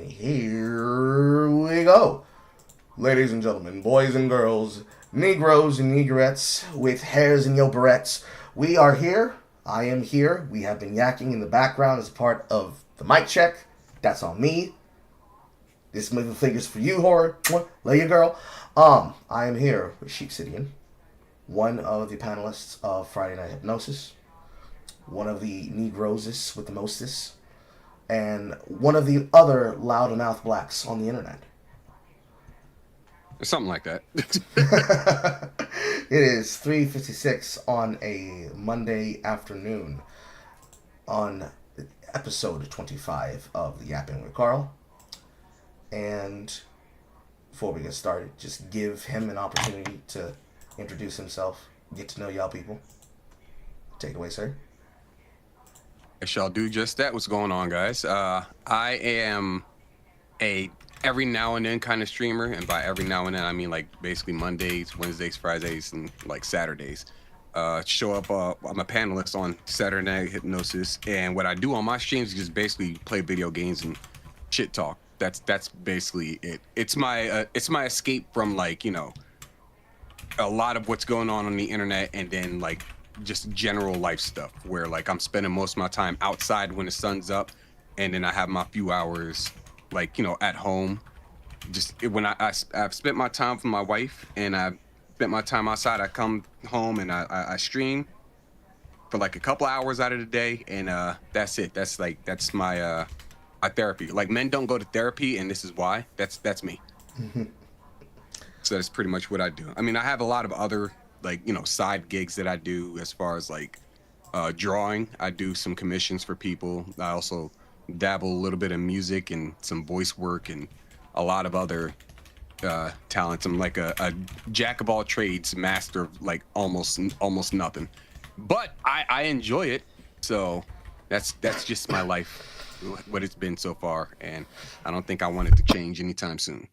Here we go. Ladies and gentlemen, boys and girls, Negroes and Negrettes with hairs in your barrettes, we are here. I am here. We have been yakking in the background as part of the mic check. That's on me. This middle finger's for you, horror. Lay your girl. I am here with Sheepsidian, one of the panelists of Friday Night Hypnosis, one of the Negroses with the mostest, and one of the other loudmouth blacks on the internet. Something like that. It is 3:56 on a Monday afternoon on episode 25 of the Yap-In with Carl. And before we get started, just give him an opportunity to introduce himself, get to know y'all people. Take it away, sir. I shall do just that. What's going on, guys? I am a every now and then kind of streamer, and by every now and then I mean like basically Mondays, Wednesdays, Fridays, and like Saturdays. Show up. I'm a panelist on Saturday Night Hypnosis, and what I do on my streams is just basically play video games and shit talk. That's basically it. It's my escape from like a lot of what's going on the internet, and then like just general life stuff where like I'm spending most of my time outside when the sun's up, and then I have my few hours like at home. Just when I've spent my time with my wife and I spent my time outside, I come home and I stream for like a couple hours out of the day, and that's it. That's my therapy. Like, men don't go to therapy, and this is why. That's me. So that's pretty much what I do. I mean, I have a lot of other like side gigs that I do as far as like drawing. I do some commissions for people. I also dabble a little bit in music and some voice work and a lot of other talents. I'm like a jack of all trades, master of like almost nothing, but I enjoy it. So that's just my life, what it's been so far, and I don't think I want it to change anytime soon.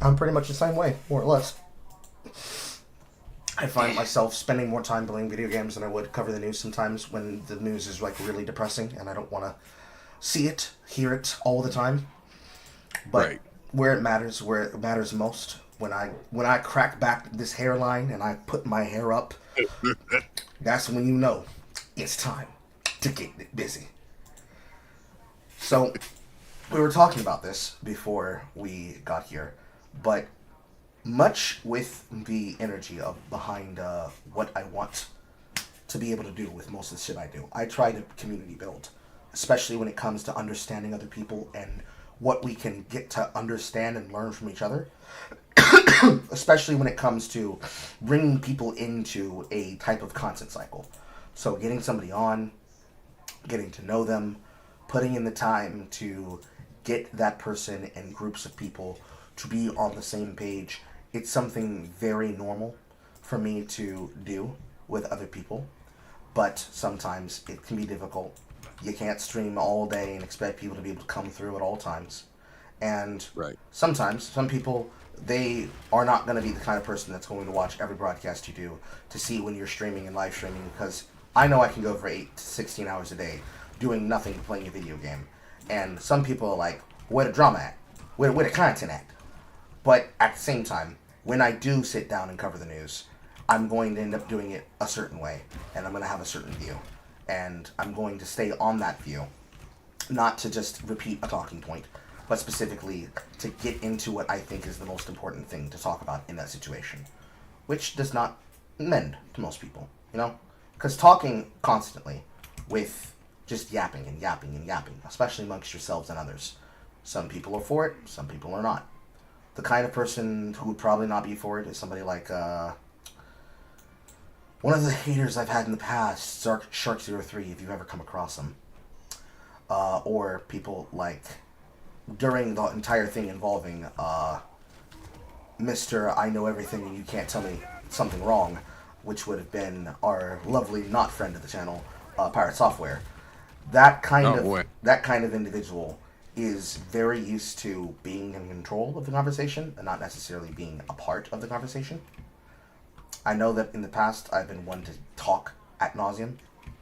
I'm pretty much the same way, more or less. I find myself spending more time playing video games than I would cover the news sometimes when the news is like really depressing and I don't want to see it, hear it all the time. But Right. where it matters most, when I crack back this hairline and I put my hair up, that's when you know it's time to get busy. So we were talking about this before we got here, but much with the energy of behind what I want to be able to do with most of the shit I do. I try to community build, especially when it comes to understanding other people and what we can get to understand and learn from each other. Especially when it comes to bringing people into a type of content cycle. So getting somebody on, getting to know them, putting in the time to get that person and groups of people to be on the same page. It's something very normal for me to do with other people, but sometimes it can be difficult. You can't stream all day and expect people to be able to come through at all times. And Right. sometimes, some people, they are not going to be the kind of person that's going to watch every broadcast you do to see when you're streaming and live streaming, because I know I can go for 8 to 16 hours a day doing nothing but playing a video game. And some people are like, where the drama at? Where the content at? But at the same time, when I do sit down and cover the news, I'm going to end up doing it a certain way, and I'm going to have a certain view. And I'm going to stay on that view, not to just repeat a talking point, but specifically to get into what I think is the most important thing to talk about in that situation, which does not mend to most people, you know? Because talking constantly with just yapping and yapping and yapping, especially amongst yourselves and others, some people are for it, some people are not. The kind of person who would probably not be for it is somebody like one of the haters I've had in the past, Shark03, if you've ever come across them. Or people like, during the entire thing involving Mr. I know everything and you can't tell me something wrong, which would have been our lovely not friend of the channel, Pirate Software. That kind Oh of boy. that kind of individual is very used to being in control of the conversation and not necessarily being a part of the conversation. I know that in the past I've been one to talk ad nauseum,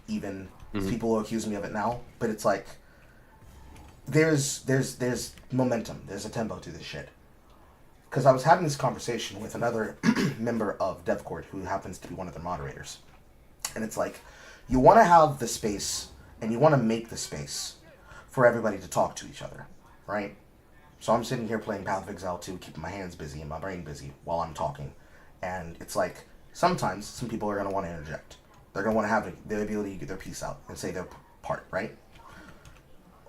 even people accuse me of it now, but it's like there's momentum. There's a tempo to this shit. Because I was having this conversation with another member of DevCourt who happens to be one of the moderators, and it's like, you want to have the space and you want to make the space for everybody to talk to each other, right? So I'm sitting here playing Path of Exile 2, keeping my hands busy and my brain busy while I'm talking, and it's like sometimes some people are going to want to interject. They're going to want to have the ability to get their piece out and say their part, right?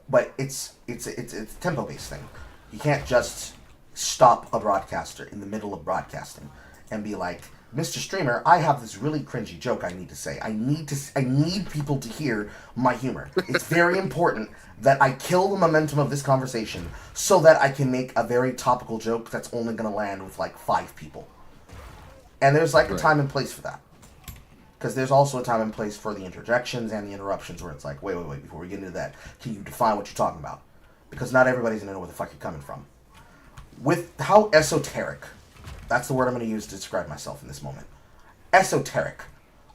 But it's a tempo based thing. You can't just stop a broadcaster in the middle of broadcasting and be like, Mr. Streamer, I have this really cringy joke I need to say. I need people to hear my humor. It's very important that I kill the momentum of this conversation so that I can make a very topical joke that's only going to land with like 5 people. And there's like a time and place for that. Because there's also a time and place for the interjections and the interruptions where it's like, wait, before we get into that, can you define what you're talking about? Because not everybody's going to know where the fuck you're coming from. With how esoteric, that's the word I'm going to use to describe myself in this moment. Esoteric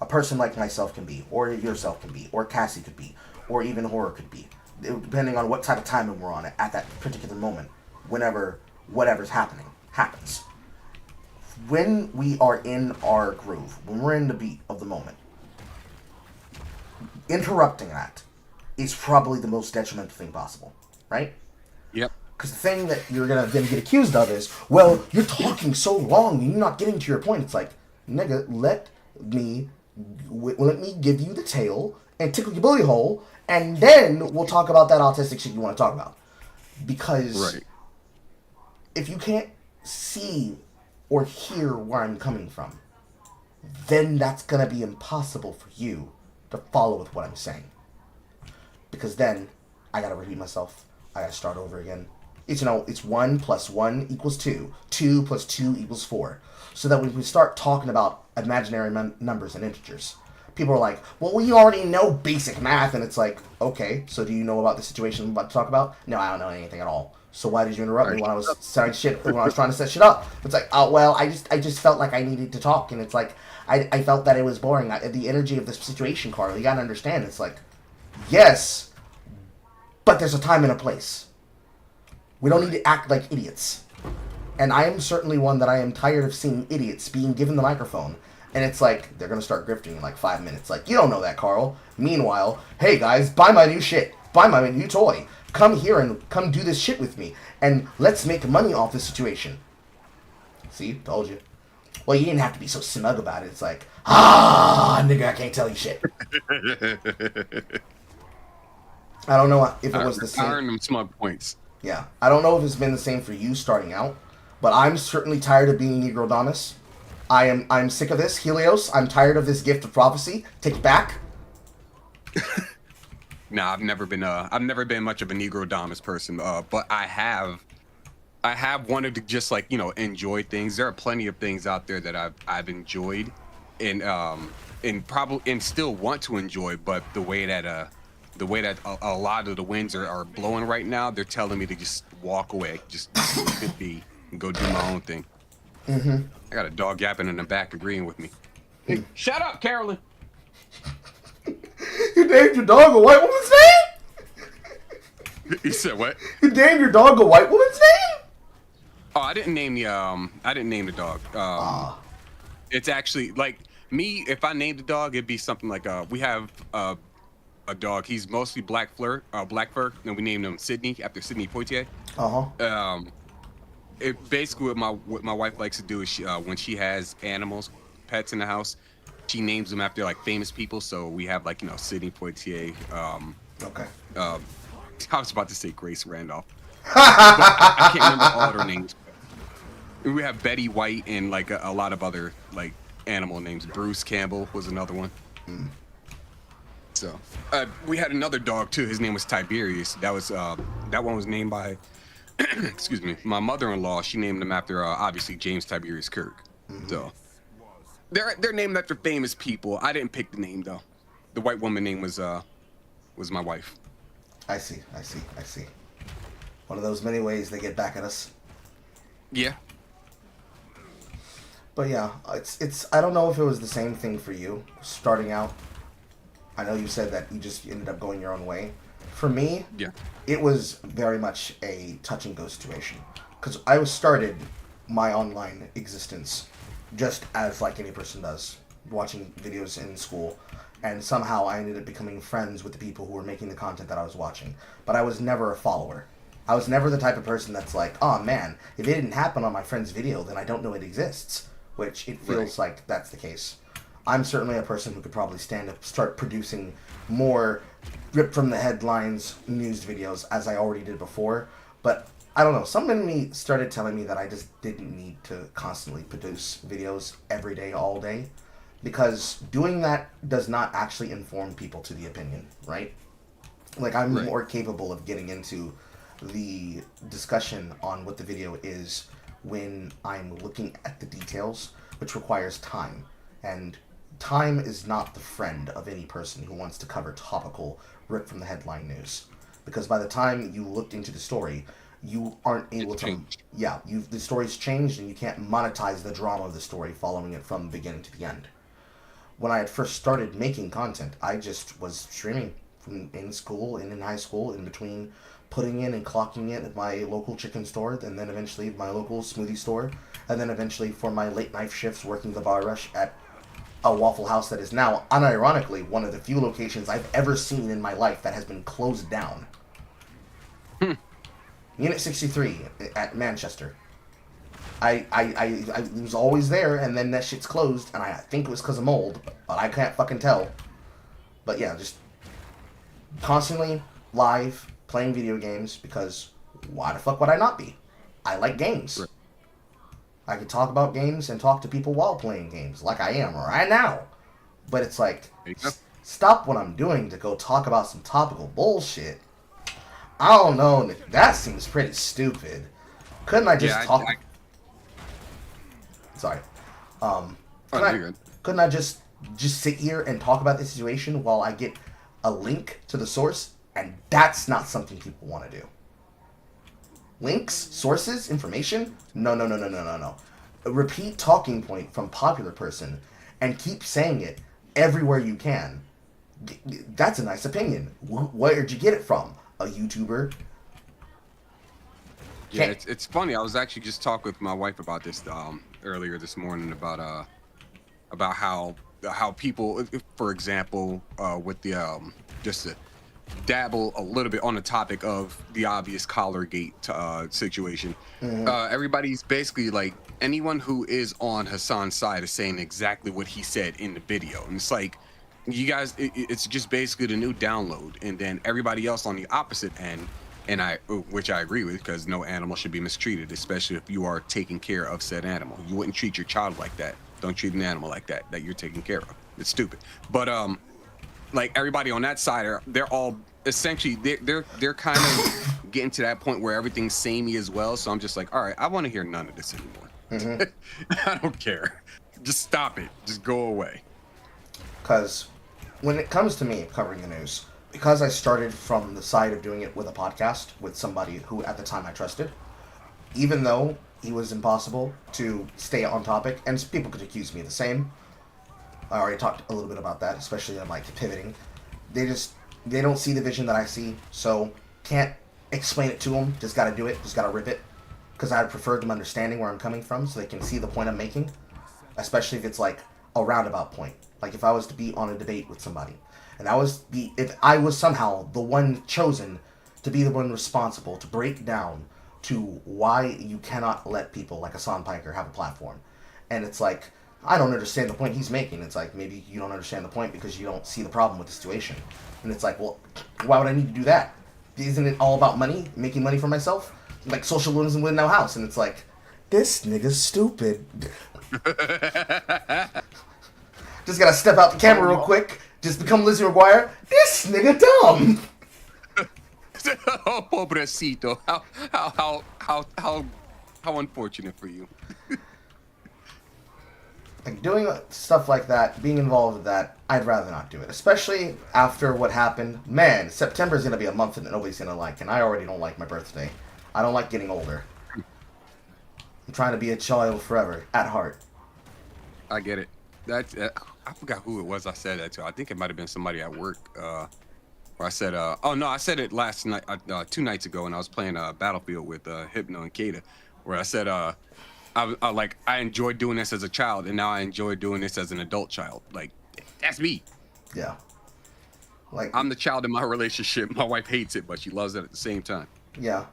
a person like myself can be, or yourself can be, or Cassie could be, or even Horror could be, depending on what type of timing we're on at that particular moment, whenever whatever's happening happens. When we are in our groove, when we're in the beat of the moment, interrupting that is probably the most detrimental thing possible, right? Yep. Because the thing that you're going to then get accused of is, well, you're talking so long and you're not getting to your point. It's like, nigga, let me give you the tail and tickle your bully hole, and then we'll talk about that autistic shit you want to talk about. Because if you can't see or hear where I'm coming from, then that's going to be impossible for you to follow with what I'm saying. Because then I got to repeat myself. I got to start over again. It's 1 + 1 = 2. 2 + 2 = 4. So that when we start talking about imaginary numbers and integers, people are like, well, we already know basic math. And it's like, okay, so do you know about the situation I'm about to talk about? No, I don't know anything at all. So why did you interrupt me when I was trying to set shit up? It's like, oh, well, I just felt like I needed to talk. And it's like, I felt that it was boring. The energy of this situation, Carl, you got to understand. It's like, yes, but there's a time and a place. We don't need to act like idiots. And I am certainly one that I am tired of seeing idiots being given the microphone. And it's like, they're going to start grifting in like 5 minutes. Like, you don't know that, Carl. Meanwhile, hey guys, buy my new shit. Buy my new toy. Come here and come do this shit with me. And let's make money off this situation. See? Told you. Well, you didn't have to be so smug about it. It's like, nigga, I can't tell you shit. I don't know if it was the same. I earned them smug points. Yeah. I don't know if it's been the same for you starting out, but I'm certainly tired of being Negrodamus. I'm sick of this. Helios, I'm tired of this gift of prophecy. Take it back. No, I've never been much of a Negrodamus person, but I have wanted to just like, enjoy things. There are plenty of things out there that I've enjoyed and still want to enjoy, but the way that a lot of the winds are blowing right now, they're telling me to just walk away, just leave it be and go do my own thing. Mm-hmm. I got a dog yapping in the back agreeing with me. Hey, shut up, Carolyn. You named your dog a white woman's name? You said what? You named your dog a white woman's name? Oh, I didn't name the dog. It's actually like me. If I named the dog, it'd be something like we have a dog. He's mostly black fur, and we named him Sydney after Sidney Poitier. It basically what my wife likes to do is when she has pets in the house, she names them after like famous people. So we have like Sidney Poitier. Okay. I was about to say Grace Randolph. But I can't remember all their names. We have Betty White and like a lot of other like animal names. Bruce Campbell was another one. So we had another dog too. His name was Tiberius. That one was named by excuse me, my mother-in-law. She named him after obviously James Tiberius Kirk. So they're named after famous people. I didn't pick the name though. The white woman name was my wife. I see. One of those many ways they get back at us. Yeah. But yeah, it's I don't know if it was the same thing for you starting out. I know you said that you just ended up going your own way. For me, Yeah. it was very much a touch and go situation because I was started my online existence just as like any person does, watching videos in school, and somehow I ended up becoming friends with the people who were making the content that I was watching. But I was never a follower. I was never the type of person that's like, oh man, if it didn't happen on my friend's video, then I don't know it exists. Which it feels like that's the case. I'm certainly a person who could probably stand up, start producing more rip from the headlines news videos as I already did before. But I don't know, something in me started telling me that I just didn't need to constantly produce videos every day, all day. Because doing that does not actually inform people to the opinion, right? Like, I'm Right. more capable of getting into the discussion on what the video is when I'm looking at the details, which requires time. And time is not the friend of any person who wants to cover topical, rip from the headline news. Because by the time you looked into the story, you aren't able It's to. changed. Yeah, the story's changed, and you can't monetize the drama of the story following it from the beginning to the end. When I had first started making content, I just was streaming from in school and in high school, in between putting in and clocking in at my local chicken store, and then eventually my local smoothie store, and then eventually for my late night shifts working the bar rush at a Waffle House that is now, unironically, one of the few locations I've ever seen in my life that has been closed down. Hmm. Unit 63 at Manchester. I was always there, and then that shit's closed, and I think it was because of mold, but I can't fucking tell. But yeah, just constantly live playing video games because why the fuck would I not be? I like games. Right. I could talk about games and talk to people while playing games, like I am right now. But it's like, There you go. stop what I'm doing to go talk about some topical bullshit. I don't know, that seems pretty stupid. Couldn't I just Yeah. talk? Sorry. Oh, you're good. Couldn't I just sit here and talk about the situation while I get a link to the source? And that's not something people want to do. Links, sources, information? No, no, no, no, no, no, no. A repeat talking point from popular person and keep saying it everywhere you can. That's a nice opinion. Where did you get it from? A YouTuber? Yeah, Can't. it's funny. I was actually just talking with my wife about this earlier this morning about how people, for example, with the just to dabble a little bit on the topic of the obvious Collargate situation. Mhm. Everybody's basically like anyone who is on Hassan's side is saying exactly what he said in the video, and it's like you guys, it's just basically the new download, and then everybody else on the opposite end. And which I agree with, because no animal should be mistreated, especially if you are taking care of said animal. You wouldn't treat your child like that. Don't treat an animal like that you're taking care of. It's stupid. But like everybody on that side they're all essentially they're kind of getting to that point where everything's samey as well. So I'm just like, all right, I want to hear none of this Mhm. anymore. I don't care. Just stop it. Just go away. Because when it comes to me covering the news, because I started from the side of doing it with a podcast with somebody who at the time I trusted, even though he was impossible to stay on topic, and people could accuse me of the same. I already talked a little bit about that, especially on like pivoting. They don't see the vision that I see, so can't explain it to them. Just gotta do it. Just gotta rip it. Because I'd prefer them understanding where I'm coming from, so they can see the point I'm making. Especially if it's like a roundabout point. Like if I was to be on a debate with somebody, and if I was somehow the one chosen to be the one responsible to break down to why you cannot let people like Hassan Piker have a platform, and it's like I don't understand the point he's making. It's like maybe you don't understand the point because you don't see the problem with the situation, and it's like, well, why would I need to do that? Isn't it all about money, making money for myself? Like socialism with no house, and it's like this nigga's stupid. Just gotta step out the camera real quick. Just become Lizzie McGuire. This nigga dumb. Oh, pobrecito. How unfortunate for you. Like doing stuff like that, being involved with that, I'd rather not do it. Especially after what happened. Man, September's gonna be a month that nobody's gonna like, and I already don't like my birthday. I don't like getting older. I'm trying to be a child forever, at heart. I get it. That's I forgot who it was I said that to. I think it might have been somebody at work. Where I said, oh no, I said it last night, 2 nights ago, when I was playing Battlefield with Hypno and Kata, where I said, I enjoyed doing this as a child, and now I enjoy doing this as an adult child. Like, that's me. Yeah. Like, I'm the child in my relationship. My wife hates it, but she loves it at the same time. yeah.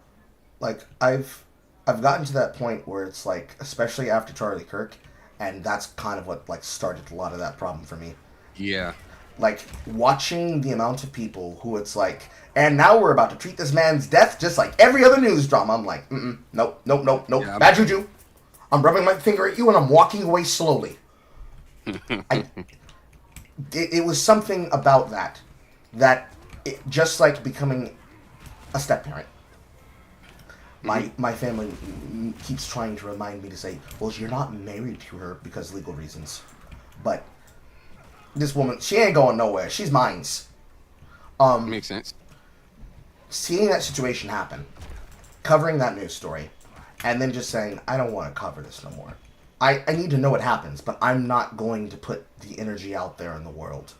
Like I've gotten to that point where it's like, especially after Charlie Kirk, and that's kind of what like started a lot of that problem for me. Yeah. Like watching the amount of people who it's like, and now we're about to treat this man's death just like every other news drama. I'm like, nope, nope, nope, nope, Yeah, bad juju. I'm rubbing my finger at you and I'm walking away slowly. It was something about that just like becoming a step parent. My family keeps trying to remind me to say, well, you're not married to her because of legal reasons, but this woman, she ain't going nowhere. She's mine's. Makes sense. Seeing that situation happen, covering that news story, and then just saying, I don't want to cover this no more. I need to know what happens, but I'm not going to put the energy out there in the world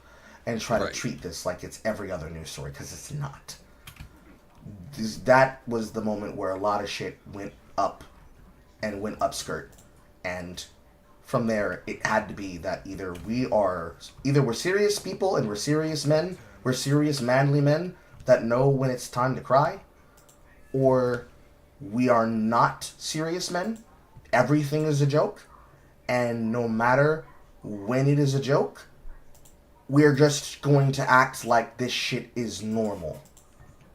and try to treat this like it's every other news story, because it's not. That was the moment where a lot of shit went up and went upskirt, and from there it had to be that either we're serious people and we're serious men, we're serious manly men that know when it's time to cry, or we are not serious men, everything is a joke, and no matter when it is a joke, we're just going to act like this shit is normal.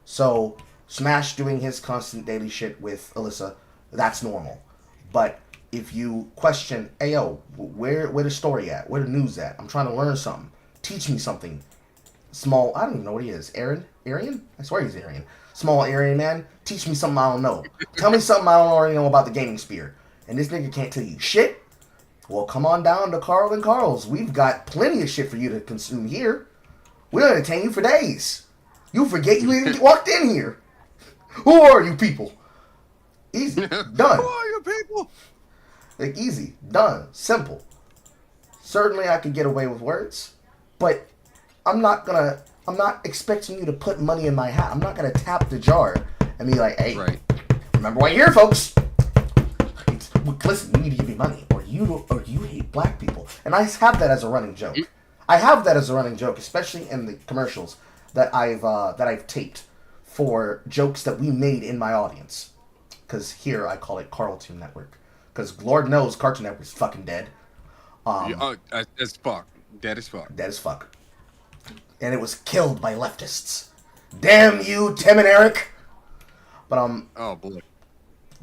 So, Smash doing his constant daily shit with Alyssa, that's normal. But if you question, hey yo, where the story at? Where the news at? I'm trying to learn something. Teach me something. Small, I don't even know what he is. Arian? I swear he's Arian. Small Aryan man, teach me something I don't know. Tell me something I don't already know about the gaming sphere. And this nigga can't tell you shit? Well, come on down to Carl and Carl's. We've got plenty of shit for you to consume here. We'll entertain you for days. You forget you even walked in here. Who are you people? Easy. Done. Who are you people? Like, easy. Done. Simple. Certainly I could get away with words, but I'm not expecting you to put money in my hat. I'm not gonna tap the jar and be like, hey, remember why you're here, folks. Listen, you need to give me money, or you hate black people. And I have that as a running joke. Especially in the commercials that I've taped for jokes that we made in my audience. Because here I call it Cartoon Network. Because Lord knows Cartoon Network is fucking dead. As fuck. Dead as fuck. Dead as fuck. And it was killed by leftists. Damn you, Tim and Eric. But oh boy.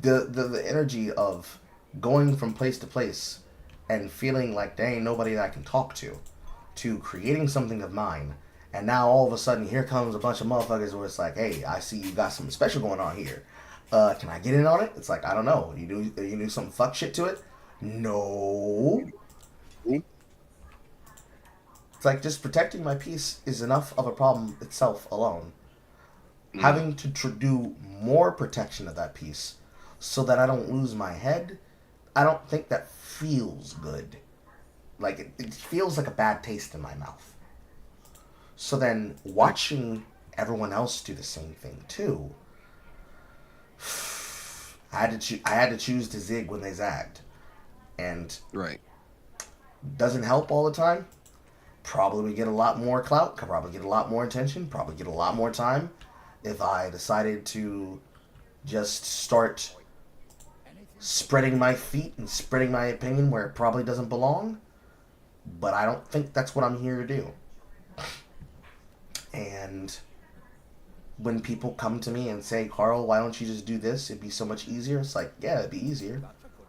The energy of going from place to place and feeling like there ain't nobody that I can talk to creating something of mine, and now all of a sudden here comes a bunch of motherfuckers where it's like, hey, I see you got something special going on here. Can I get in on it? It's like, I don't know. You do some fuck shit to it? No. It's like, just protecting my peace is enough of a problem itself alone. Having to do more protection of that peace so that I don't lose my head, I don't think that feels good. Like, it feels like a bad taste in my mouth. So then, watching everyone else do the same thing too, I had to choose to zig when they zagged, and doesn't help all the time. Probably would get a lot more clout, could probably get a lot more attention, probably get a lot more time if I decided to just start spreading my feet and spreading my opinion where it probably doesn't belong. But I don't think that's what I'm here to do. And when people come to me and say, Carl, why don't you just do this? It'd be so much easier. It's like, yeah, it'd be easier.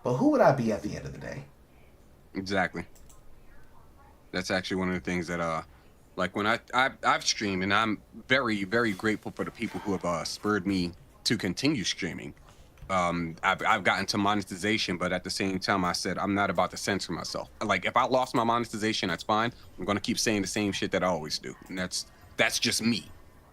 But who would I be at the end of the day? Exactly. That's actually one of the things that, like when I've streamed, and I'm very, very grateful for the people who have spurred me to continue streaming. I've gotten to monetization, but at the same time, I said I'm not about to censor myself. Like, if I lost my monetization, that's fine. I'm gonna keep saying the same shit that I always do, and that's just me.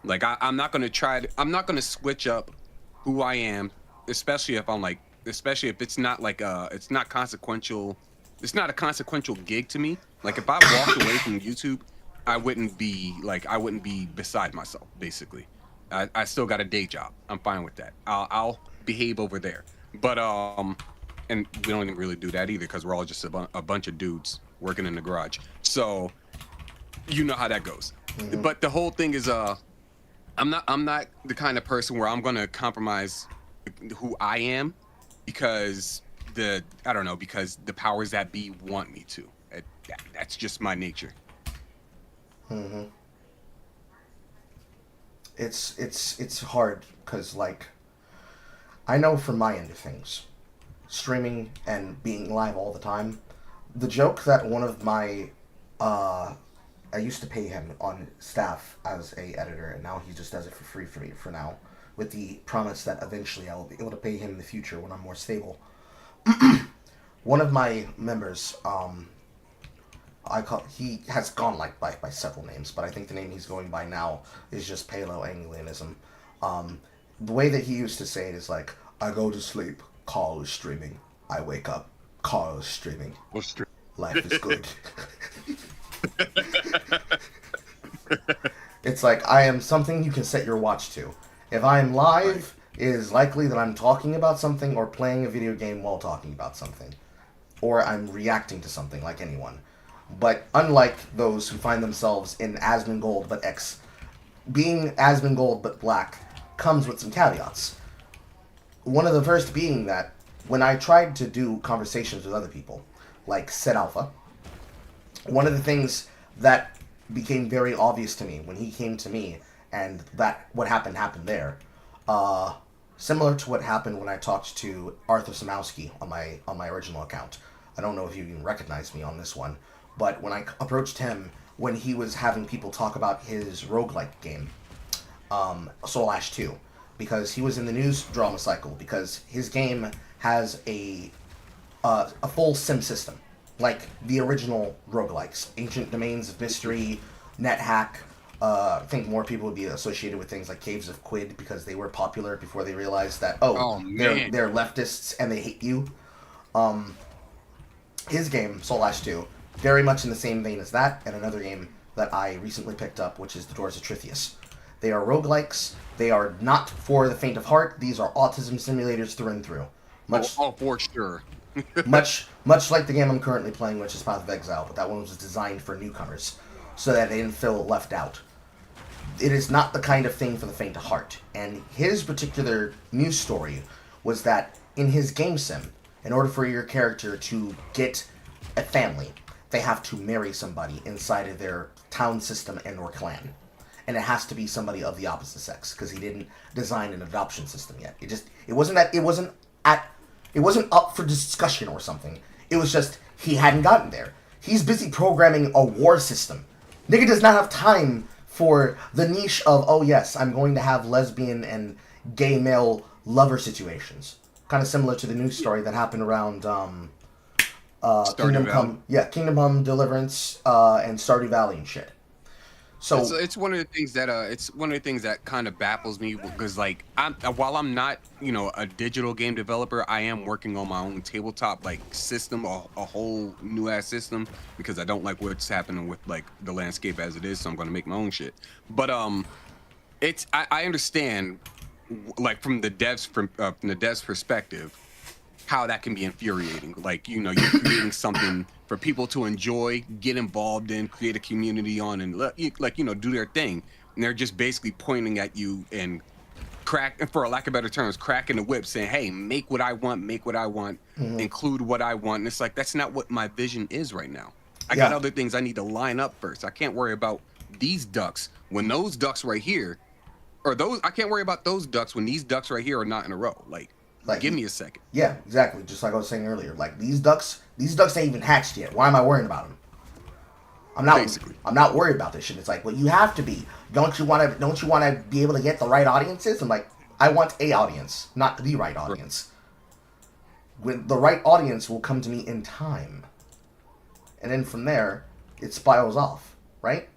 Like, I'm not gonna I'm not gonna switch up who I am, especially if it's not like it's not consequential. It's not a consequential gig to me. Like, if I walked away from YouTube, I wouldn't be beside myself. Basically, I still got a day job. I'm fine with that. I'll behave over there. But and we don't even really do that either because we're all just a bunch of dudes working in the garage. So you know how that goes. Mm-hmm. But the whole thing is I'm not the kind of person where I'm gonna compromise who I am because I don't know, because the powers that be want me to. That's just my nature. Mm-hmm. It's hard because like I know from my end of things, streaming and being live all the time. The joke that one of my I used to pay him on staff as a editor, and now he just does it for free for me for now, with the promise that eventually I will be able to pay him in the future when I'm more stable. One of my members, he has gone like by several names, but I think the name he's going by now is just Paleoanglianism. The way that he used to say it is like, I go to sleep, Carl is streaming. I wake up, Carl is streaming. Life is good. It's like I am something you can set your watch to. If I am live, it is likely that I'm talking about something or playing a video game while talking about something. Or I'm reacting to something like anyone. But unlike those who find themselves in Asmongold but X, being Asmongold but black comes with some caveats. One of the first being that when I tried to do conversations with other people, like Set Alpha, one of the things that became very obvious to me when he came to me and that what happened there, similar to what happened when I talked to Arthur Samowski on my original account. I don't know if you even recognize me on this one, but when I approached him when he was having people talk about his roguelike game, Soul Ash 2, because he was in the news drama cycle because his game has a full sim system, like the original roguelikes, Ancient Domains of Mystery, NetHack. I think more people would be associated with things like Caves of Quid because they were popular before they realized that they're leftists and they hate you. His game, Soul Ash 2, very much in the same vein as that, and another game that I recently picked up, which is The Doors of Trithius. They are roguelikes. They are not for the faint of heart. These are autism simulators through and through. For sure. much like the game I'm currently playing, which is Path of Exile, but that one was designed for newcomers, so that they didn't feel left out. It is not the kind of thing for the faint of heart. And his particular news story was that in his game sim, in order for your character to get a family, they have to marry somebody inside of their town system and or clan. And it has to be somebody of the opposite sex, because he didn't design an adoption system yet. It wasn't up for discussion or something. It was just he hadn't gotten there. He's busy programming a war system. Nigga does not have time for the niche of, oh yes, I'm going to have lesbian and gay male lover situations. Kind of similar to the news story that happened around Kingdom Come Deliverance and Stardew Valley and shit. So it's one of the things that kind of baffles me because like while I'm not a digital game developer, I am working on my own tabletop like system, a whole new ass system, because I don't like what's happening with like the landscape as it is, so I'm going to make my own shit. But I understand like from the devs perspective how that can be infuriating. Like, you're creating something for people to enjoy, get involved in, create a community on, and do their thing. And they're just basically pointing at you and for a lack of better terms, cracking the whip, saying, "Hey, make what I want, mm-hmm. include what I want." And it's like, that's not what my vision is right now. I got other things I need to line up first. I can't worry about these ducks when those ducks right here, I can't worry about those ducks when these ducks right here are not in a row. Like give me a second. Yeah, exactly. Just like I was saying earlier. Like these ducks ain't even hatched yet. Why am I worrying about them? I'm not worried about this shit. It's like, well, you have to be. Don't you want to be able to get the right audiences? I'm like, I want a audience, not the right audience. When the right audience will come to me in time. And then from there, it spirals off, right?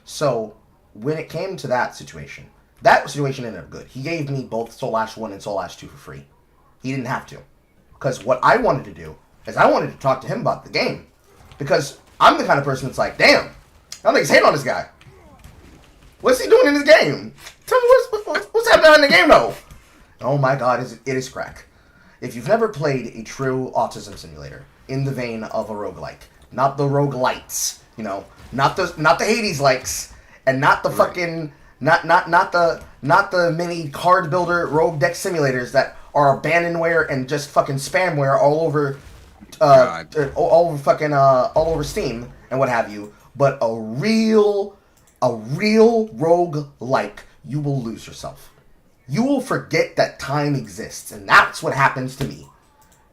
So, when it came to that situation ended up good. He gave me both Soul Ash 1 and Soul Ash 2 for free. He didn't have to. Because what I wanted to do is I wanted to talk to him about the game. Because I'm the kind of person that's like, damn, I'm like, hate on this guy. What's he doing in this game? Tell me what's happening in the game, though. Oh my god, it is crack. If you've never played a true autism simulator, in the vein of a roguelike, not the roguelites, you know, not the Hades likes, and not the fucking not the mini card builder rogue deck simulators that are abandonware and just fucking spamware all over all over Steam and what have you, but a real rogue like, you will lose yourself. You will forget that time exists, and that's what happens to me.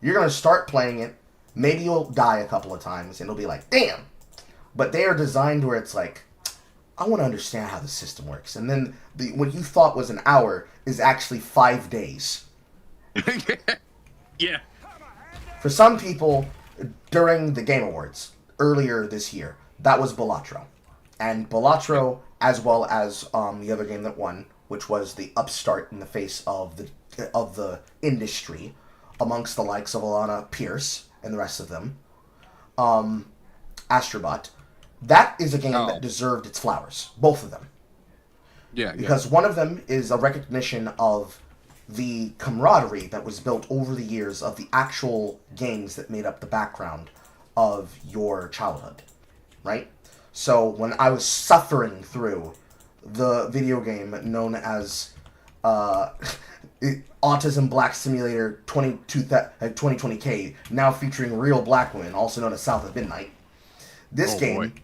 You're gonna start playing it, maybe you'll die a couple of times, and it'll be like, damn. But they are designed where it's like, I want to understand how the system works, and then what you thought was an hour is actually 5 days. Yeah. For some people, during the Game Awards earlier this year, that was Balatro. And Balatro, as well as the other game that won, which was the upstart in the face of the industry, amongst the likes of Alana Pierce and the rest of them, Astrobot. That is a game that deserved its flowers, both of them. Yeah. Because one of them is a recognition of the camaraderie that was built over the years of the actual games that made up the background of your childhood, right? So when I was suffering through the video game known as Autism Black Simulator 2020K, now featuring real black women, also known as South of Midnight, this game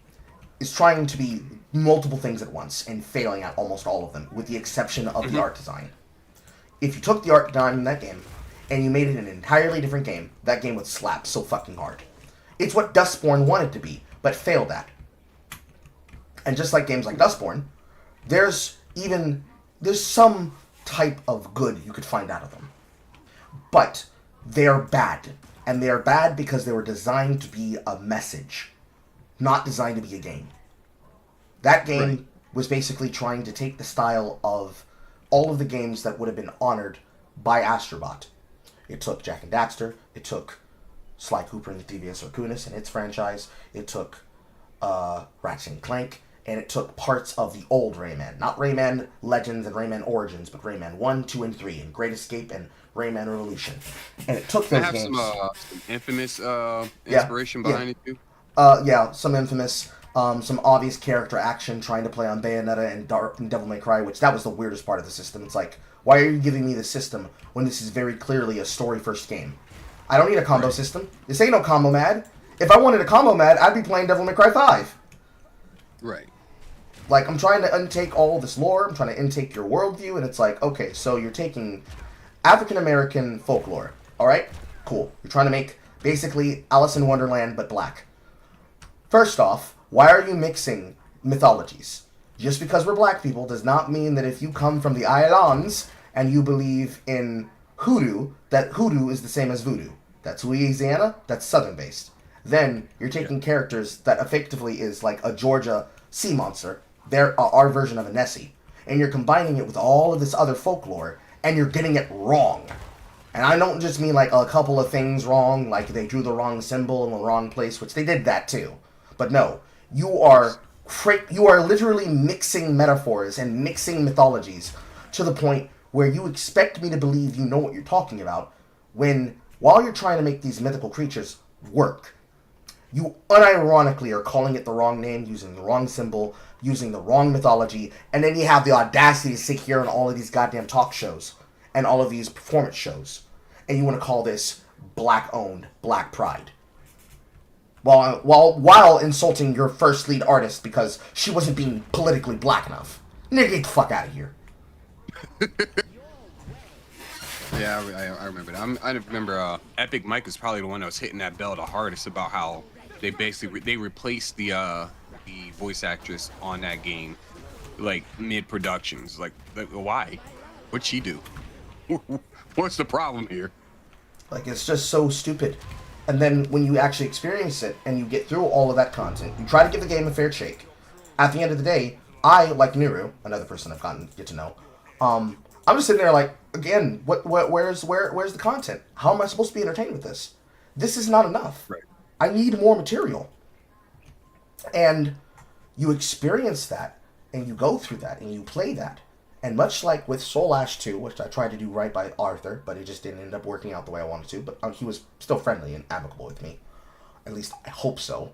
is trying to be multiple things at once and failing at almost all of them, with the exception of the art design. If you took the art design in that game and you made it an entirely different game, that game would slap so fucking hard. It's what Dustborn wanted to be, but failed at. And just like games like Dustborn, there's some type of good you could find out of them. But they are bad. And they are bad because they were designed to be a message, not designed to be a game. That game was basically trying to take the style of all of the games that would have been honored by Astrobot. It took Jak and Daxter, it took Sly Cooper and the Devious Arcanus and its franchise, it took Ratchet and Clank, and it took parts of the old Rayman. Not Rayman Legends and Rayman Origins, but Rayman 1, 2, and 3, and Great Escape and Rayman Revolution. And it took those games... some Infamous inspiration behind it, too? Some Infamous... some obvious character action trying to play on Bayonetta and Devil May Cry, which that was the weirdest part of the system. It's like, why are you giving me this system when this is very clearly a story-first game? I don't need a combo system. This ain't no combo mad. If I wanted a combo mad, I'd be playing Devil May Cry 5. Right. Like, I'm trying to untake all this lore, I'm trying to intake your worldview, and it's like, okay, so you're taking African-American folklore, alright? Cool. You're trying to make, basically, Alice in Wonderland, but black. First off, why are you mixing mythologies? Just because we're black people does not mean that if you come from the islands and you believe in hoodoo, that hoodoo is the same as voodoo. That's Louisiana, that's southern-based. Then you're taking characters that effectively is like a Georgia sea monster, they're our version of a Nessie, and you're combining it with all of this other folklore, and you're getting it wrong. And I don't just mean like a couple of things wrong, like they drew the wrong symbol in the wrong place, which they did that too. But no, you are literally mixing metaphors and mixing mythologies to the point where you expect me to believe you know what you're talking about, when while you're trying to make these mythical creatures work, you unironically are calling it the wrong name, using the wrong symbol, using the wrong mythology, and then you have the audacity to sit here on all of these goddamn talk shows and all of these performance shows, and you want to call this black-owned Black Pride. While insulting your first lead artist because she wasn't being politically black enough. Nigga, get the fuck out of here. Yeah, I remember that. I remember Epic Mike was probably the one that was hitting that bell the hardest about how they basically they replaced the voice actress on that game, like mid-productions. Like why? What'd she do? What's the problem here? Like, it's just so stupid. And then when you actually experience it and you get through all of that content, you try to give the game a fair shake. At the end of the day, I, like Niru, another person I've gotten to get to know, I'm just sitting there like, again, where's the content? How am I supposed to be entertained with this? This is not enough. Right. I need more material. And You experience that, and you go through that, and you play that. And much like with Soul Ash 2, which I tried to do right by Arthur, but it just didn't end up working out the way I wanted to, but he was still friendly and amicable with me. At least I hope so.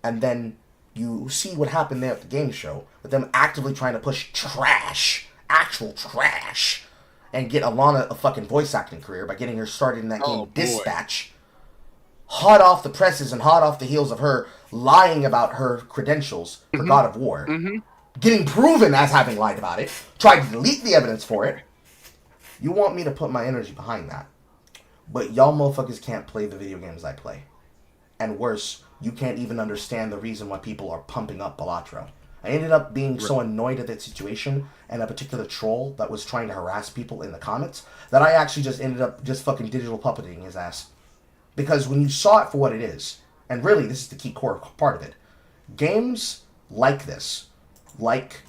And then you see what happened there at the game show, with them actively trying to push trash, actual trash, and get Alana a fucking voice acting career by getting her started in that game Dispatch. Hot off the presses and hot off the heels of her lying about her credentials for God of War. Getting proven as having lied about it. Tried to delete the evidence for it. You want me to put my energy behind that. But y'all motherfuckers can't play the video games I play. And worse, you can't even understand the reason why people are pumping up Balatro. I ended up being so annoyed at that situation and a particular troll that was trying to harass people in the comments that I actually just ended up just fucking digital puppeting his ass. Because when you saw it for what it is, and really this is the key core part of it, games like this, like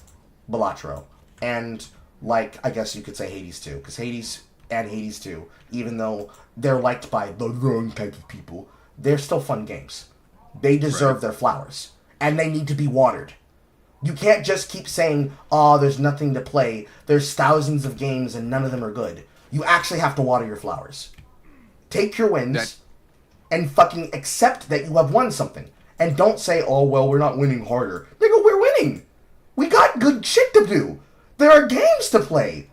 Balatro, and like, I guess you could say Hades 2, because Hades and Hades 2, even though they're liked by the wrong type of people, they're still fun games. They deserve their flowers, and they need to be watered. You can't just keep saying, oh, there's nothing to play, there's thousands of games and none of them are good. You actually have to water your flowers. Take your wins and fucking accept that you have won something. And don't say, oh, well, we're not winning harder. Nigga, we're winning. We got good shit to do. There are games to play.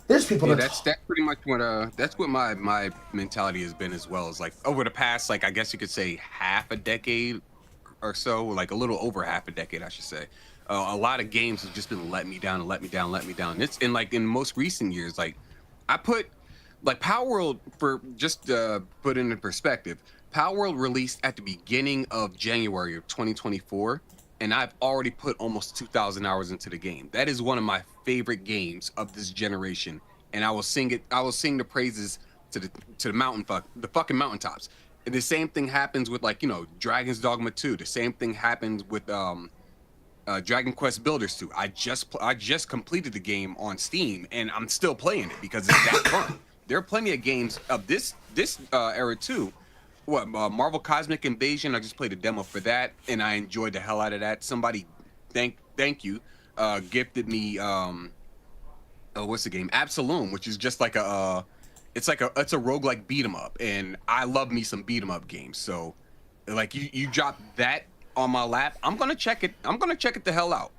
There's people that's pretty much what that's what my mentality has been as well. Is like over the past, like, I guess you could say half a decade or so, like a little over half a decade, I should say. A lot of games have just been letting me down and let me down. It's in like in most recent years, like I put like Power World, for just put into perspective, Power World released at the beginning of January of 2024, and I've already put almost 2,000 hours into the game. That is one of my favorite games of this generation, and I will sing it. I will sing the praises to the fucking mountaintops. And the same thing happens with, like, you know, Dragon's Dogma 2. The same thing happens with Dragon Quest Builders 2. I just completed the game on Steam, and I'm still playing it because it's that fun. There are plenty of games of this era too. Marvel Cosmic Invasion, I just played a demo for that, and I enjoyed the hell out of that. Somebody, thank you, gifted me what's the game? Absolum, which is just like it's a roguelike beat 'em up, and I love me some beat 'em up games. So like you drop that on my lap, I'm gonna check it the hell out.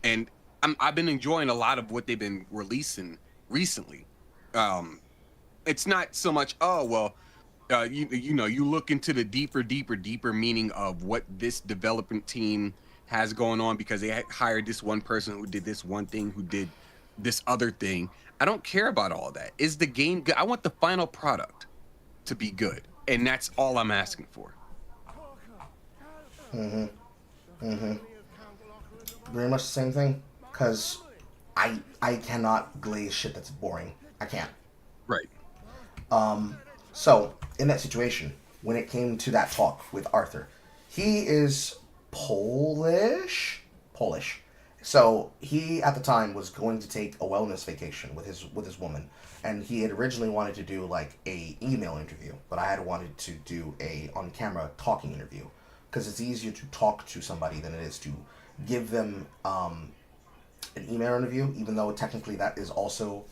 And I've been enjoying a lot of what they've been releasing recently. It's not so much, oh well, you know, you look into the deeper meaning of what this development team has going on because they hired this one person who did this one thing, who did this other thing. I don't care about all that. Is the game good? I want the final product to be good, and that's all I'm asking for. Very much the same thing, because I cannot glaze shit that's boring. I can't. Right. So, in that situation, when it came to that talk with Arthur, he is Polish. So he at the time was going to take a wellness vacation with his woman, and he had originally wanted to do like a email interview, but I had wanted to do a on camera talking interview because it's easier to talk to somebody than it is to give them an email interview, even though technically that is also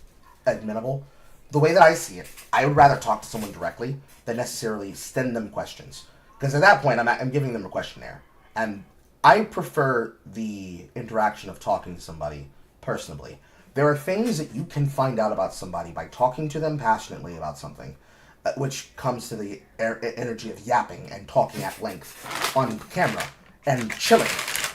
admittable. The way that I see it, I would rather talk to someone directly than necessarily send them questions. Because at that point, I'm giving them a questionnaire. And I prefer the interaction of talking to somebody personally. There are things that you can find out about somebody by talking to them passionately about something, which comes to the energy of yapping and talking at length on camera and chilling.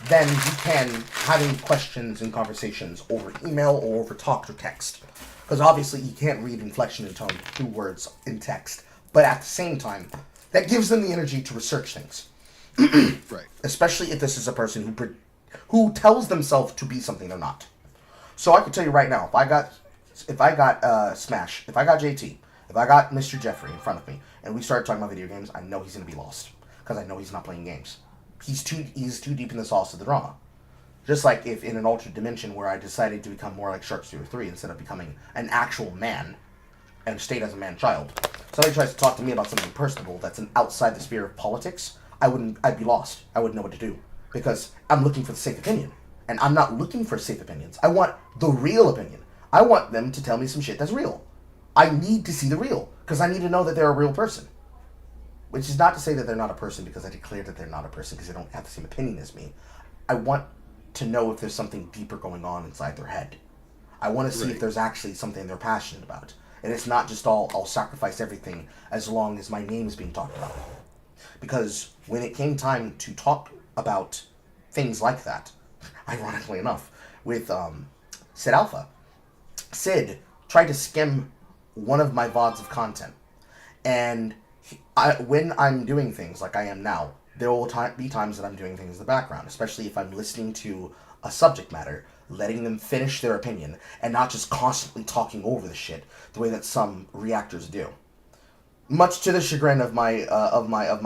Then you can having questions and conversations over email or over talk or text. Because obviously you can't read inflection and tone through words in text. But at the same time, that gives them the energy to research things. Right. Especially if this is a person who tells themselves to be something they're not. So I can tell you right now, if I got Smash, if I got JT, if I got Mr. Jeffrey in front of me, and we started talking about video games, I know he's going to be lost. Because I know he's not playing games. He's too deep in the sauce of the drama. Just like if in an alternate dimension where I decided to become more like Sharkster 3 instead of becoming an actual man and stayed as a man-child. Somebody tries to talk to me about something personable that's outside the sphere of politics, I'd be lost. I wouldn't know what to do. because I'm looking for the safe opinion. And I'm not looking for safe opinions. I want the real opinion. I want them to tell me some shit that's real. I need to see the real, because I need to know that they're a real person. Which is not to say that they're not a person because I declare that they're not a person because they don't have the same opinion as me. I want to know if there's something deeper going on inside their head. I want to see if there's actually something they're passionate about. And it's not just all, I'll sacrifice everything as long as my name is being talked about. Because when it came time to talk about things like that, ironically enough, with Sid Alpha, Sid tried to skim one of my VODs of content. And when I'm doing things like I am now, there will be times that I'm doing things in the background, especially if I'm listening to a subject matter, letting them finish their opinion and not just constantly talking over the shit the way that some reactors do. Much to the chagrin of my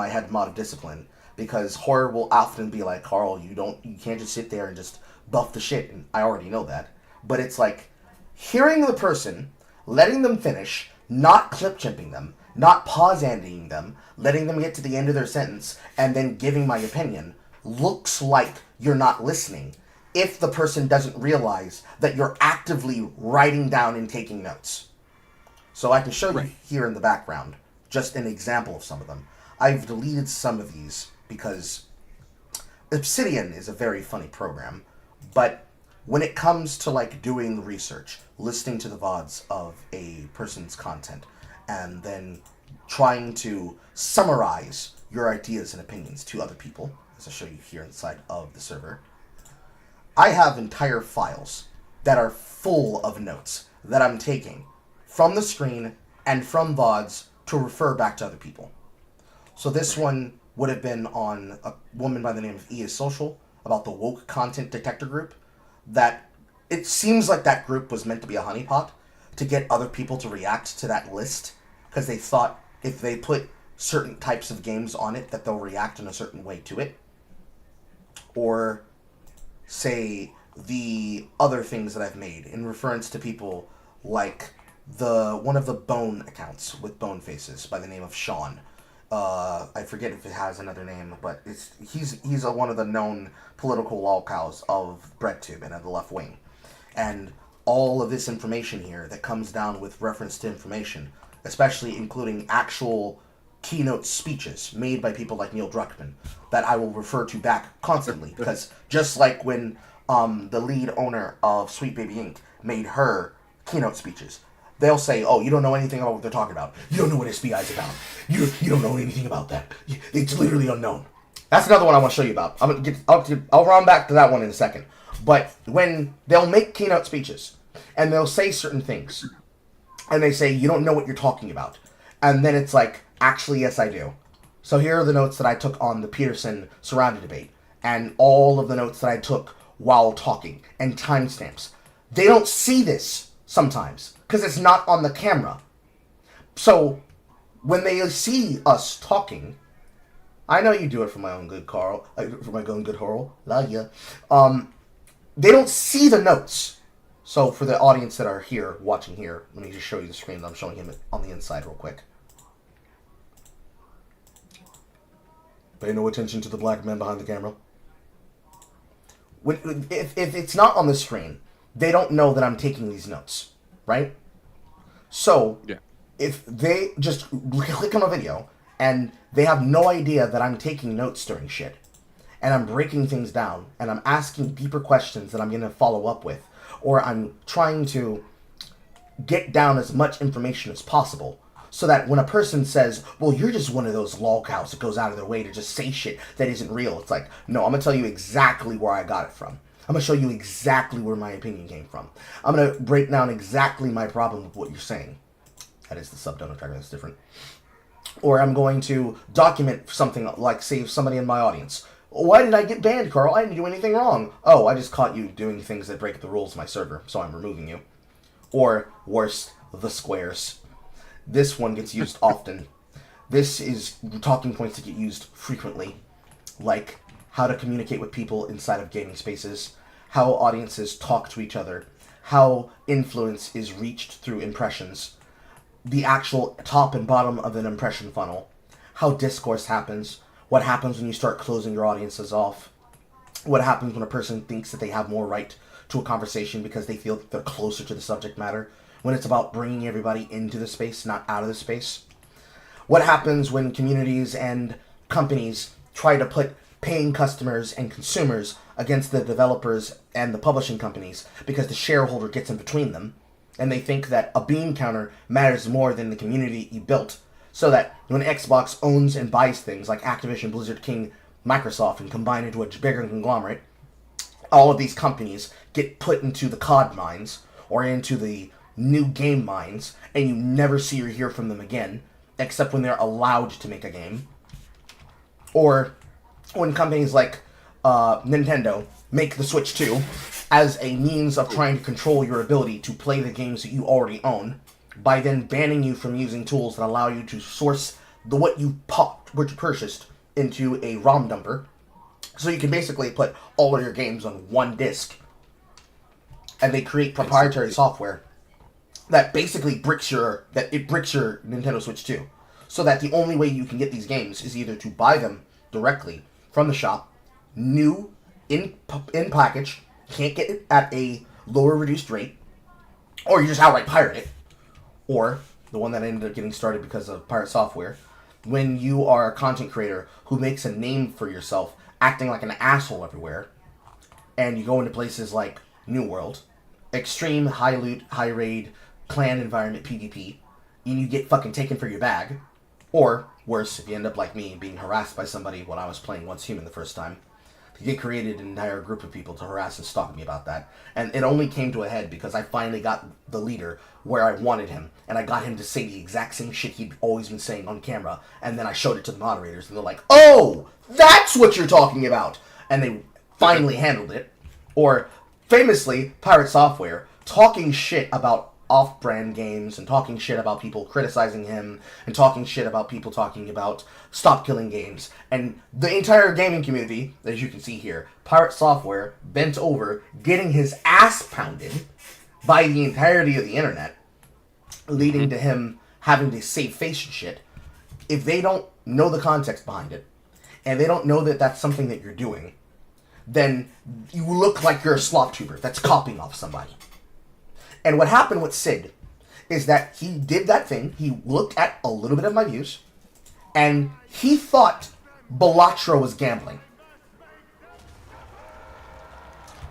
head mod of discipline, because horror will often be like, Carl, you can't just sit there and just buff the shit, and I already know that. But it's like hearing the person, letting them finish, not clip chimping them, not pause-ending them, letting them get to the end of their sentence, and then giving my opinion, looks like you're not listening if the person doesn't realize that you're actively writing down and taking notes. So I can show you here in the background just an example of some of them. I've deleted some of these because Sheepsidian is a very funny program, but when it comes to like doing research, listening to the VODs of a person's content, and then trying to summarize your ideas and opinions to other people, as I'll show you here inside of the server, I have entire files that are full of notes that I'm taking from the screen and from VODs to refer back to other people. So this one would have been on a woman by the name of E is Social, about the woke content detector group, that it seems like that group was meant to be a honeypot to get other people to react to that list, because they thought if they put certain types of games on it that they'll react in a certain way to it. Or say the other things that I've made in reference to people like one of the Bone accounts with bone faces by the name of Sean. I forget if it has another name, but he's one of the known political lolcows of BreadTube and of the left wing. And all of this information here that comes down with reference to information, especially including actual keynote speeches made by people like Neil Druckmann, that I will refer to back constantly, because just like when the lead owner of Sweet Baby Inc. made her keynote speeches, they'll say, oh, you don't know anything about what they're talking about. You don't know what SBI is about. You don't know anything about that. It's literally unknown. That's another one I want to show you about. I'll run back to that one in a second. But when they'll make keynote speeches, and they'll say certain things, and they say, you don't know what you're talking about. And then it's like, actually, yes, I do. So here are the notes that I took on the Peterson surrounded debate, and all of the notes that I took while talking, and timestamps. They don't see this sometimes, because it's not on the camera. So when they see us talking, I know you do it for my own good, Carl, for my own good, Horrell, love ya. They don't see the notes. So for the audience that are here, watching here, let me just show you the screen that I'm showing him on the inside real quick. Pay no attention to the black man behind the camera. If it's not on the screen, they don't know that I'm taking these notes, right? So, if they just click on a video, and they have no idea that I'm taking notes during shit, and I'm breaking things down, and I'm asking deeper questions that I'm going to follow up with, or I'm trying to get down as much information as possible, so that when a person says, well, you're just one of those lolcows that goes out of their way to just say shit that isn't real, it's like, no, I'm going to tell you exactly where I got it from. I'm going to show you exactly where my opinion came from. I'm going to break down exactly my problem with what you're saying. That is the sub-donor tracker, that's different. Or I'm going to document something like, say, somebody in my audience. Why did I get banned, Carl? I didn't do anything wrong. Oh, I just caught you doing things that break the rules of my server, so I'm removing you. Or, worse, the squares. This one gets used often. This is talking points that get used frequently, like how to communicate with people inside of gaming spaces, how audiences talk to each other, how influence is reached through impressions, the actual top and bottom of an impression funnel, how discourse happens, what happens when you start closing your audiences off. What happens when a person thinks that they have more right to a conversation because they feel that they're closer to the subject matter, when it's about bringing everybody into the space, not out of the space? What happens when communities and companies try to put paying customers and consumers against the developers and the publishing companies because the shareholder gets in between them, and they think that a bean counter matters more than the community you built, so that when Xbox owns and buys things like Activision, Blizzard, King, Microsoft, and combine into a bigger conglomerate, all of these companies get put into the COD mines or into the new game mines, and you never see or hear from them again, except when they're allowed to make a game. Or when companies like Nintendo make the Switch 2 as a means of trying to control your ability to play the games that you already own, by then banning you from using tools that allow you to source what you purchased into a ROM dumper, so you can basically put all of your games on one disc. And they create proprietary software that basically bricks your Nintendo Switch 2, so that the only way you can get these games is either to buy them directly from the shop, new, in package, can't get it at a lower reduced rate, or you just outright pirate it. Or the one that ended up getting started because of pirate software, when you are a content creator who makes a name for yourself acting like an asshole everywhere, and you go into places like New World, extreme high loot, high raid, clan environment PvP, and you get fucking taken for your bag. Or, worse, if you end up like me, being harassed by somebody when I was playing Once Human the first time. They created an entire group of people to harass and stalk me about that. And it only came to a head because I finally got the leader where I wanted him. And I got him to say the exact same shit he'd always been saying on camera. And then I showed it to the moderators, and they're like, "Oh, that's what you're talking about!" And they finally handled it. Or, famously, Pirate Software talking shit about off-brand games and talking shit about people criticizing him and talking shit about people talking about stop killing games, and the entire gaming community, as you can see here, Pirate Software bent over getting his ass pounded by the entirety of the internet, leading to him having to save face and shit. If they don't know the context behind it, and they don't know that that's something that you're doing, then you look like you're a slop tuber that's copying off somebody. And what happened with Sid is that he did that thing. He looked at a little bit of my views, and he thought Balatro was gambling.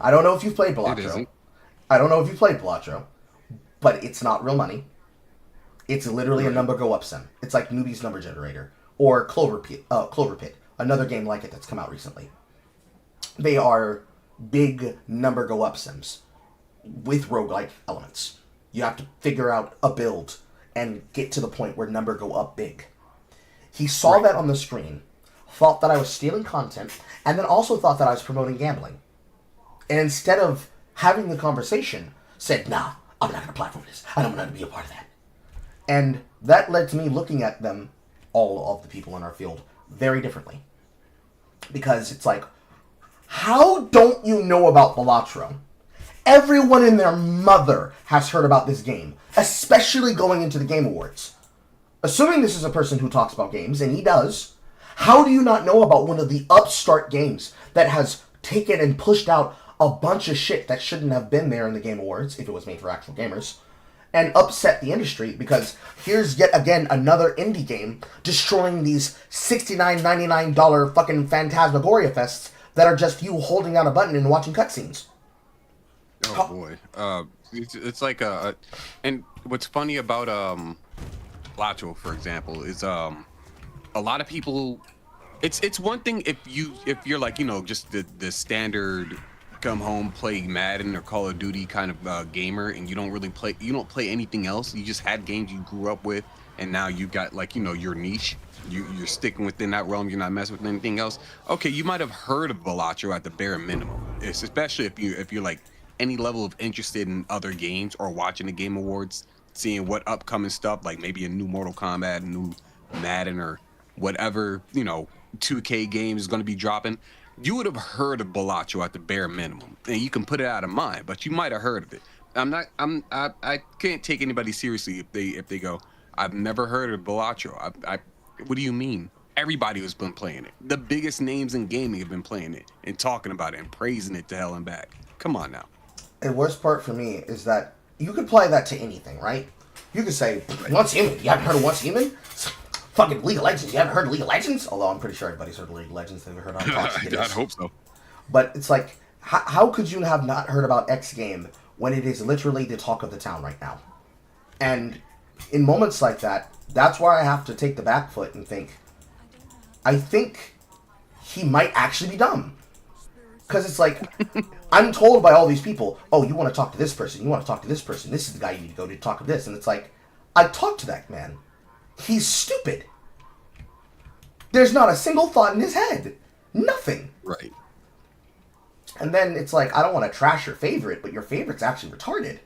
I don't know if you've played Balatro. I don't know if you've played Balatro, but it's not real money. It's literally a number go up sim. It's like Newbie's Number Generator or Clover Pit, another game like it that's come out recently. They are big number go up sims with roguelike elements. You have to figure out a build and get to the point where number go up big. He saw that on the screen, thought that I was stealing content, and then also thought that I was promoting gambling. And instead of having the conversation, said, "Nah, I'm not going to platform this. I don't want to be a part of that." And that led to me looking at them, all of the people in our field, very differently. Because it's like, how don't you know about Balatro? Everyone and their mother has heard about this game, especially going into the Game Awards. Assuming this is a person who talks about games, and he does, how do you not know about one of the upstart games that has taken and pushed out a bunch of shit that shouldn't have been there in the Game Awards, if it was made for actual gamers, and upset the industry? Because here's yet again another indie game destroying these $69, $99 fucking Phantasmagoria fests that are just you holding down a button and watching cutscenes. Oh boy, it's like and what's funny about Lacho, for example, is a lot of people. It's one thing if you're like, just the standard come home, play Madden or Call of Duty kind of gamer, and you don't play anything else. You just had games you grew up with, and now you've got your niche. You're sticking within that realm. You're not messing with anything else. Okay, you might have heard of Balatro at the bare minimum. It's especially if you're like any level of interested in other games or watching the Game Awards, seeing what upcoming stuff, like maybe a new Mortal Kombat, a new Madden, or whatever 2K game is going to be dropping. You would have heard of Balatro at the bare minimum, and you can put it out of mind, but you might have heard of it. I can't take anybody seriously if they go, "I've never heard of Balatro." What do you mean? Everybody has been playing it. The biggest names in gaming have been playing it and talking about it and praising it to hell and back. Come on now. And worst part for me is that you could apply that to anything, right? You could say, Right. Once Human. You haven't heard of Once Human? Fucking League of Legends. You haven't heard of League of Legends? Although I'm pretty sure everybody's heard of League of Legends. They've heard of I'd hope so. But it's like, how could you have not heard about X game when it is literally the talk of the town right now? And in moments like that, that's why I have to take the back foot and think, I think he might actually be dumb. Because it's like, I'm told by all these people, oh, you want to talk to this person, you want to talk to this person, this is the guy you need to go to talk to this. And it's like, I talked to that man. He's stupid. There's not a single thought in his head. Nothing. Right. And then it's like, I don't want to trash your favorite, but your favorite's actually retarded.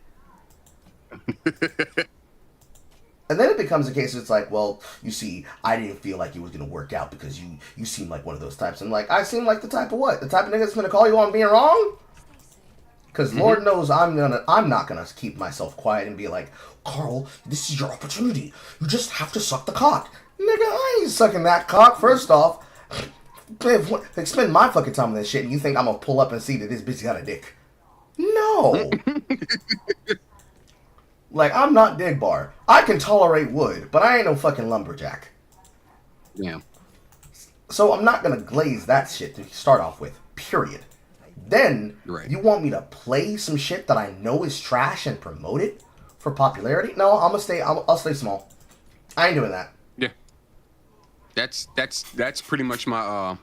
And then it becomes a case of it's like, well, you see, I didn't feel like it was going to work out because you seem like one of those types. And like, I seem like the type of what? The type of nigga that's going to call you on being wrong? Because Lord knows I'm not going to keep myself quiet and be like, Carl, this is your opportunity. You just have to suck the cock. Nigga, I ain't sucking that cock, first off. Spend my fucking time on this shit and you think I'm going to pull up and see that this bitch got a dick. No. Like, I'm not Digbar. I can tolerate wood, but I ain't no fucking lumberjack. Yeah. So I'm not gonna glaze that shit to start off with. Period. Then, Right. you want me to play some shit that I know is trash and promote it for popularity? No, I'll stay small. I ain't doing that. Yeah. That's pretty much my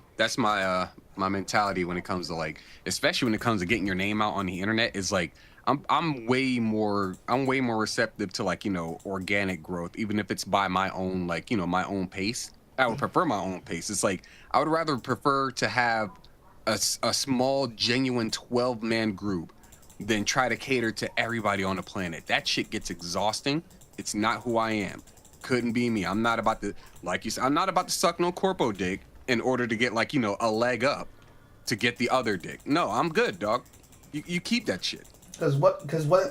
my mentality when it comes to like, especially when it comes to getting your name out on the internet, is like I'm way more receptive to like, organic growth, even if it's by my own, like, my own pace. I would prefer my own pace. It's like I would rather prefer to have a small, genuine 12-man group than try to cater to everybody on the planet. That shit gets exhausting. It's not who I am. Couldn't be me. I'm not about to, like you said, I'm not about to suck no corpo dick in order to get like, a leg up to get the other dick. No, I'm good, dog. You keep that shit. Because what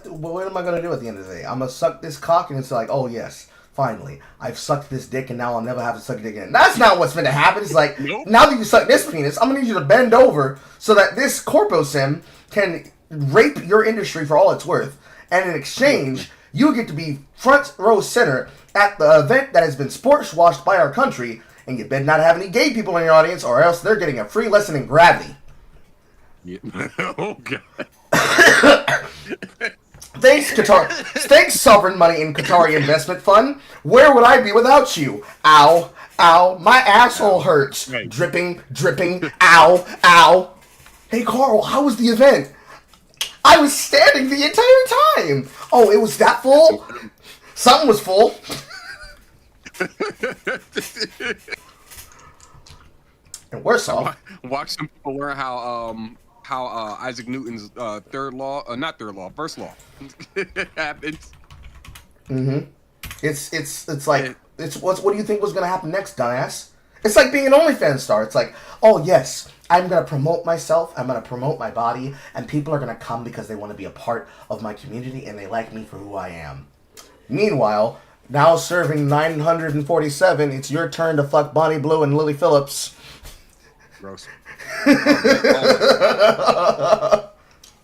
am I gonna do at the end of the day? I'm gonna suck this cock and it's like, oh yes, finally, I've sucked this dick and now I'll never have to suck a dick again. That's not what's gonna happen. It's like, Nope. Now that you suck this penis, I'm gonna need you to bend over so that this corpo sim can rape your industry for all it's worth. And in exchange, you get to be front row center at the event that has been sports washed by our country, and you better not have any gay people in your audience or else they're getting a free lesson in gravity. Yeah. Oh god. Thanks, Qatar. Thanks, sovereign money in Qatari investment fund. Where would I be without you? Ow, ow, my asshole hurts. Right. Dripping, dripping, ow, ow. Hey, Carl, how was the event? I was standing the entire time. Oh, it was that full? Something was full. And worse off. Watch some people learn how Isaac Newton's first law happens. It's like what do you think was gonna happen next, dumbass? It's like being an OnlyFans star. It's like, oh yes, I'm gonna promote myself, I'm gonna promote my body, and people are gonna come because they want to be a part of my community and they like me for who I am. Meanwhile, now serving 947, it's your turn to fuck Bonnie Blue and Lily Phillips. Gross.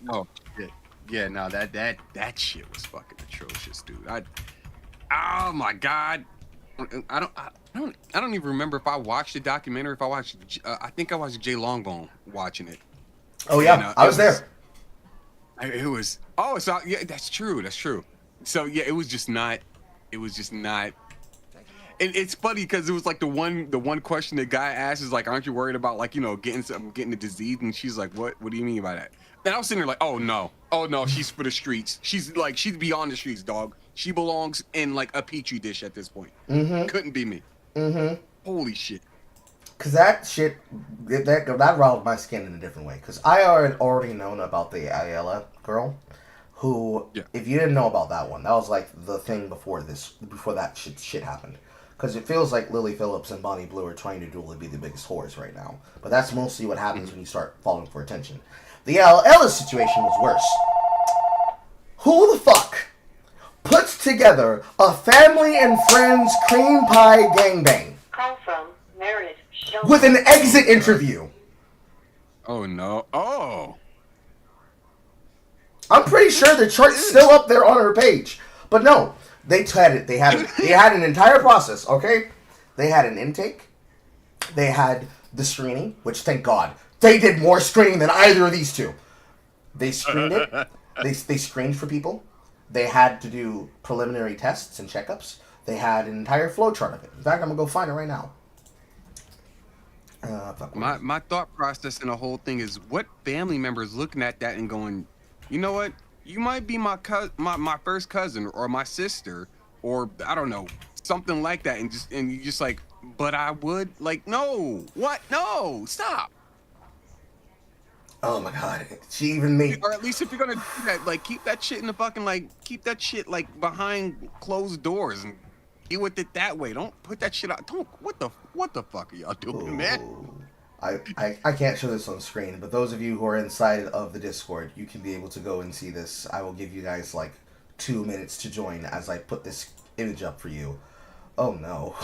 Oh shit. Yeah, no, that shit was fucking atrocious, dude. Oh my god. I don't even remember if I watched the documentary. If I watched, I think I watched Jay Longbone watching it. Oh yeah, and, I was there. It was. Oh, so yeah, that's true. That's true. So yeah, it was just not. And it's funny because it was like the one question the guy asked is like, "Aren't you worried about like getting the disease?" And she's like, "What? What do you mean by that?" And I was sitting there like, "Oh no, she's for the streets. She's beyond the streets, dog. She belongs in like a petri dish at this point. Couldn't be me. Holy shit." Cause that shit that riled my skin in a different way. Cause I had already known about the Ayala girl, who, if you didn't know about that one, that was like the thing before that shit happened. Because it feels like Lily Phillips and Bonnie Blue are trying to dually be the biggest whores right now. But that's mostly what happens when you start falling for attention. The Ellis situation was worse. Who the fuck puts together a family and friends cream pie gangbang? Call from Marion. with an exit interview. Oh no! Oh, I'm pretty sure the chart's still up there on her page. But no, they had it. They had an entire process. Okay, they had an intake. They had the screening, which thank God they did more screening than either of these two. They screened it. They screened for people. They had to do preliminary tests and checkups. They had an entire flowchart of it. In fact, I'm gonna go find it right now. my thought process in the whole thing is what family member is looking at that and going, you know what? You might be my first cousin or my sister or I don't know something like that, and you just like, but I would like no what no stop. Oh my God, she even made. Or at least if you're gonna do that, like keep that shit in the fucking keep that shit like behind closed doors and deal with it that way. Don't put that shit out. Don't what the fuck are y'all doing, man? I can't show this on screen, but those of you who are inside of the Discord, you can be able to go and see this. I will give you guys like 2 minutes to join as I put this image up for you. Oh no.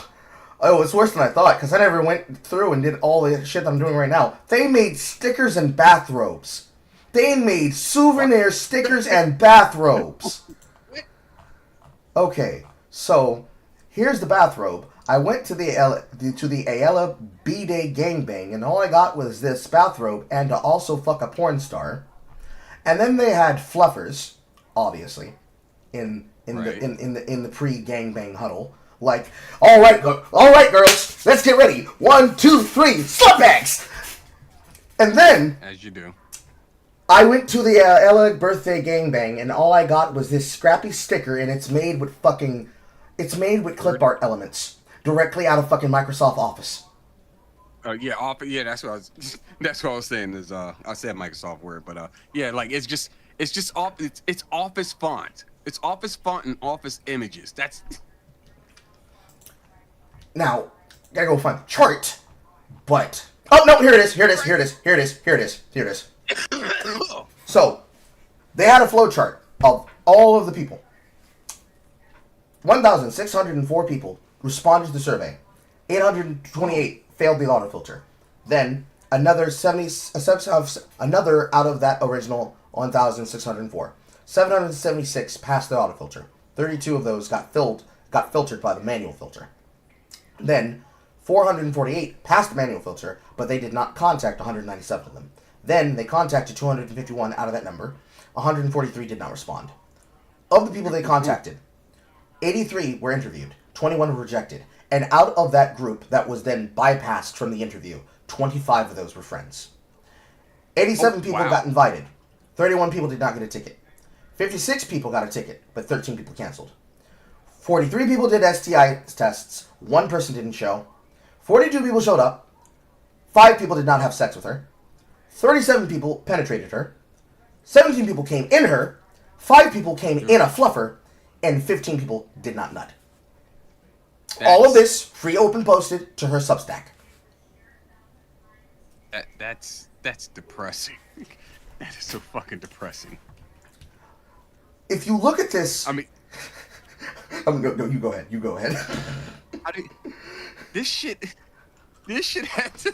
Oh, it's worse than I thought, because I never went through and did all the shit that I'm doing right now. They made stickers and bathrobes. They made souvenir stickers and bathrobes. Okay, so here's the bathrobe. I went to the Ayala B-Day gangbang, and all I got was this bathrobe and to also fuck a porn star. And then they had fluffers, obviously, in the pre-gangbang huddle. Like, all right, girls, let's get ready. 1, 2, 3, slutbags! And then, as you do, I went to the Ella birthday gangbang, and all I got was this scrappy sticker, and it's made with clip art elements directly out of fucking Microsoft Office. Yeah, that's what I was saying is I said Microsoft Word, but yeah, like it's Office font. It's Office font and Office images. That's. Now, gotta go find the chart, but... Oh, no, here it is. So, they had a flow chart of all of the people. 1,604 people responded to the survey. 828 failed the autofilter. Then, another out of that original 1,604. 776 passed the autofilter. 32 of those got filtered by the manual filter. Then, 448 passed the manual filter, but they did not contact 197 of them. Then, they contacted 251 out of that number. 143 did not respond. Of the people they contacted, 83 were interviewed, 21 were rejected, and out of that group that was then bypassed from the interview, 25 of those were friends. 87 people got invited. 31 people did not get a ticket. 56 people got a ticket, but 13 people canceled. 43 people did STI tests. 1 person didn't show. 42 people showed up. 5 people did not have sex with her. 37 people penetrated her. 17 people came in her. 5 people came in a fluffer. And 15 people did not nut. All of this free open posted to her Substack. That's depressing. That is so fucking depressing. If you look at this... I mean... No, you go ahead. This shit had to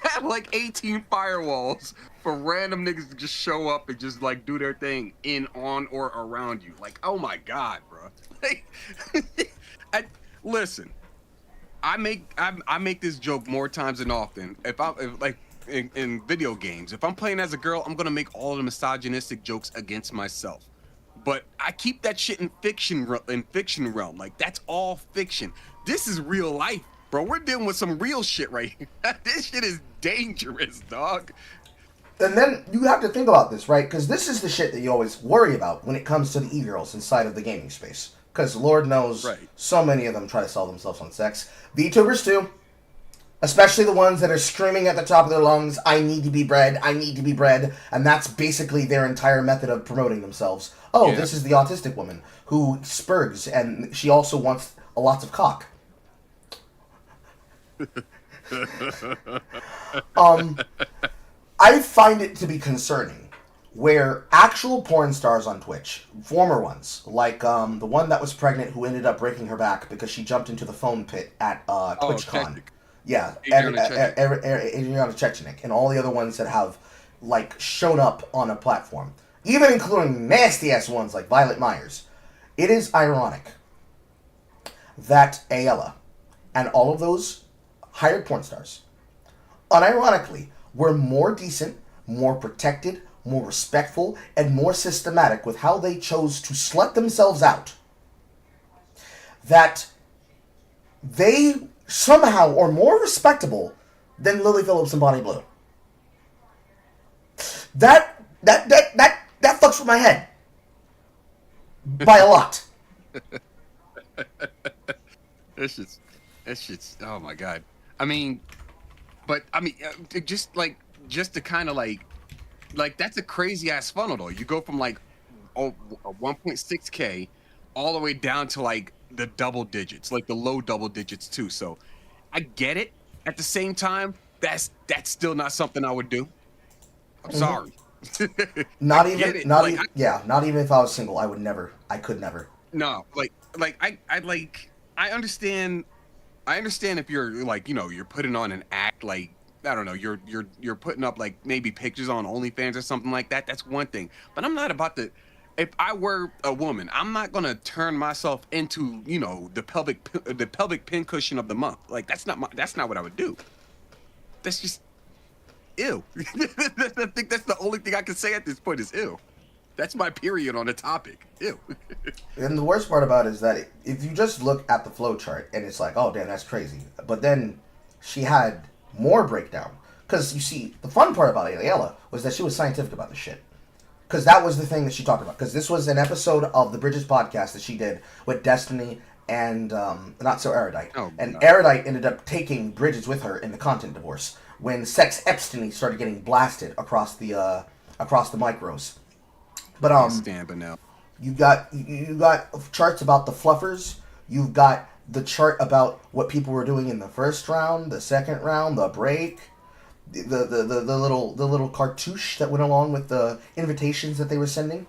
have like 18 firewalls for random niggas to just show up and just like do their thing on or around you. Like, oh my god, bro. Like, listen, I make this joke more times than often. If in video games, if I'm playing as a girl, I'm gonna make all the misogynistic jokes against myself. But I keep that shit in fiction realm. Like, that's all fiction. This is real life, bro. We're dealing with some real shit right here. This shit is dangerous, dog. And then you have to think about this, right? Because this is the shit that you always worry about when it comes to the e-girls inside of the gaming space. Because Lord knows, so many of them try to sell themselves on sex. VTubers too. Especially the ones that are screaming at the top of their lungs, I need to be bred, I need to be bred. And that's basically their entire method of promoting themselves. Oh, yeah. This is the autistic woman who spurgs, and she also wants lots of cock. I find it to be concerning where actual porn stars on Twitch, former ones, like the one that was pregnant who ended up breaking her back because she jumped into the foam pit at TwitchCon. Yeah, Adriana Chechik. Adriana Chechnik, and all the other ones that have like shown up on a platform, even including nasty ass ones like Violet Myers. It is ironic that Ayala and all of those hired porn stars, unironically, were more decent, more protected, more respectful, and more systematic with how they chose to slut themselves out. That they somehow are more respectable than Lily Phillips and Bonnie Blue. That fucks with my head by a lot. That's just, that's just. Oh my god. I mean, but I mean, just to kind of like that's a crazy ass funnel though. You go from like 1.6K all the way down to like the double digits, like the low double digits too. So I get it. At the same time, that's still not something I would do. I'm sorry. I Not get even, it. not even, yeah, not even if I was single, I would never, I could never. No, I understand. I understand if you're like, you're putting on an act, like I don't know, you're putting up like maybe pictures on OnlyFans or something like that. That's one thing. But I'm not about to. If I were a woman, I'm not gonna turn myself into, the pelvic pincushion of the month. Like that's not what I would do. That's just ew. I think that's the only thing I can say at this point is ew. That's my period on the topic. Ew. And the worst part about it is that if you just look at the flow chart and it's like, oh damn, that's crazy. But then she had more breakdown. Because you see, the fun part about Ayala was that she was scientific about the shit. Because that was the thing that she talked about. Because this was an episode of the Bridges podcast that she did with Destiny and Not So Erudite. Oh, and God. Erudite ended up taking Bridges with her in the content divorce when Sex Epstein started getting blasted across the micros. But Stand but now. you got charts about the fluffers. You've got the chart about what people were doing in the first round, the second round, the break, the little cartouche that went along with the invitations that they were sending,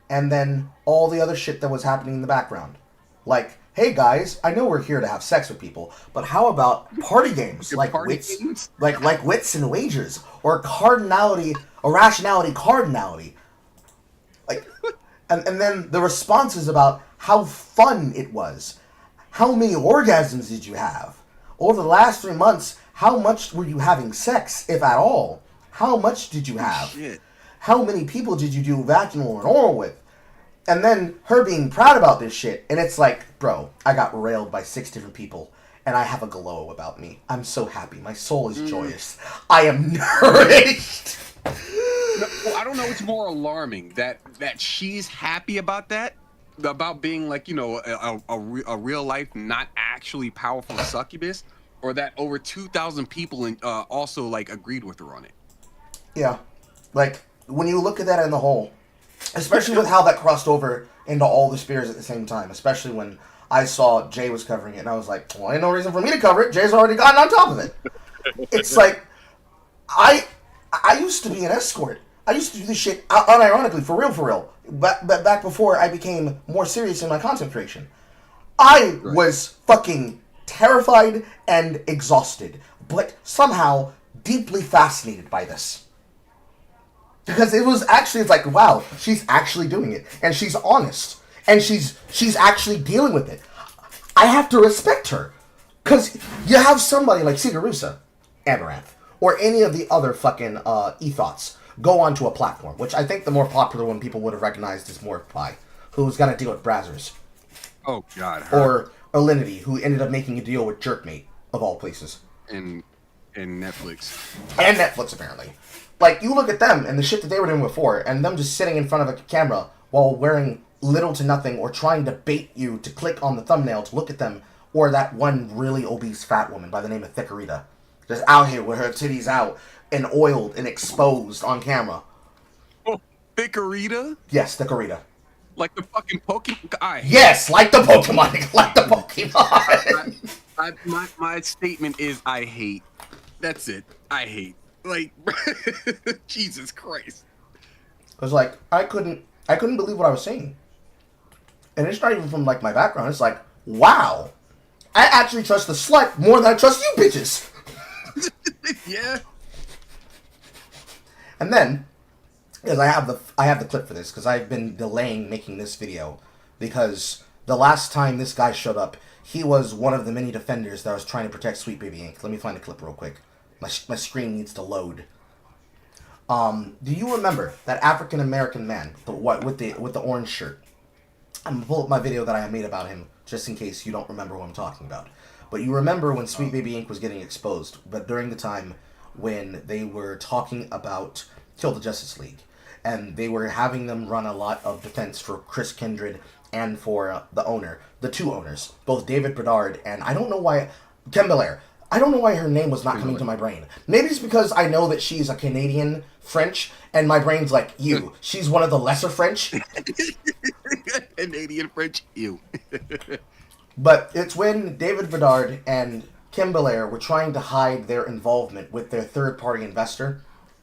and then all the other shit that was happening in the background. Like, hey guys, I know we're here to have sex with people, but how about party games like Party wits, games? like wits and wagers, or cardinality, or rationality, cardinality, like, and then the responses about how fun it was. How many orgasms did you have? Over the last 3 months, how much were you having sex, if at all? How much did you have? Shit. How many people did you do vaginal and oral with? And then her being proud about this shit. And it's like, bro, I got railed by 6 different people. And I have a glow about me. I'm so happy. My soul is joyous. I am nourished. No, well, I don't know what's more alarming, that she's happy about that, about being like, a real life, not actually powerful succubus, or that over 2,000 people also like agreed with her on it. Yeah. Like, when you look at that in the whole, especially with how that crossed over into all the spears at the same time, especially when I saw Jay was covering it, and I was like, well, ain't no reason for me to cover it. Jay's already gotten on top of it. It's like, I used to be an escort. I used to do this shit unironically, for real. Back before I became more serious in my content creation. I was fucking terrified and exhausted, but somehow deeply fascinated by this. Because it's like, wow, she's actually doing it. And she's honest. And she's actually dealing with it. I have to respect her. Because you have somebody like Sigarusa, Amaranth, or any of the other fucking ethos go onto a platform, which I think the more popular one people would have recognized is Morpie, who's got to deal with Brazzers. Oh, God. Her. Or Alinity, who ended up making a deal with Jerkmate, of all places. And Netflix. And Netflix, apparently. Like, you look at them and the shit that they were doing before, and them just sitting in front of a camera while wearing little to nothing or trying to bait you to click on the thumbnail to look at them, or that one really obese fat woman by the name of Thickerita, just out here with her titties out and oiled and exposed on camera. Oh, Thickerita? Yes, Thickerita. Like the fucking Pokemon. Yes, like the Pokemon. Like the Pokemon. My statement is I hate. That's it. I hate. Like, Jesus Christ. I was like, I couldn't believe what I was seeing. And it's not even from like my background. It's like, wow. I actually trust the slut more than I trust you bitches. Yeah. And then, because I have the clip for this, because I've been delaying making this video, because the last time this guy showed up, he was one of the many defenders that was trying to protect Sweet Baby Inc. Let me find the clip real quick. My screen needs to load. Do you remember that African American man, with the orange shirt? I'm gonna pull up my video that I made about him, just in case you don't remember who I'm talking about. But you remember when Sweet Baby Inc. was getting exposed, but during the time when they were talking about Kill the Justice League, and they were having them run a lot of defense for Chris Kindred and for the two owners, both David Bedard and I don't know why, Ken Belair. I don't know why her name was not coming to my brain. Maybe it's because I know that she's a Canadian French, and my brain's like, you. She's one of the lesser French. Canadian French, you. But it's when David Bedard and Kim Belair were trying to hide their involvement with their third-party investor,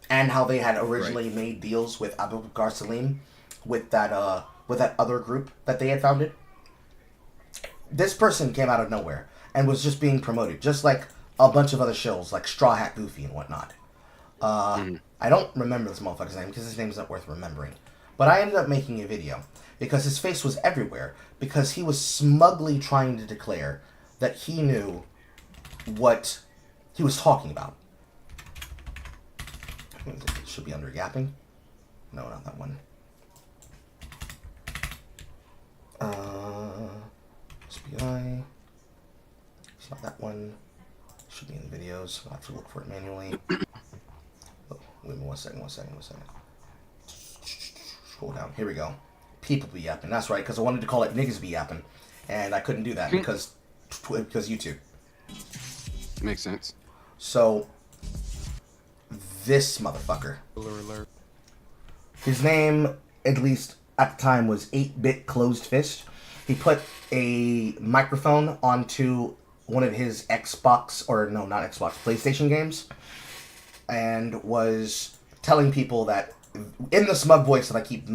and how they had originally made deals with Abubakar Salim, with that other group that they had founded. This person came out of nowhere and was just being promoted, just like a bunch of other shows like Straw Hat Goofy and whatnot. I don't remember this motherfucker's name because his name's not worth remembering. But I ended up making a video because his face was everywhere, because he was smugly trying to declare that he knew what he was talking about. It should be under Yap-In. No, not that one. SPI. It's not that one. Should be in the videos. I'll have to look for it manually. Oh, wait one second. Scroll down. Here we go. People be yapping. That's right, because I wanted to call it niggas be yapping, and I couldn't do that because YouTube. Makes sense. So, this motherfucker. Alert. His name, at least at the time, was 8-Bit Closed Fist. He put a microphone onto one of his PlayStation games, and was telling people that, in the smug voice that I keep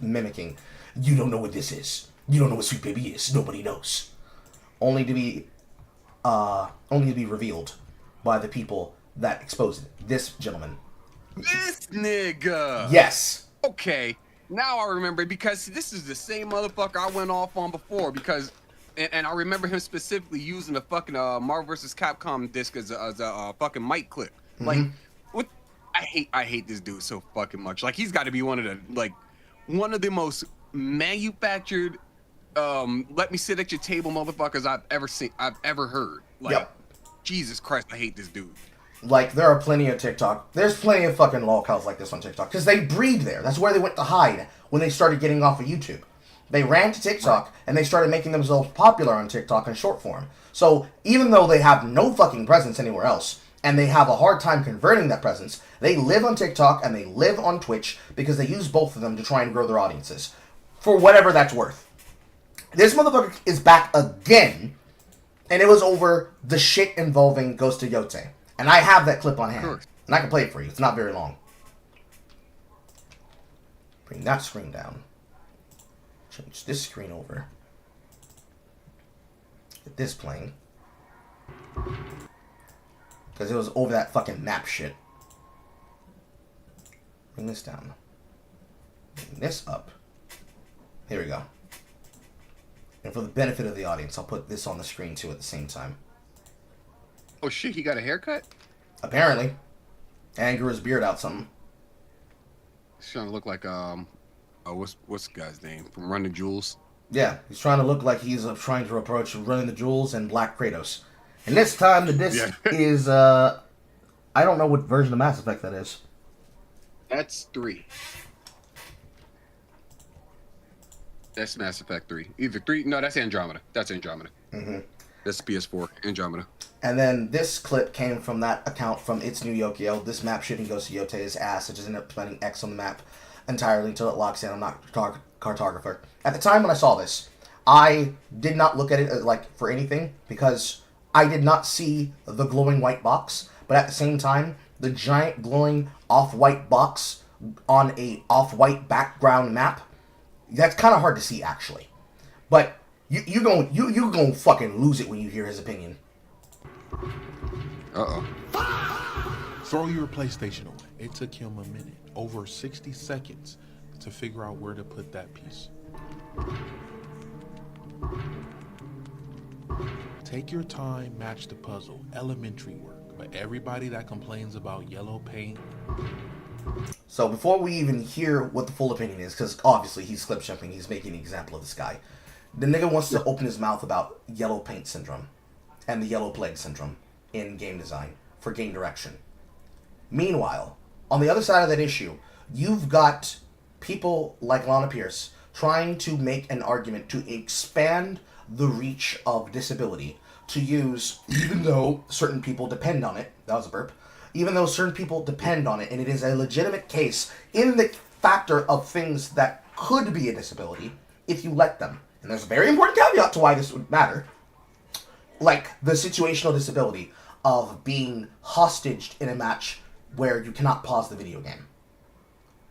mimicking, you don't know what this is. You don't know what Sweet Baby is. Nobody knows. Only to be revealed by the people that exposed it. This gentleman. This nigga. Yes. Okay. Now I remember, because this is the same motherfucker I went off on before, because and I remember him specifically using the fucking Marvel vs. Capcom disc as a fucking mic clip. Mm-hmm. Like, what? I hate this dude so fucking much. Like, he's got to be one of the most manufactured let me sit at your table motherfuckers I've ever heard. Like, yep. Jesus Christ, I hate this dude. Like, there are plenty of TikTok. There's plenty of fucking lolcows like this on TikTok, because they breed there. That's where they went to hide when they started getting off of YouTube. They ran to TikTok, and they started making themselves popular on TikTok in short form. So, even though they have no fucking presence anywhere else, and they have a hard time converting that presence, they live on TikTok and they live on Twitch, because they use both of them to try and grow their audiences. For whatever that's worth. This motherfucker is back again, and it was over the shit involving Ghost of Yote. And I have that clip on hand. And I can play it for you. It's not very long. Bring that screen down. Change this screen over. Get this playing. Because it was over that fucking map shit. Bring this down. Bring this up. Here we go. And for the benefit of the audience, I'll put this on the screen too at the same time. Oh shit, he got a haircut? Apparently. And grew his beard out something. He's trying to look like what's the guy's name from Run the Jewels? Yeah, he's trying to look like he's trying to approach Running the Jewels and Black Kratos. And this time the disc is I don't know what version of Mass Effect that is. That's 3. That's Mass Effect 3. Either 3. No, that's Andromeda. Mm-hmm. That's PS4 Andromeda. And then this clip came from that account from It's New Yokio. This map shooting Ghost of Yote's ass. It just ended up planting X on the map entirely until it locks in. I'm not a cartographer. At the time when I saw this, I did not look at it like for anything, because I did not see the glowing white box. But at the same time, the giant glowing off-white box on a off-white background map, that's kind of hard to see actually. But You gonna fucking lose it when you hear his opinion. Uh-oh. Throw your PlayStation away. It took him a minute, over 60 seconds, to figure out where to put that piece. Take your time, match the puzzle, elementary work. But everybody that complains about yellow paint. So before we even hear what the full opinion is, because obviously he's clip jumping, he's making an example of this guy. The nigga wants to open his mouth about yellow paint syndrome and the yellow plague syndrome in game design for game direction. Meanwhile, on the other side of that issue, you've got people like Lana Pierce trying to make an argument to expand the reach of disability to use, even though certain people depend on it. That was a burp. Even though certain people depend on it, and it is a legitimate case in the factor of things that could be a disability if you let them. And there's a very important caveat to why this would matter. Like the situational disability of being hostaged in a match where you cannot pause the video game.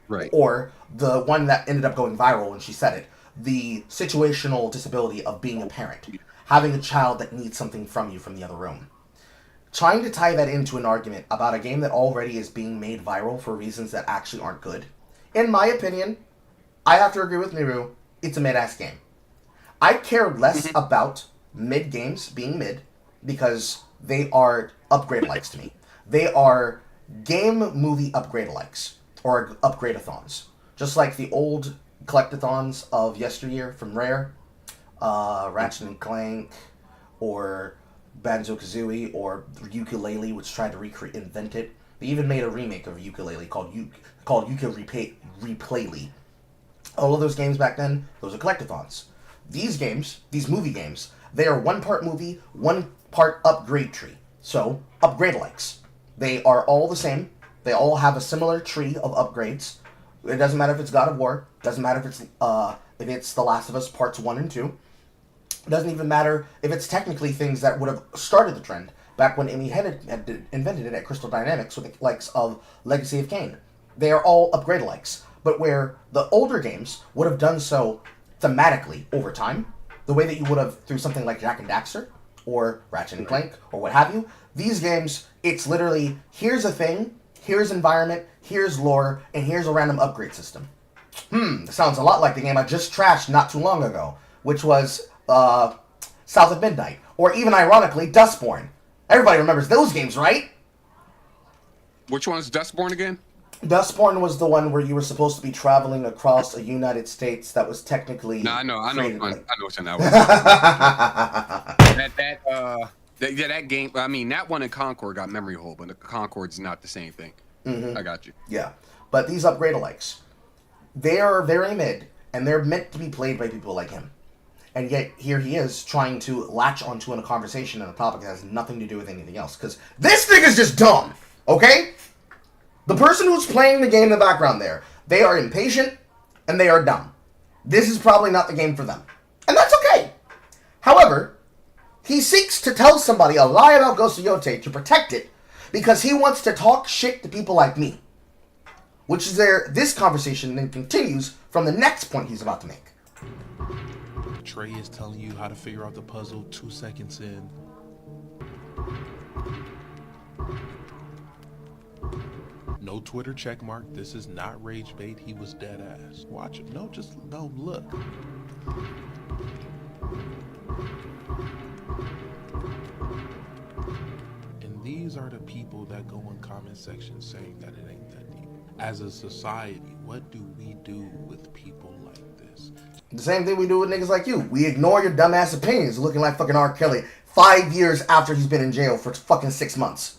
Right. Or the one that ended up going viral when she said it, the situational disability of being a parent, having a child that needs something from you from the other room. Trying to tie that into an argument about a game that already is being made viral for reasons that actually aren't good. In my opinion, I have to agree with Miru, it's a mid-ass game. I care less about mid games being mid because they are upgrade-likes to me. They are game movie upgrade-likes or upgrade-a-thons. Just like the old collectathons of yesteryear from Rare, Ratchet and Clank, or Banjo-Kazooie, or Ukulele, which tried to invent it. They even made a remake of Ukulele called Replayly. All of those games back then, those are collectathons. These games, these movie games, they are one part movie, one part upgrade tree. So, upgrade-likes. They are all the same. They all have a similar tree of upgrades. It doesn't matter if it's God of War. It doesn't matter if it's The Last of Us Parts 1 and 2. It doesn't even matter if it's technically things that would have started the trend back when Amy had invented it at Crystal Dynamics with the likes of Legacy of Kain. They are all upgrade-likes. But where the older games would have done so thematically over time, the way that you would have through something like Jak and Daxter, or Ratchet and Clank, or what have you, these games, it's literally, here's a thing, here's environment, here's lore, and here's a random upgrade system. This sounds a lot like the game I just trashed not too long ago, which was South of Midnight, or even ironically, Dustborn. Everybody remembers those games, right? Which one's Dustborn again? Dustborn was the one where you were supposed to be traveling across a United States that was technically. No, I know which one that was. that game. I mean, that one in Concord got memory hole, but the Concord's not the same thing. Mm-hmm. I got you. Yeah, but these upgrade-alikes, they are very mid, and they're meant to be played by people like him. And yet, here he is trying to latch onto a conversation and a topic that has nothing to do with anything else. Because this nigga's just dumb, okay? The person who's playing the game in the background there, they are impatient and they are dumb. This is probably not the game for them. And that's okay. However, he seeks to tell somebody a lie about Ghost of Yote to protect it because he wants to talk shit to people like me. Which is this conversation then continues from the next point he's about to make. Trey is telling you how to figure out the puzzle 2 seconds in. No Twitter checkmark. This is not rage bait. He was dead ass. Watch it. No, look. And these are the people that go in comment sections saying that it ain't that deep. As a society, what do we do with people like this? The same thing we do with niggas like you. We ignore your dumbass opinions looking like fucking R. Kelly 5 years after he's been in jail for fucking 6 months.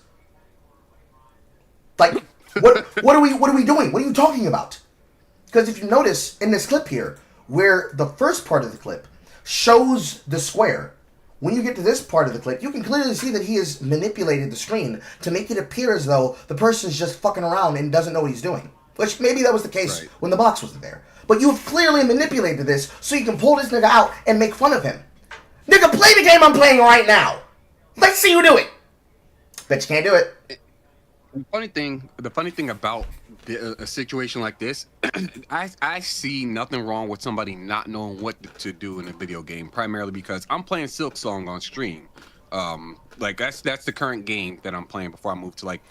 Like, what are we doing? What are you talking about? Because if you notice in this clip here, where the first part of the clip shows the square, when you get to this part of the clip, you can clearly see that he has manipulated the screen to make it appear as though the person's just fucking around and doesn't know what he's doing. Which maybe that was the case when the box wasn't there. But you have clearly manipulated this so you can pull this nigga out and make fun of him. Nigga, play the game I'm playing right now. Let's see you do it. Bet you can't do it. The funny thing about a situation like this, I see nothing wrong with somebody not knowing what to do in a video game. Primarily because I'm playing Silk Song on stream. Like that's the current game that I'm playing before I move to like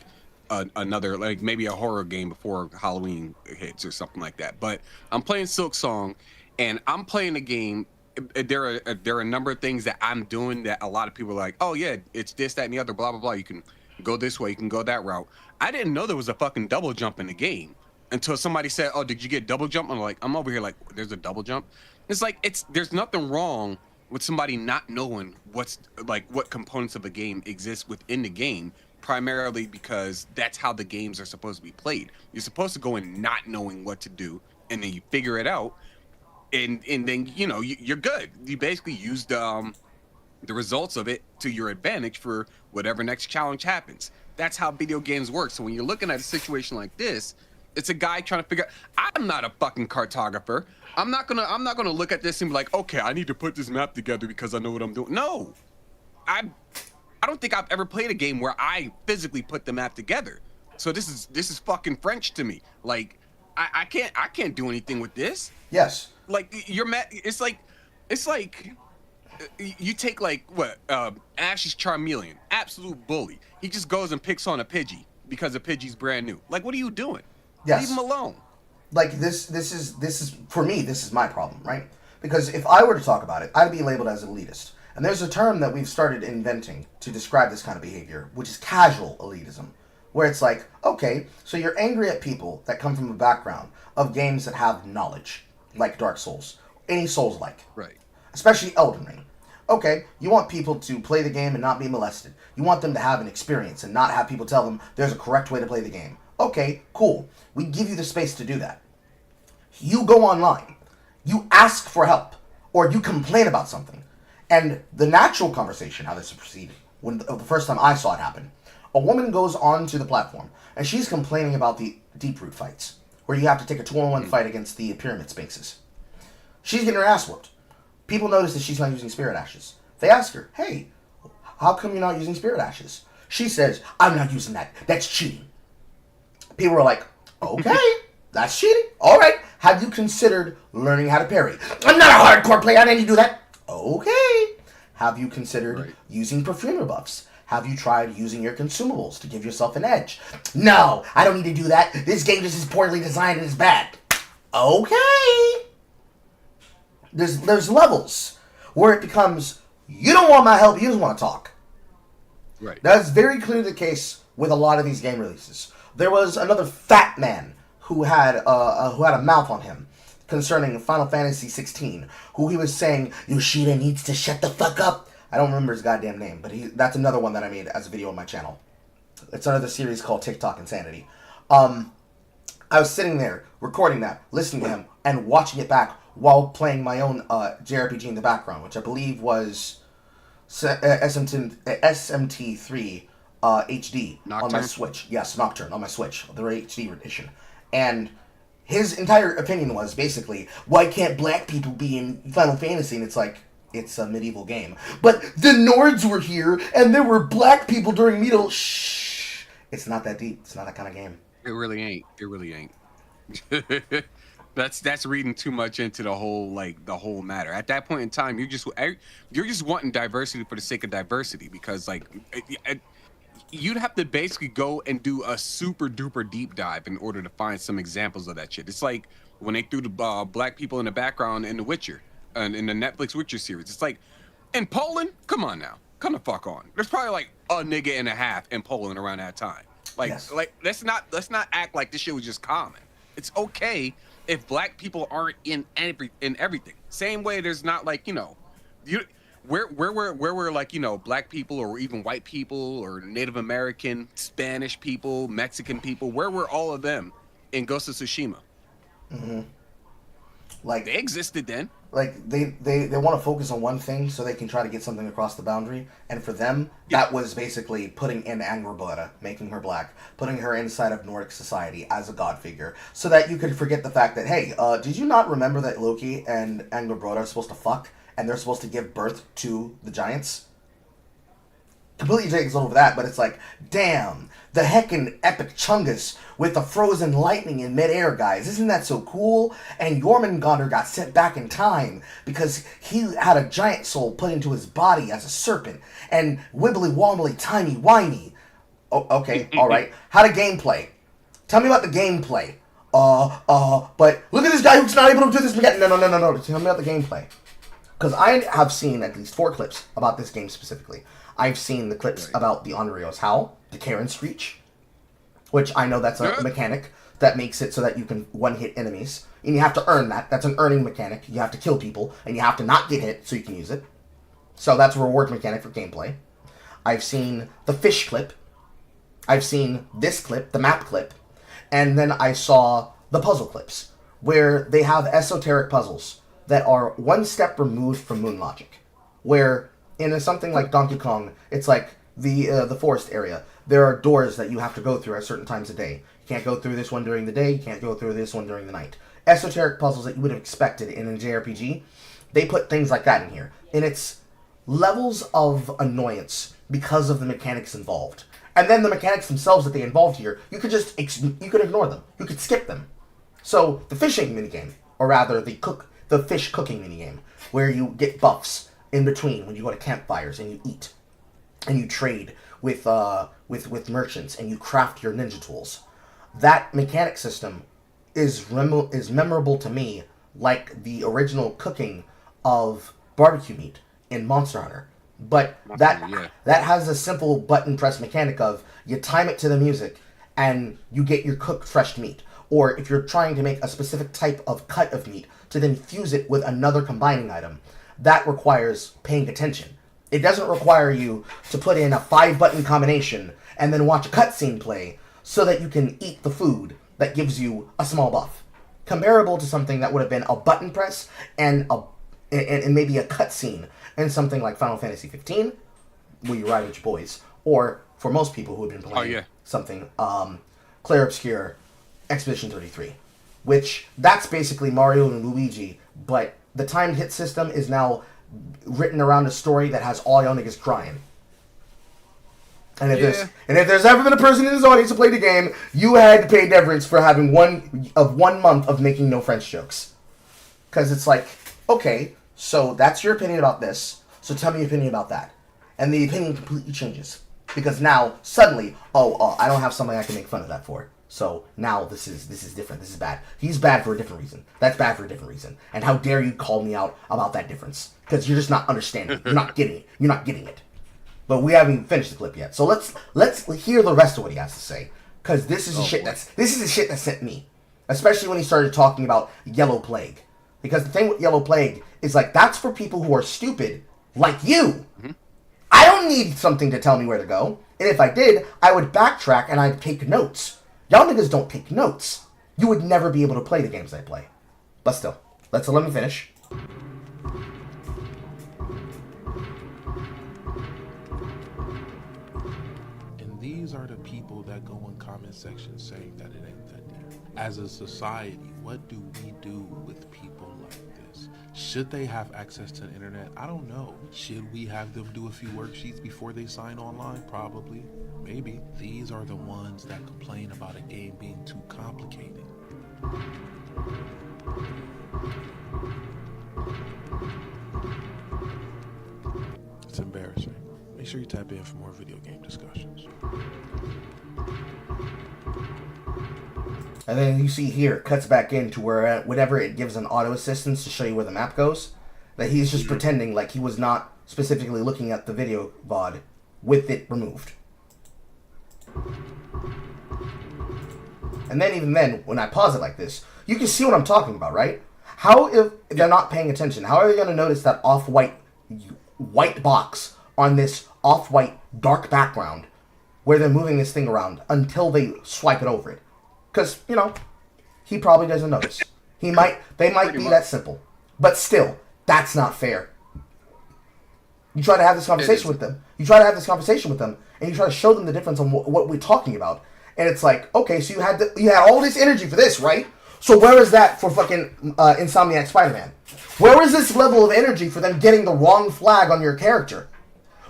another, like maybe a horror game before Halloween hits or something like that. But I'm playing Silk Song, and I'm playing the game. There are a number of things that I'm doing that a lot of people are like, oh yeah, it's this, that, and the other, blah blah blah. You can go this way, you can go that route. I didn't know there was a fucking double jump in the game until somebody said, "Oh, did you get double jump?" I'm over here like, "There's a double jump." It's like there's nothing wrong with somebody not knowing what components of a game exist within the game, primarily because that's how the games are supposed to be played. You're supposed to go in not knowing what to do, and then you figure it out, and then you're good. You basically use the results of it to your advantage for whatever next challenge happens. That's how video games work. So when you're looking at a situation like this, it's a guy trying to figure out, I'm not a fucking cartographer. I'm not gonna look at this and be like, okay, I need to put this map together because I know what I'm doing. No. I don't think I've ever played a game where I physically put the map together. So this is fucking French to me. Like I can't do anything with this. Yes. Like your map, it's like you take like what Ash's Charmeleon, absolute bully. He just goes and picks on a Pidgey because a Pidgey's brand new. Like, what are you doing? Yes. Leave him alone. Like this is for me. This is my problem, right? Because if I were to talk about it, I'd be labeled as elitist. And there's a term that we've started inventing to describe this kind of behavior, which is casual elitism, where it's like, okay, so you're angry at people that come from a background of games that have knowledge, like Dark Souls, any Souls-like, Right. especially Elden Ring. Okay, you want people to play the game and not be molested. You want them to have an experience and not have people tell them there's a correct way to play the game. Okay, cool. We give you the space to do that. You go online, you ask for help, or you complain about something. And the natural conversation, how this proceeded, when the first time I saw it happen, a woman goes onto the platform and she's complaining about the deep root fights, where you have to take a 2-on-1 fight against the pyramid sphinxes. She's getting her ass whooped. People notice that she's not using spirit ashes. They ask her, hey, how come you're not using spirit ashes? She says, I'm not using that. That's cheating. People are like, okay, that's cheating. All right. Have you considered learning how to parry? I'm not a hardcore player. I didn't do that. Okay. Have you considered using perfumer buffs? Have you tried using your consumables to give yourself an edge? No, I don't need to do that. This game just is poorly designed and is bad. Okay. There's levels where it becomes, you don't want my help, you just want to talk. Right. That's very clearly the case with a lot of these game releases. There was another fat man who had a mouth on him concerning Final Fantasy 16, who he was saying, Yoshida needs to shut the fuck up. I don't remember his goddamn name, but that's another one that I made as a video on my channel. It's another series called TikTok Insanity. I was sitting there, recording that, listening to him, and watching it back while playing my own JRPG in the background, which I believe was SMT3 HD Nocturne? on my Switch. Yes, Nocturne on my Switch, the HD edition. And his entire opinion was basically, why can't black people be in Final Fantasy? And it's like, it's a medieval game. But the Nords were here, and there were black people during medieval... Shh. It's not that deep. It's not that kind of game. It really ain't. It really ain't. That's reading too much into the whole matter. At that point in time, you're just wanting diversity for the sake of diversity, because you'd have to basically go and do a super duper deep dive in order to find some examples of that shit. It's like when they threw the black people in the background in The Witcher, and in the Netflix Witcher series. It's like, in Poland, come on now, come the fuck on. There's probably like a nigga and a half in Poland around that time. Like, Yes. like let's not act like this shit was just common. It's okay if black people aren't in everything. Same way there's not like, where were like, black people or even white people or Native American, Spanish people, Mexican people, where were all of them in Ghost of Tsushima? Mm-hmm. Like, they existed then. Like, they want to focus on one thing so they can try to get something across the boundary. And for them, that was basically putting in Angrboda, making her black, putting her inside of Nordic society as a god figure, so that you could forget the fact that, hey, did you not remember that Loki and Angrboda are supposed to fuck, and they're supposed to give birth to the giants? completely takes over that, but it's like, damn, the heckin' epic Chungus with the frozen lightning in midair, guys. Isn't that so cool? And Jormungandr got sent back in time because he had a giant soul put into his body as a serpent. And wibbly wobbly timey wimey. Oh, okay, alright. How to gameplay? Tell me about the gameplay. But look at this guy who's not able to do this. No. Tell me about the gameplay. Because I have seen at least 4 clips about this game specifically. I've seen the clips about the Onryo's Howl, the Karen Screech, which I know that's a mechanic that makes it so that you can one-hit enemies. And you have to earn that. That's an earning mechanic. You have to kill people, and you have to not get hit so you can use it. So that's a reward mechanic for gameplay. I've seen the fish clip. I've seen this clip, the map clip. And then I saw the puzzle clips, where they have esoteric puzzles that are one step removed from Moon Logic. Where in something like Donkey Kong, it's like the forest area. There are doors that you have to go through at certain times of day. You can't go through this one during the day, you can't go through this one during the night. Esoteric puzzles that you would have expected in a JRPG, they put things like that in here. And it's levels of annoyance because of the mechanics involved. And then the mechanics themselves that they involved here, you could just you could ignore them. You could skip them. So the fishing minigame, or rather the fish cooking minigame, where you get buffs in between when you go to campfires and you eat and you trade with merchants and you craft your ninja tools. That mechanic system is memorable to me like the original cooking of barbecue meat in Monster Hunter. But that has a simple button press mechanic of you time it to the music and you get your cooked fresh meat. Or if you're trying to make a specific type of cut of meat to then fuse it with another combining item, that requires paying attention. It doesn't require you to put in a 5-button combination and then watch a cutscene play so that you can eat the food that gives you a small buff. Comparable to something that would have been a button press and maybe a cutscene in something like Final Fantasy 15, where you ride with your boys, or for most people who have been playing something, Clair Obscure Expedition 33, which that's basically Mario and Luigi, but the timed hit system is now written around a story that has all your niggas crying. And if there's ever been a person in this audience who played the game, you had to pay deference for having 1 month of making no French jokes. Because it's like, okay, so that's your opinion about this, so tell me your opinion about that. And the opinion completely changes. Because now, suddenly, I don't have something I can make fun of that for. So now this is different. This is bad. He's bad for a different reason. That's bad for a different reason. And how dare you call me out about that difference? Because you're just not understanding. You're not getting it. You're not getting it. But we haven't even finished the clip yet. So let's hear the rest of what he has to say. Because this is the shit that sent me. Especially when he started talking about Yellow Plague. Because the thing with Yellow Plague is like that's for people who are stupid like you. Mm-hmm. I don't need something to tell me where to go. And if I did, I would backtrack and I'd take notes. Y'all niggas don't take notes. You would never be able to play the games I play. But still, let me finish. And these are the people that go in comment sections saying that it ain't that deep. As a society, what do we do with people like this? Should they have access to the internet? I don't know. Should we have them do a few worksheets before they sign online? Probably. Maybe. These are the ones that complain about a game being too complicated. It's embarrassing. Make sure you tap in for more video game discussions. And then you see here, it cuts back into where whenever it gives an auto assistance to show you where the map goes, that he's just pretending like he was not specifically looking at the video VOD with it removed. And then even then, when I pause it like this, you can see what I'm talking about, right? How, if they're not paying attention, how are they going to notice that off-white white box on this off-white dark background where they're moving this thing around until they swipe it over it? Because, he probably doesn't notice. They might be that simple. But still, that's not fair. You try to have this conversation with them. And you try to show them the difference on what we're talking about. And it's like, okay, so you had all this energy for this, right? So where is that for fucking Insomniac Spider-Man? Where is this level of energy for them getting the wrong flag on your character?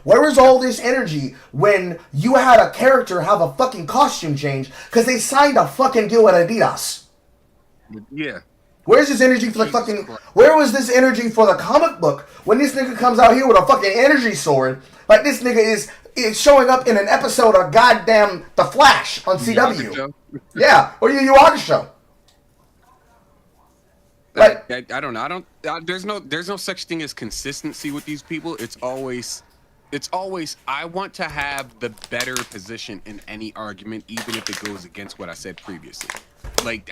Where was all this energy when you had a character have a fucking costume change because they signed a fucking deal with Adidas? Yeah. Where's this energy for the fucking... Where was this energy for the comic book when this nigga comes out here with a fucking energy sword? Like this nigga is showing up in an episode of goddamn The Flash on CW. Yeah, or Yu Yu Hakusho. Like, I don't know. There's no such thing as consistency with these people. It's always I want to have the better position in any argument, even if it goes against what I said previously. Like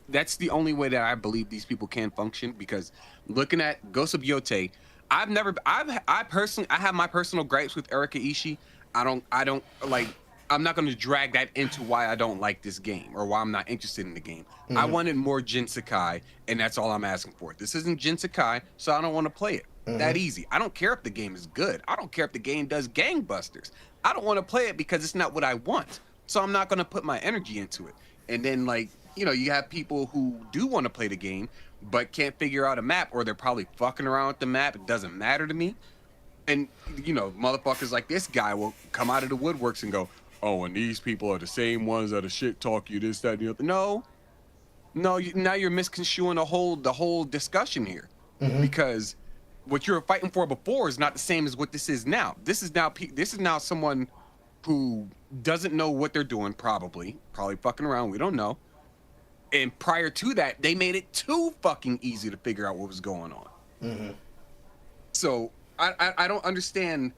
that's the only way that I believe these people can function. Because looking at Ghost of Yote, I have my personal gripes with Erika Ishii. I don't like. I'm not going to drag that into why I don't like this game or why I'm not interested in the game. I wanted more Jin Sakai, and that's all I'm asking for. This isn't Jin Sakai, so I don't want to play it. That easy. I don't care if the game is good. I don't care if the game does gangbusters. I don't want to play it because it's not what I want. So I'm not going to put my energy into it. And then, like, you know, you have people who do want to play the game but can't figure out a map, or they're probably fucking around with the map. It doesn't matter to me. And, you know, motherfuckers like this guy will come out of the woodworks and go, oh, and these people are the same ones that are shit talk you, this, that, and the other. No, now you're misconstruing the whole discussion here, because what you were fighting for before is not the same as what this is now. This is now someone who doesn't know what they're doing, probably fucking around. We don't know. And prior to that, they made it too fucking easy to figure out what was going on. So I don't understand.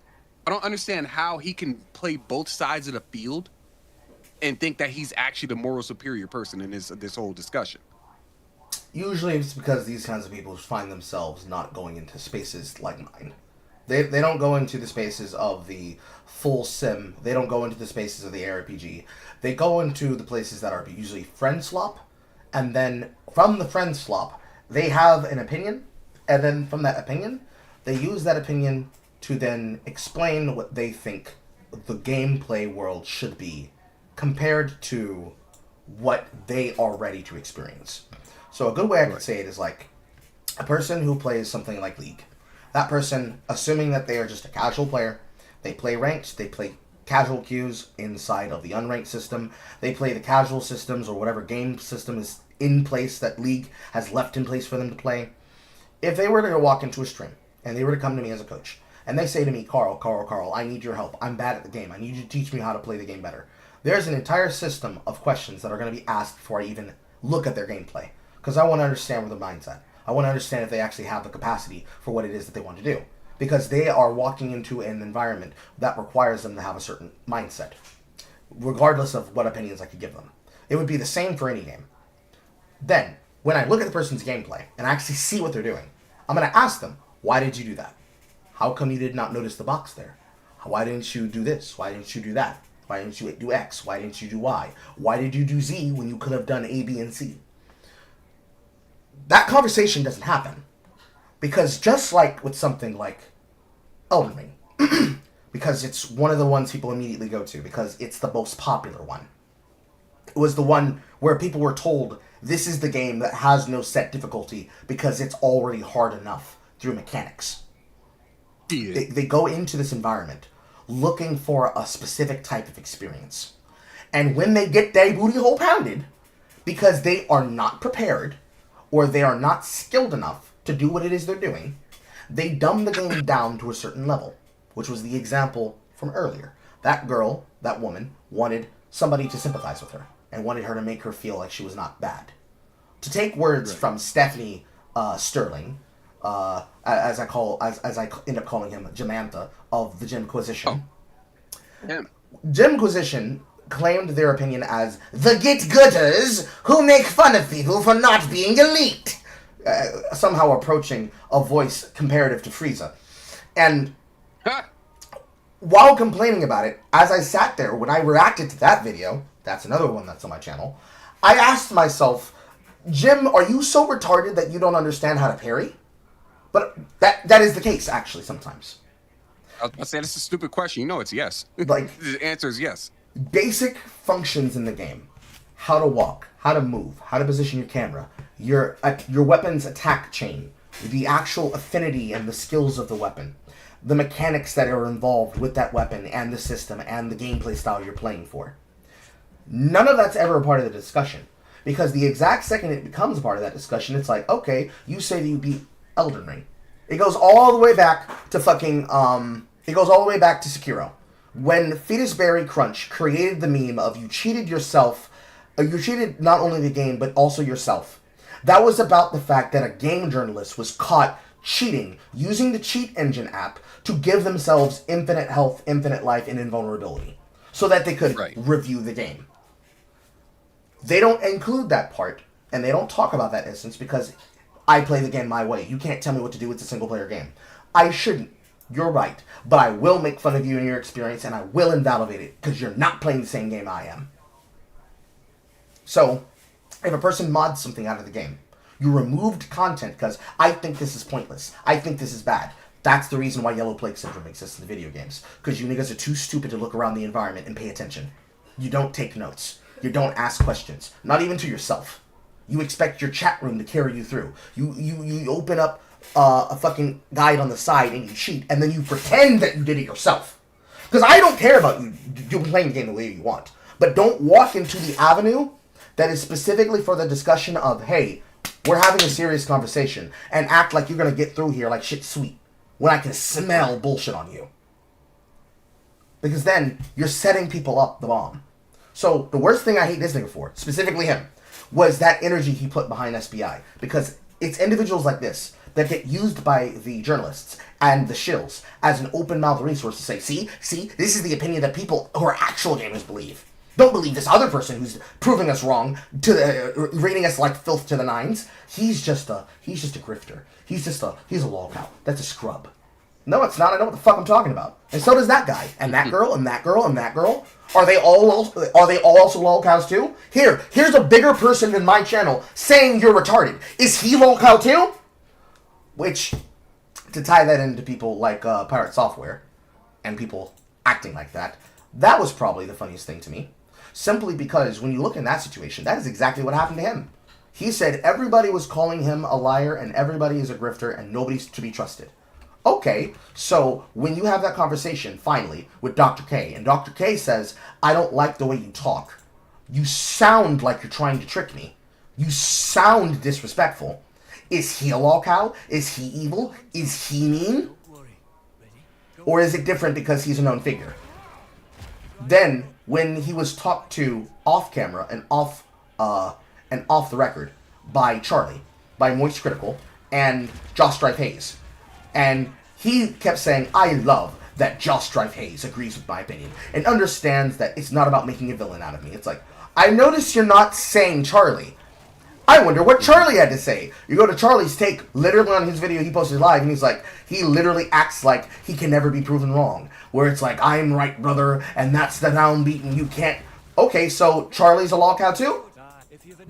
I don't understand how he can play both sides of the field and think that he's actually the moral superior person in this whole discussion. Usually it's because these kinds of people find themselves not going into spaces like mine. They don't go into the spaces of the full sim. They don't go into the spaces of the RPG. They go into the places that are usually friend slop, and then from the friend slop, they have an opinion, and then from that opinion, they use that opinion to then explain what they think the gameplay world should be compared to what they are ready to experience. So a good way I could say it is like a person who plays something like League. That person, assuming that they are just a casual player, they play ranked, they play casual queues inside of the unranked system, they play the casual systems or whatever game system is in place that League has left in place for them to play. If they were to walk into a stream and they were to come to me as a coach, and they say to me, Carl, I need your help. I'm bad at the game. I need you to teach me how to play the game better. There's an entire system of questions that are going to be asked before I even look at their gameplay. Because I want to understand their mindset. I want to understand if they actually have the capacity for what it is that they want to do. Because they are walking into an environment that requires them to have a certain mindset. Regardless of what opinions I could give them. It would be the same for any game. Then, when I look at the person's gameplay, and I actually see what they're doing, I'm going to ask them, why did you do that? How come you did not notice the box there? Why didn't you do this? Why didn't you do that? Why didn't you do X? Why didn't you do Y? Why did you do Z when you could have done A, B, and C? That conversation doesn't happen. Because just like with something like Elden Ring, because it's one of the ones people immediately go to, because it's the most popular one. It was the one where people were told, this is the game that has no set difficulty because it's already hard enough through mechanics. They go into this environment looking for a specific type of experience. And when they get their booty hole pounded, because they are not prepared, or they are not skilled enough to do what it is they're doing, they dumb the game down to a certain level, which was the example from earlier. That girl, that woman, wanted somebody to sympathize with her, and wanted her to make her feel like she was not bad. To take words from Stephanie Sterling, as I end up calling him, Jamantha of the Jimquisition. Yeah. Jimquisition claimed their opinion as the get-gooders who make fun of people for not being elite, somehow approaching a voice comparative to Frieza. And while complaining about it, as I sat there, when I reacted to that video, that's another one that's on my channel, I asked myself, Jim, are you so retarded that you don't understand how to parry? But that is the case, actually, sometimes. I'll say this is a stupid question. You know it's yes. Like, the answer is yes. Basic functions in the game. How to walk, how to move, how to position your camera, your weapon's attack chain, the actual affinity and the skills of the weapon. the mechanics that are involved with that weapon and the system and the gameplay style you're playing for. None of that's ever a part of the discussion. Because the exact second it becomes a part of that discussion, it's like, okay, you say that you beat Elden Ring. It goes all the way back to fucking, it goes all the way back to Sekiro. When Fetus Berry Crunch created the meme of you cheated yourself, you cheated not only the game, but also yourself. That was about the fact that a game journalist was caught cheating, using the cheat engine app to give themselves infinite health, infinite life, and invulnerability. So that they could review the game. They don't include that part, and they don't talk about that instance because I play the game my way. You can't tell me what to do. It's a single-player game. I shouldn't. You're right. But I will make fun of you and your experience, and I will invalidate it because you're not playing the same game I am. So, if a person mods something out of the game, you removed content because I think this is pointless. I think this is bad. That's the reason why Yellow Plague Syndrome exists in the video games. Because you niggas are too stupid to look around the environment and pay attention. You don't take notes. You don't ask questions. Not even to yourself. You expect your chat room to carry you through. You open up a fucking guide on the side and you cheat, and then you pretend that you did it yourself. Because I don't care about you playing the game the way you want. But don't walk into the avenue that is specifically for the discussion of, hey, we're having a serious conversation, and act like you're going to get through here like shit's sweet, when I can smell bullshit on you. Because then you're setting people up the bomb. So the worst thing I hate this nigga for, specifically him, was that energy he put behind SBI. Because it's individuals like this that get used by the journalists and the shills as an open-mouth resource to say, see, this is the opinion that people who are actual gamers believe. Don't believe this other person who's proving us wrong, rating us like filth to the nines. He's just a grifter. He's a lolcow. That's a scrub. No, it's not. I know what the fuck I'm talking about. And so does that guy, and that girl, and that girl, and that girl. Are they all also lolcows too? Here's a bigger person than my channel saying you're retarded. Is he lolcow too? Which, to tie that into people like Pirate Software, and people acting like that, that was probably the funniest thing to me. Simply because when you look in that situation, that is exactly what happened to him. He said everybody was calling him a liar and everybody is a grifter and nobody's to be trusted. Okay, so when you have that conversation, finally, with Dr. K, and Dr. K says, I don't like the way you talk. You sound like you're trying to trick me. You sound disrespectful. Is he a lolcow? Is he evil? Is he mean? Or is it different because he's a known figure? Then, when he was talked to off camera and off the record by Charlie, by Moist Critical, and Josh Strife Hayes, and he kept saying, I love that Josh Strife Hayes agrees with my opinion and understands that it's not about making a villain out of me. It's like, I notice you're not saying Charlie. I wonder what Charlie had to say. You go to Charlie's take, literally on his video he posted live, and he's like, he literally acts like he can never be proven wrong. Where it's like, I'm right, brother, and that's the downbeat, and you can't... Okay, so Charlie's a lolcow too?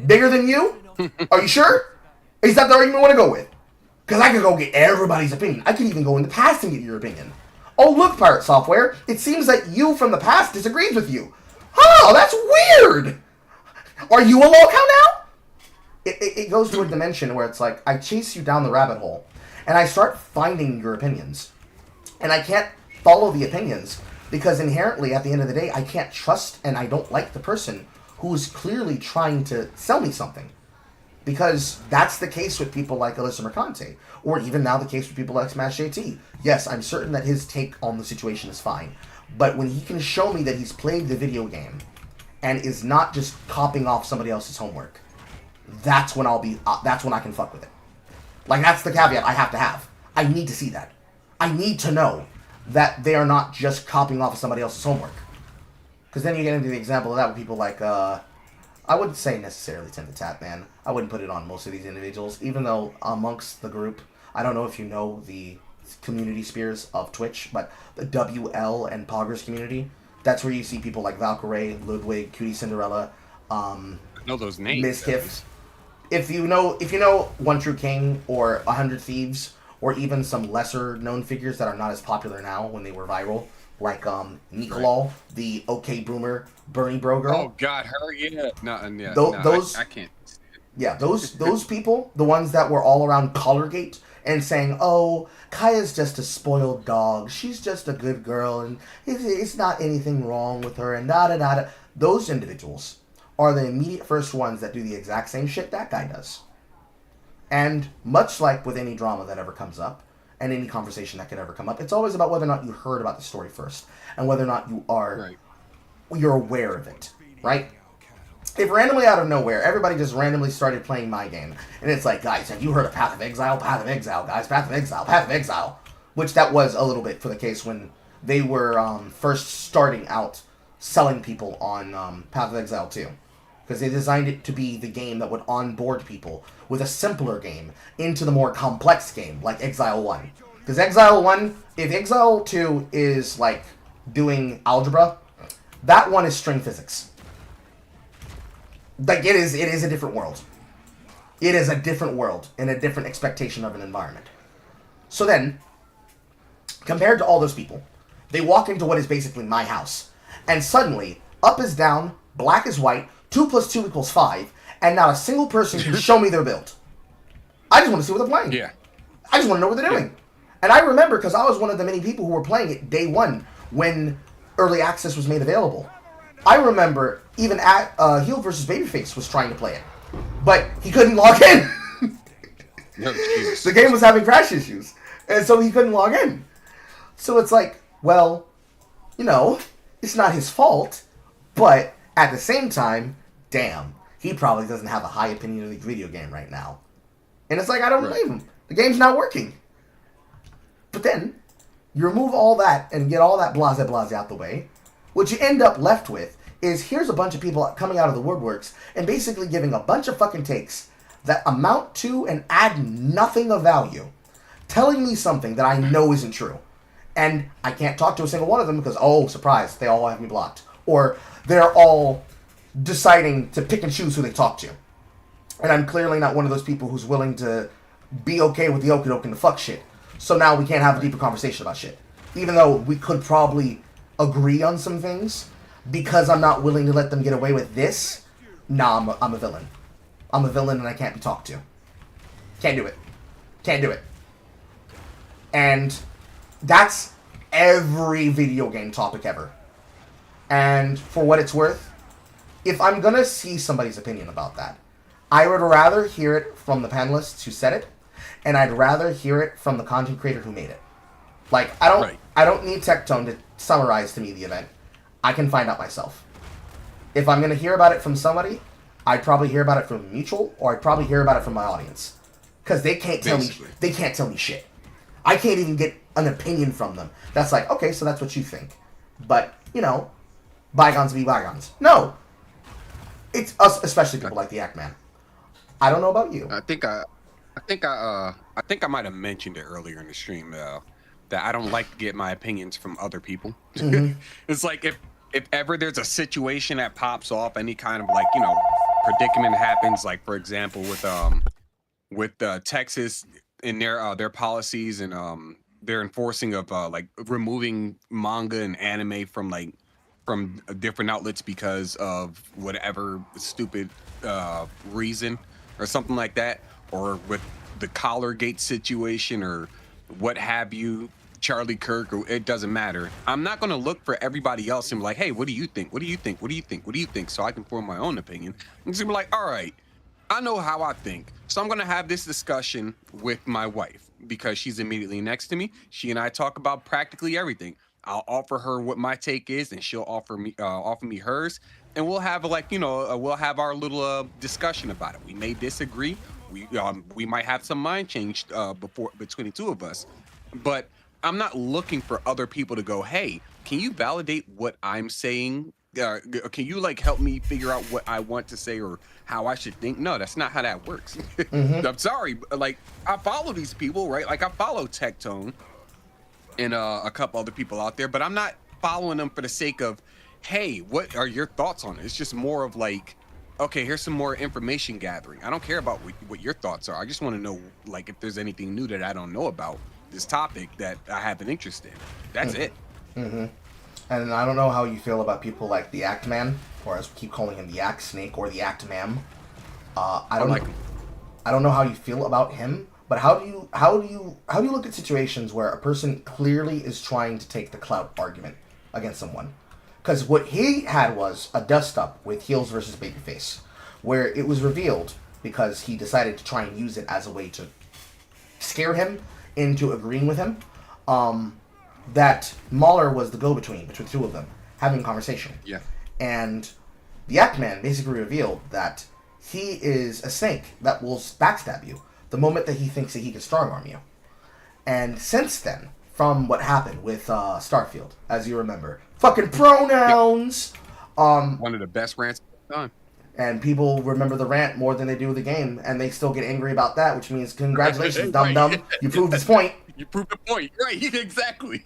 Bigger than you? Are you sure? Is that the argument you want to go with? Because I could go get everybody's opinion. I could even go in the past and get your opinion. Oh, look, Pirate Software, it seems that you from the past disagrees with you. Oh, that's weird! Are you a lolcow now? It goes to a dimension where it's like, I chase you down the rabbit hole, and I start finding your opinions. And I can't follow the opinions, because inherently, at the end of the day, I can't trust and I don't like the person who's clearly trying to sell me something. Because that's the case with people like Alyssa Mercante, or even now the case with people like Smash JT. Yes, I'm certain that his take on the situation is fine, but when he can show me that he's played the video game, and is not just copying off somebody else's homework, that's when that's when I can fuck with it. Like, that's the caveat I have to have. I need to see that. I need to know that they are not just copying off of somebody else's homework. Because then you get into the example of that with people like, I wouldn't say necessarily Tim the Tap Man. I wouldn't put it on most of these individuals, even though amongst the group, I don't know if you know the community spheres of Twitch, but the WL and Poggers community, that's where you see people like Valkyrie, Ludwig, Cutie Cinderella, I know those names. Miskiff. If you know One True King or 100 Thieves, or even some lesser known figures that are not as popular now when they were viral, like Nicolal, right, the OK Boomer, Bernie Bro girl. Oh God, her, yeah. Those I can't. Yeah, those people, the ones that were all around Collargate and saying, "Oh, Kaya's just a spoiled dog. She's just a good girl, and it's not anything wrong with her." And da da da da. Those individuals are the immediate first ones that do the exact same shit that guy does. And much like with any drama that ever comes up, and any conversation that could ever come up, it's always about whether or not you heard about the story first, and whether or not you're aware of it, right? If randomly out of nowhere, everybody just randomly started playing my game, and it's like, guys, have you heard of Path of Exile? Path of Exile, guys, Path of Exile, Path of Exile. Which that was a little bit for the case when they were first starting out selling people on Path of Exile 2. Because they designed it to be the game that would onboard people with a simpler game into the more complex game, like Exile 1. Because Exile 1, if Exile 2 is like doing algebra, that one is string physics. Like, it is a different world. It is a different world and a different expectation of an environment. So then, compared to all those people, they walk into what is basically my house. And suddenly, up is down, black is white, 2 plus 2 equals 5, and not a single person can show me their build. I just want to see what they're playing. Yeah. I just want to know what they're doing. And I remember, because I was one of the many people who were playing it day one when early access was made available. I remember even at Heel vs. Babyface was trying to play it, but he couldn't log in. No, Jesus. The game was having crash issues, and so he couldn't log in. So it's like, well, you know, it's not his fault, but at the same time, damn, he probably doesn't have a high opinion of the video game right now. And it's like, I don't blame him. The game's not working. But then, you remove all that and get all that blase out the way. What you end up left with is here's a bunch of people coming out of the woodworks and basically giving a bunch of fucking takes that amount to and add nothing of value, telling me something that I know isn't true. And I can't talk to a single one of them because, oh, surprise, they all have me blocked. Or they're all deciding to pick and choose who they talk to. And I'm clearly not one of those people who's willing to be okay with the okie doke and the fuck shit. So now we can't have a deeper conversation about shit. Even though we could probably agree on some things, because I'm not willing to let them get away with this, nah, I'm a villain. I'm a villain and I can't be talked to. Can't do it. Can't do it. And that's every video game topic ever. And for what it's worth, if I'm gonna see somebody's opinion about that, I would rather hear it from the panelists who said it, and I'd rather hear it from the content creator who made it. Like, I don't need Tectone to summarize to me the event. I can find out myself. If I'm going to hear about it from somebody, I'd probably hear about it from Mutual, or I'd probably hear about it from my audience. Because they can't tell me shit. I can't even get an opinion from them. That's like, okay, so that's what you think. But, you know, bygones be bygones. No. It's us, especially people like the Act Man. I don't know about you. I think I might have mentioned it earlier in the stream that I don't like to get my opinions from other people. Mm-hmm. It's like if ever there's a situation that pops off, any kind of like, you know, predicament happens, like for example with Texas in their policies and their enforcing of like removing manga and anime from different outlets because of whatever stupid reason or something like that, or with the Collargate situation or what have you, Charlie Kirk, or it doesn't matter. I'm not going to look for everybody else and be like, hey, what do you think? What do you think? What do you think? What do you think? So I can form my own opinion. I'm just going to be like, all right, I know how I think. So I'm going to have this discussion with my wife because she's immediately next to me. She and I talk about practically everything. I'll offer her what my take is and she'll offer me hers. And we'll have we'll have our little discussion about it. We may disagree. We might have some mind change between the two of us. But I'm not looking for other people to go, hey, can you validate what I'm saying? Can you like help me figure out what I want to say or how I should think? No, that's not how that works. Mm-hmm. I'm sorry. Like, I follow these people, right? Like, I follow Tectone and a couple other people out there, but I'm not following them for the sake of, hey, what are your thoughts on it? It's just more of like, okay, here's some more information gathering. I don't care about what your thoughts are. I just want to know, like, if there's anything new that I don't know about this topic that I have an interest in. That's it. Mm-hmm. And I don't know how you feel about people like the Act Man, or as we keep calling him, the Act Snake or the Act Ma'am. I don't know how you feel about him, But how do you look at situations where a person clearly is trying to take the clout argument against someone? Because what he had was a dust up with heels versus babyface, where it was revealed because he decided to try and use it as a way to scare him into agreeing with him. That Mahler was the go-between between the two of them, having a conversation. Yeah. And the Yap-Man basically revealed that he is a snake that will backstab you the moment that he thinks that he can strong-arm you. And since then, from what happened with Starfield, as you remember, fucking pronouns! One of the best rants done. And people remember the rant more than they do the game, and they still get angry about that, which means congratulations, Right. dum-dum, you proved this point. You proved the point. Right, exactly.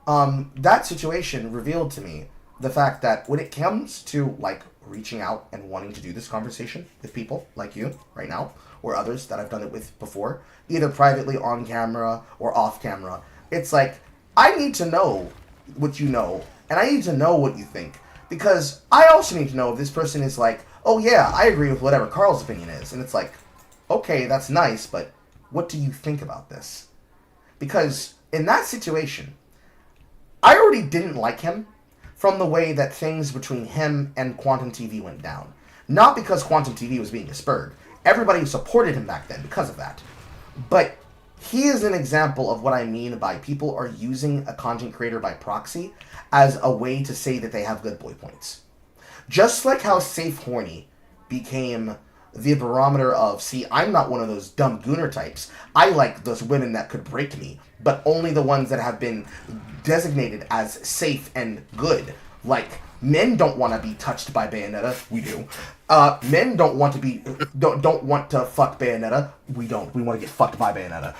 That situation revealed to me the fact that when it comes to, like, reaching out and wanting to do this conversation with people like you right now, or others that I've done it with before, either privately on camera or off camera, it's like, I need to know what you know, and I need to know what you think, because I also need to know if this person is like, oh yeah, I agree with whatever Carl's opinion is, and it's like, okay, that's nice, but what do you think about this? Because in that situation, I already didn't like him from the way that things between him and Quantum TV went down. Not because Quantum TV was being spurred. Everybody supported him back then because of that. But he is an example of what I mean by people are using a content creator by proxy as a way to say that they have good boy points. Just like how Safe Horny became the barometer of, see, I'm not one of those dumb gooner types. I like those women that could break me, but only the ones that have been designated as safe and good. Like, men don't want to be touched by Bayonetta. We do. Men don't want to fuck Bayonetta. We don't. We want to get fucked by Bayonetta.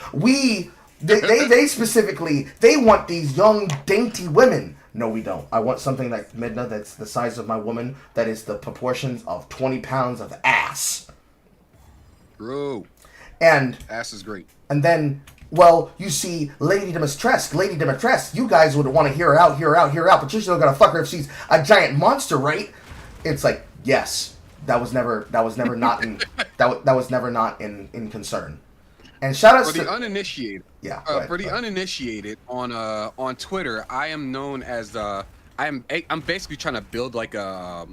They specifically, they want these young, dainty women. No, we don't. I want something like Midna that's the size of my woman, that is the proportions of 20 pounds of ass. True. And ass is great. And then, well, you see Lady Dimitrescu, you guys would want to hear her out, but you're still gonna fuck her if she's a giant monster, right? It's like, yes, that was never not in concern. And shout out for to the uninitiated. Yeah. For the uninitiated on Twitter, I am known as I'm basically trying to build like a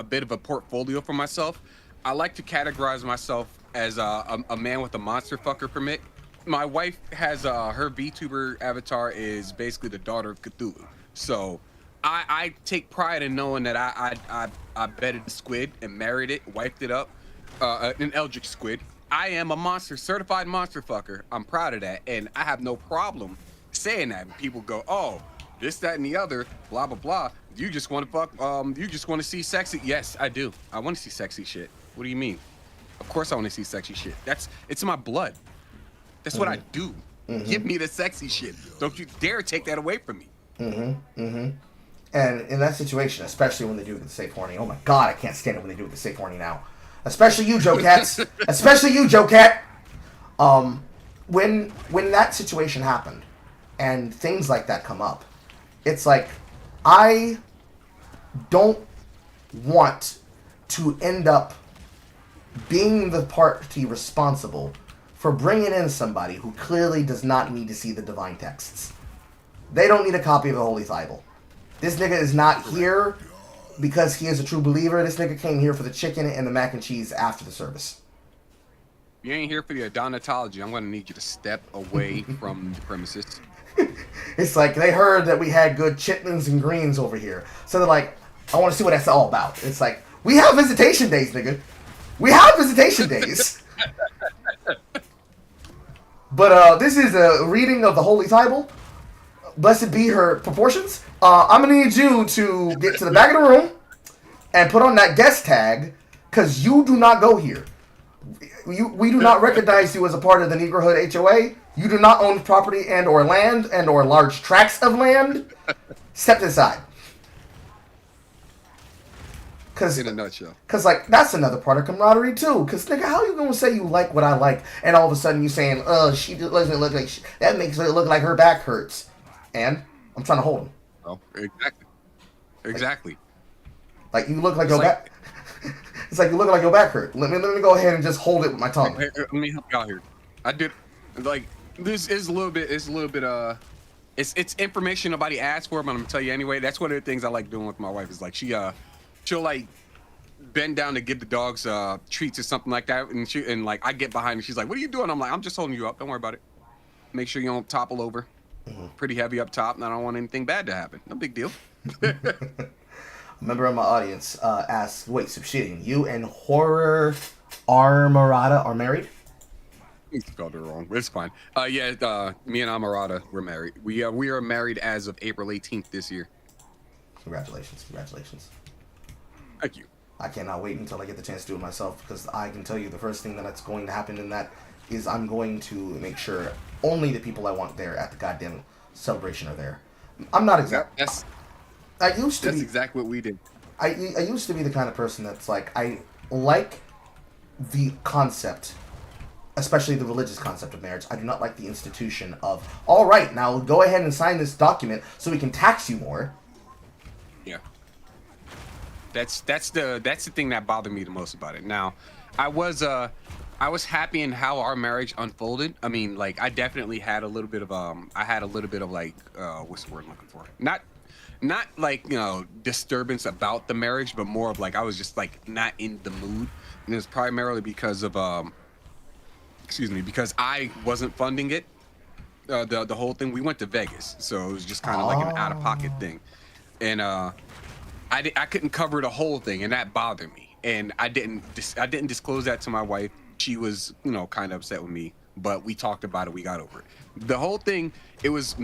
bit of a portfolio for myself. I like to categorize myself as a man with a monster fucker permit. My wife has her VTuber avatar is basically the daughter of Cthulhu. So I take pride in knowing that I bedded the squid and married it, wiped it up, an eldritch squid. I am a monster, certified monster fucker. I'm proud of that, and I have no problem saying that. People go, oh, this, that, and the other, blah, blah, blah. You just want to fuck, you just want to see sexy. Yes, I do. I want to see sexy shit. What do you mean? Of course I want to see sexy shit. It's in my blood. That's what I do. Give me the sexy shit. Don't you dare take that away from me. And in that situation, especially when they do it with the Safe Horny, oh my god, I can't stand it when they do it with the Safe Horny now. Especially you, Joe Cats. Especially you, Joe Cat. When that situation happened, and things like that come up, it's like, I don't want to end up being the party responsible for bringing in somebody who clearly does not need to see the divine texts. They don't need a copy of the Holy Bible. This nigga is not here because he is a true believer. This nigga came here for the chicken and the mac and cheese after the service. You ain't here for the adonatology. I'm going to need you to step away from the premises. It's like they heard that we had good chitlins and greens over here. So they're like, I want to see what that's all about. It's like, we have visitation days, nigga. We have visitation days. But this is a reading of the Holy Bible. Blessed be her proportions. I'm going to need you to get to the back of the room and put on that guest tag, because you do not go here. We do not recognize you as a part of the Negrohood HOA. You do not own property and or land and or large tracts of land. Step aside. In a nutshell. Because, like, that's another part of camaraderie, too. Because, nigga, how you going to say you like what I like, and all of a sudden you saying, she doesn't look like... that makes it look like her back hurts. And I'm trying to hold him. Oh, exactly. Like you look like your back... It's like you look like your back hurt. Let me go ahead and just hold it with my tongue. Let me help you out here. I did like this is a little bit. It's a little bit. It's information nobody asked for, but I'm gonna tell you anyway. That's one of the things I like doing with my wife. Is like she'll like bend down to give the dogs treats or something like that, and like I get behind and she's like, "What are you doing?" I'm like, "I'm just holding you up. Don't worry about it. Make sure you don't topple over. Pretty heavy up top, and I don't want anything bad to happen. No big deal." A member of my audience asks, "Wait, Sheepsidian, you and Horror Armorada are married?" You spelled it wrong. It's fine. Yeah, me and Amarada were married. We are married as of April 18th this year. Congratulations, congratulations. Thank you. I cannot wait until I get the chance to do it myself, because I can tell you the first thing that's going to happen in that is I'm going to make sure only the people I want there at the goddamn celebration are there. I'm not exactly. That's exactly what we did. I used to be the kind of person that's like, I like the concept, especially the religious concept of marriage. I do not like the institution of, all right, now go ahead and sign this document so we can tax you more. Yeah. That's the thing that bothered me the most about it. Now, I was happy in how our marriage unfolded. I mean, like I definitely had a little bit of like what's the word I'm looking for? Not like, disturbance about the marriage, but more of like I was just like not in the mood. And it's primarily because of because I wasn't funding it. The whole thing. We went to Vegas, so it was just kind of like an out of pocket thing, and I couldn't cover the whole thing, and that bothered me. And I didn't disclose that to my wife. She was kind of upset with me, but we talked about it. We got over it. The whole thing. It was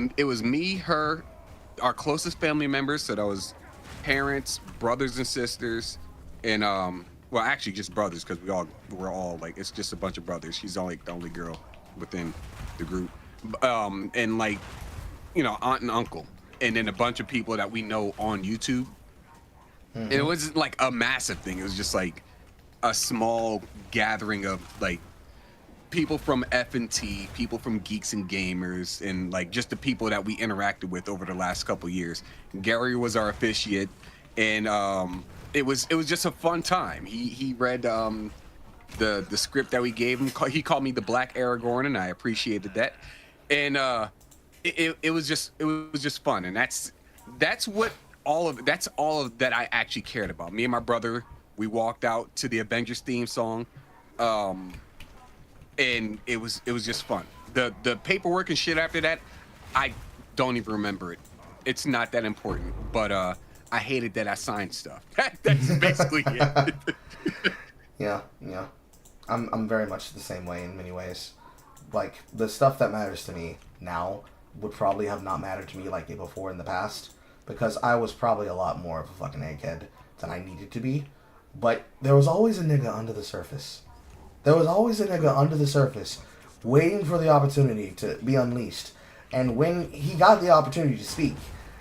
me, her, our closest family members. So that was parents, brothers and sisters, and well, actually just brothers, because we're all like, it's just a bunch of brothers. She's only the only girl within the group, and like aunt and uncle, and then a bunch of people that we know on YouTube. And it wasn't like a massive thing. It was just like a small gathering of like people from F&T, people from Geeks and Gamers, and like just the people that we interacted with over the last couple years. Gary was our officiate, and it was just a fun time. He read the script that we gave him. He called me the Black Aragorn, and I appreciated that. And it was just fun, and that's all of that I actually cared about. Me and my brother, we walked out to the Avengers theme song, and it was just fun. The paperwork and shit after that, I don't even remember it. It's not that important, but I hated that I signed stuff. That's basically it. Yeah. I'm very much the same way in many ways. Like, the stuff that matters to me now would probably have not mattered to me like it before in the past, because I was probably a lot more of a fucking egghead than I needed to be. But there was always a nigga under the surface. There was always a nigga under the surface waiting for the opportunity to be unleashed. And when he got the opportunity to speak,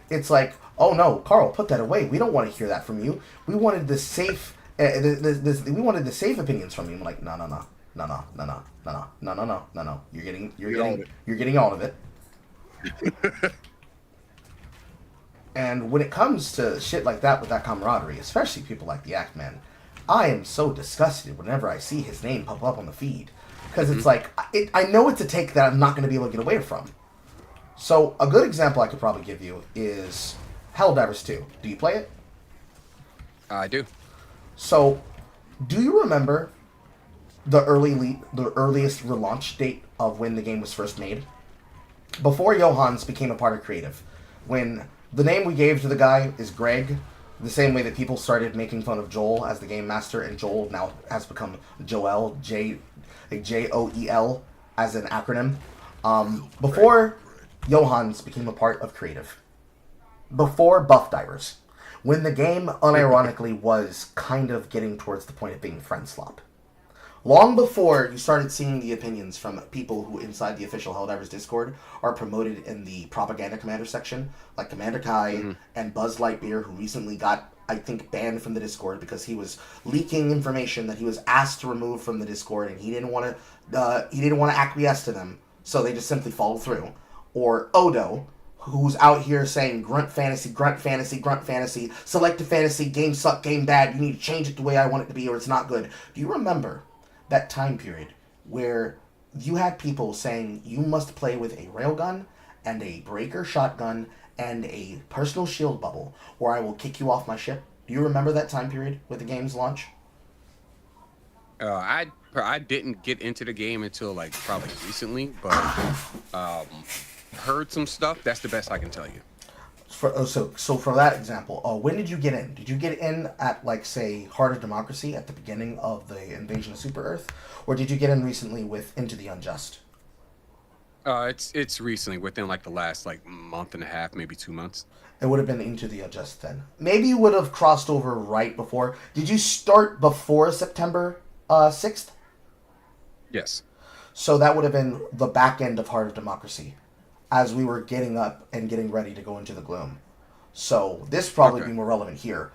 it's like, oh no, Carl, put that away. We don't want to hear that from you. We wanted the safe, we wanted the safe opinions from you. I'm like, no. You're getting all of it. And when it comes to shit like that with that camaraderie, especially people like the Act Man, I am so disgusted whenever I see his name pop up on the feed. Because it's like, I know it's a take that I'm not going to be able to get away from. So, a good example I could probably give you is Helldivers 2. Do you play it? I do. So, do you remember the earliest relaunch date of when the game was first made? Before Johans became a part of Creative. When the name we gave to the guy is Greg, the same way that people started making fun of Joel as the game master, and Joel now has become Joel, Joel, as an acronym. Before Johans became a part of Creative, before Buff Divers, when the game unironically was kind of getting towards the point of being friend slop. Long before you started seeing the opinions from people who inside the official Helldivers Discord are promoted in the propaganda commander section, like Commander Kai and Buzz Lightyear, who recently got, I think, banned from the Discord because he was leaking information that he was asked to remove from the Discord, and he didn't want to acquiesce to them, so they just simply followed through. Or Odo, who's out here saying grunt fantasy, selective fantasy, game suck, game bad, you need to change it the way I want it to be or it's not good. Do you remember that time period where you had people saying you must play with a railgun and a breaker shotgun and a personal shield bubble, or I will kick you off my ship. Do you remember that time period with the game's launch? I didn't get into the game until like probably recently, but um, heard some stuff. That's the best I can tell you. So for that example, when did you get in? Did you get in at, like, say, Heart of Democracy at the beginning of the invasion of Super Earth, or did you get in recently with Into the Unjust? It's recently, within like the last like month and a half, maybe 2 months. It would have been Into the Unjust then. Maybe you would have crossed over right before. Did you start before September 6th? Yes. So that would have been the back end of Heart of Democracy, as we were getting up and getting ready to go into the gloom. So this probably Okay. be more relevant here.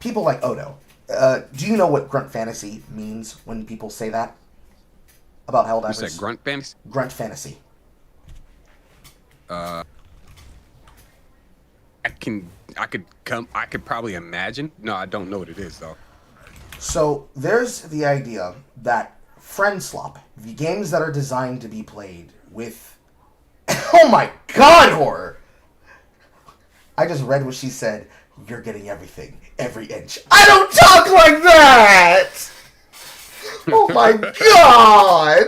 People like Odo. Do you know what grunt fantasy means when people say that about You Helldivers? said grunt fantasy? Grunt fantasy. Uh, I could probably imagine. No, I don't know what it is though. So there's the idea that friend slop, the games that are designed to be played with... Oh my god, horror! I just read what she said. You're getting everything, every inch. I don't talk like that! Oh my god!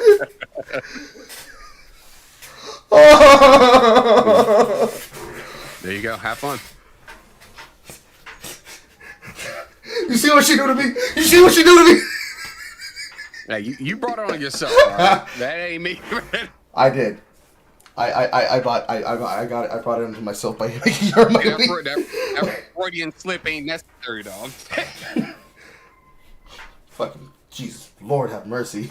Oh. There you go. Have fun. You see what she do to me? You see what she do to me? Hey, you brought it on yourself. All right? That ain't me. I did. I brought it into myself by making her my lead. That Freudian slip ain't necessary, dog. Fucking Jesus, Lord have mercy.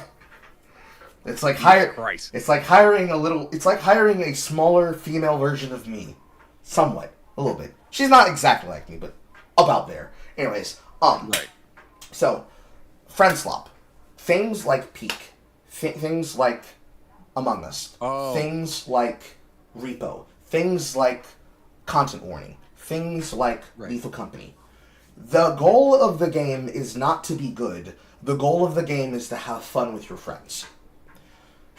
It's like Christ. It's like hiring It's like hiring a smaller female version of me, somewhat, a little bit. She's not exactly like me, but about there. Anyways, Right. So, friend slop, things like Peak, things like Among Us, Oh. things like Repo, things like Content Warning, things like Right. Lethal Company. The goal of the game is not to be good. The goal of the game is to have fun with your friends.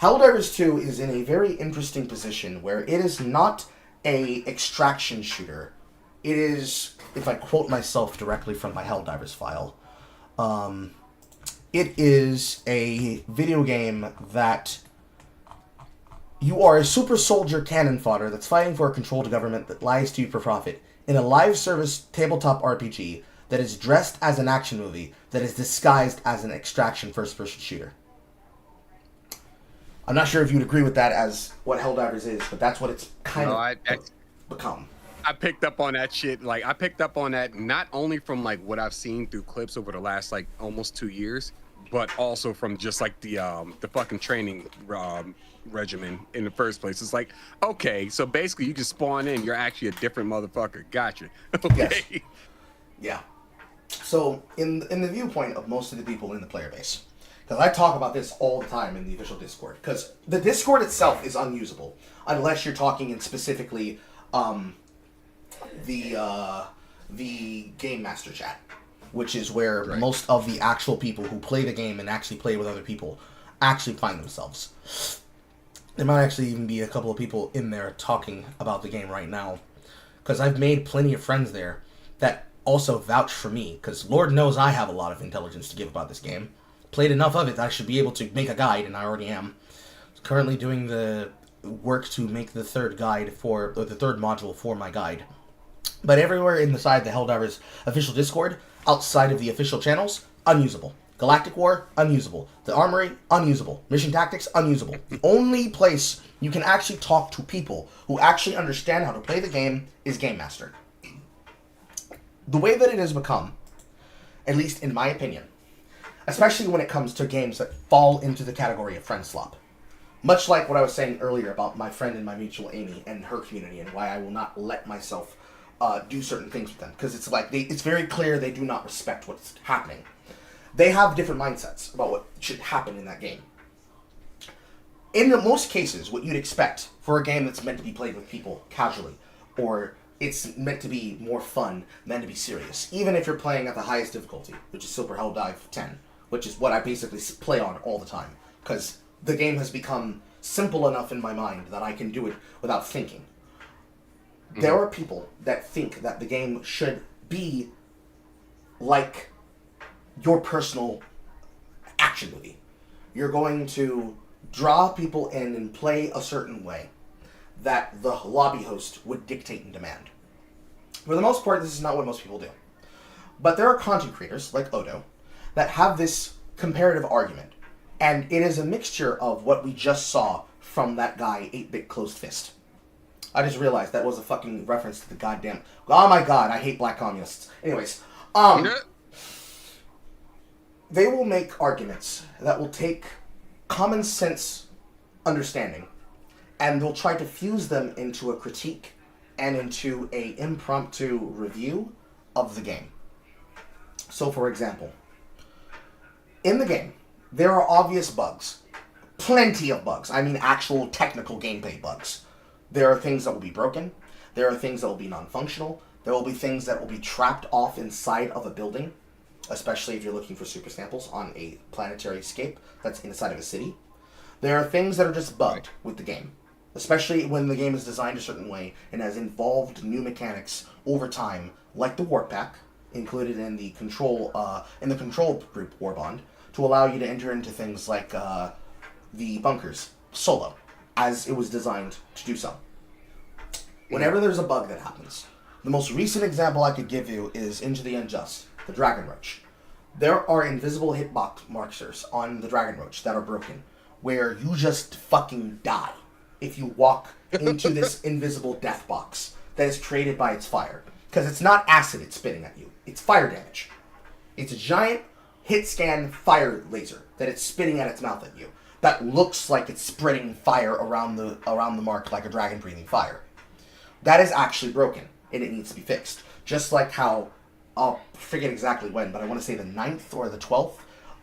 Helldivers 2 is in a very interesting position where it is not a extraction shooter. It is, if I quote myself directly from my Helldivers file, it is a video game that you are a super soldier cannon fodder that's fighting for a controlled government that lies to you for profit in a live service tabletop RPG that is dressed as an action movie that is disguised as an extraction first-person shooter. I'm not sure if you'd agree with that as what Helldivers is, but that's what it's kind of become. I picked up on that shit. Like, I picked up on that not only from like what I've seen through clips over the last like almost 2 years, but also from just like the fucking training regimen in the first place. It's like, okay, so basically you just spawn in, you're actually a different motherfucker. Gotcha. Okay. Yes. Yeah. So, in the viewpoint of most of the people in the player base, because I talk about this all the time in the official Discord, because the Discord itself is unusable unless you're talking in specifically the Game Master chat, which is where Right. most of the actual people who play the game and actually play with other people actually find themselves. There might actually even be a couple of people in there talking about the game right now, because I've made plenty of friends there that also vouch for me, because Lord knows I have a lot of intelligence to give about this game. Played enough of it that I should be able to make a guide, and I already am. Currently doing the work to make the third module for my guide. But everywhere inside the Helldivers official Discord, outside of the official channels, unusable. Galactic War, unusable. The Armory, unusable. Mission Tactics, unusable. The only place you can actually talk to people who actually understand how to play the game is Game Master. The way that it has become, at least in my opinion, especially when it comes to games that fall into the category of friend slop, much like what I was saying earlier about my friend and my mutual Amy and her community and why I will not let myself do certain things with them, because it's like it's very clear they do not respect what's happening. They have different mindsets about what should happen in that game. In most cases, what you'd expect for a game that's meant to be played with people casually, or it's meant to be more fun than to be serious, even if you're playing at the highest difficulty, which is Silver Hell Dive 10, which is what I basically play on all the time, because the game has become simple enough in my mind that I can do it without thinking. There are people that think that the game should be like your personal action movie. You're going to draw people in and play a certain way that the lobby host would dictate and demand. For the most part, this is not what most people do. But there are content creators, like Odo, that have this comparative argument. And it is a mixture of what we just saw from that guy, 8-Bit Closed Fist. I just realized that was a fucking reference to the goddamn... Oh my god, I hate black communists. Anyways, they will make arguments that will take common sense understanding, and they'll try to fuse them into a critique and into a impromptu review of the game. So, for example, in the game, there are obvious bugs. Plenty of bugs. I mean actual technical gameplay bugs. There are things that will be broken. There are things that will be non-functional. There will be things that will be trapped off inside of a building, especially if you're looking for super samples on a planetary escape that's inside of a city. There are things that are just bugged with the game, especially when the game is designed a certain way and has involved new mechanics over time, like the warp pack, included in the control group Warbond, to allow you to enter into things like the bunkers solo, as it was designed to do so. Whenever there's a bug that happens, the most recent example I could give you is Into the Unjust, the Dragon Roach. There are invisible hitbox markers on the Dragon Roach that are broken, where you just fucking die if you walk into this invisible death box that is created by its fire. Because it's not acid it's spitting at you, it's fire damage. It's a giant hit scan fire laser that it's spitting at its mouth at you. That looks like it's spreading fire around the mark like a dragon breathing fire. That is actually broken, and it needs to be fixed. Just like how, I'll forget exactly when, but I want to say the 9th or the 12th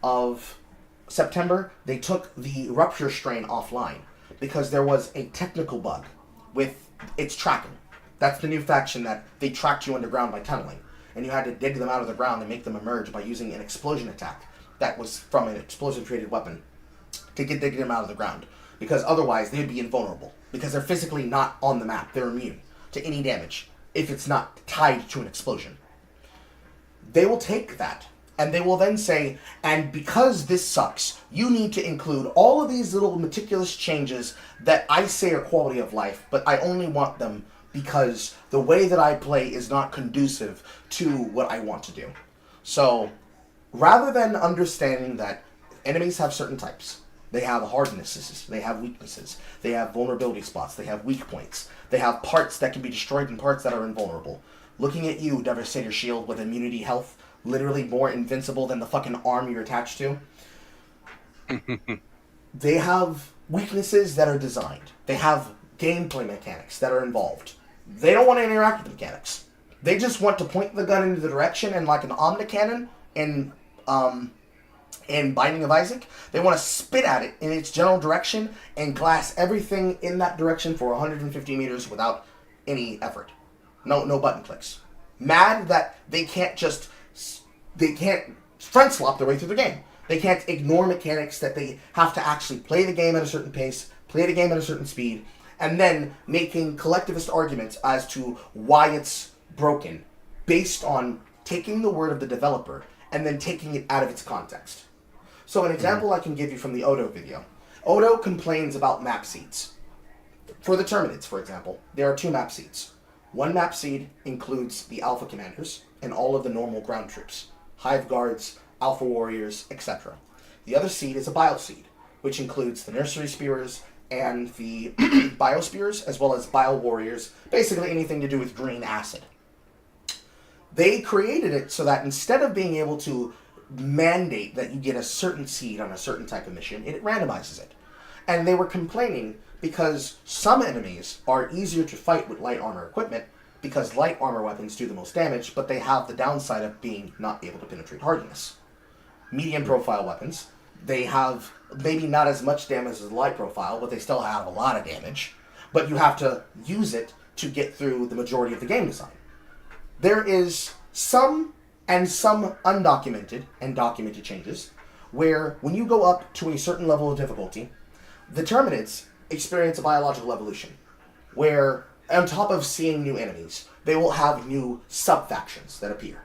of September, they took the Rupture strain offline because there was a technical bug with its tracking. That's the new faction that they tracked you underground by tunneling, and you had to dig them out of the ground and make them emerge by using an explosion attack that was from an explosion-created weapon to dig them out of the ground, because otherwise they would be invulnerable, because they're physically not on the map. They're immune to any damage if it's not tied to an explosion. They will take that, and they will then say, and because this sucks, you need to include all of these little meticulous changes that I say are quality of life, but I only want them because the way that I play is not conducive to what I want to do. So, rather than understanding that enemies have certain types, they have hardnesses, they have weaknesses, they have vulnerability spots, they have weak points, they have parts that can be destroyed and parts that are invulnerable. Looking at you, Devastator Shield, with immunity health, literally more invincible than the fucking arm you're attached to. They have weaknesses that are designed. They have gameplay mechanics that are involved. They don't want to interact with the mechanics. They just want to point the gun into the direction, and like an Omnicannon in Binding of Isaac, they want to spit at it in its general direction and glass everything in that direction for 150 meters without any effort. No button clicks. Mad that they can't front slop their way through the game. They can't ignore mechanics that they have to actually play the game at a certain pace, play the game at a certain speed, and then making collectivist arguments as to why it's broken based on taking the word of the developer and then taking it out of its context. So an example I can give you from the Odo video. Odo complains about map seeds. For the Terminids, for example, there are 2 map seeds. One map seed includes the Alpha Commanders and all of the normal ground troops, Hive Guards, Alpha Warriors, etc. The other seed is a Bile-Seed, which includes the Nursery Spearers and the Biospears, as well as Bile Warriors, basically anything to do with green acid. They created it so that instead of being able to mandate that you get a certain seed on a certain type of mission, it randomizes it. And they were complaining because some enemies are easier to fight with light armor equipment because light armor weapons do the most damage, but they have the downside of being not able to penetrate hardness. Medium profile weapons, they have maybe not as much damage as light profile, but they still have a lot of damage, but you have to use it to get through the majority of the game design. There is some undocumented and documented changes where when you go up to a certain level of difficulty, The Terminids experience a biological evolution, where on top of seeing new enemies, they will have new sub-factions that appear.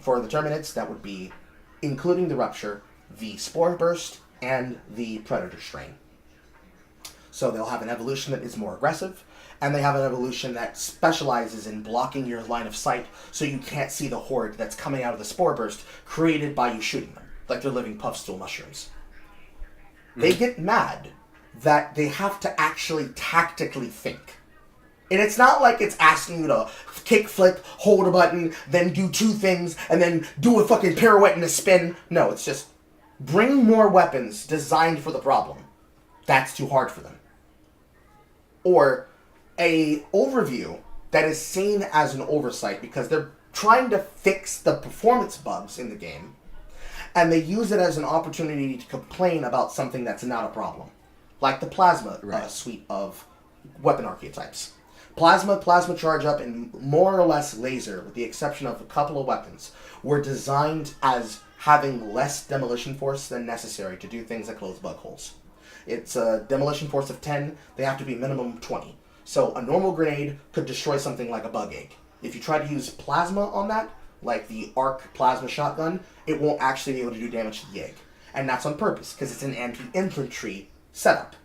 For the Terminids, that would be, including the Rupture, the Spore Burst, and the Predator Strain. So they'll have an evolution that is more aggressive, and they have an evolution that specializes in blocking your line of sight so you can't see the horde that's coming out of the Spore Burst created by you shooting them, like they're living puffstool mushrooms. They get mad that they have to actually tactically think. And it's not like it's asking you to kick flip, hold a button, then do two things, and then do a fucking pirouette and a spin. No, it's just bring more weapons designed for the problem. That's too hard for them. Or a overview that is seen as an oversight because they're trying to fix the performance bugs in the game, and they use it as an opportunity to complain about something that's not a problem. Like the Plasma suite of weapon archetypes. Plasma Charge Up, and more or less Laser, with the exception of a couple of weapons, were designed as having less demolition force than necessary to do things that close bug holes. It's a demolition force of 10, they have to be minimum 20. So a normal grenade could destroy something like a bug egg. If you try to use plasma on that, like the arc plasma shotgun, it won't actually be able to do damage to the egg. And that's on purpose, because it's an anti-infantry setup.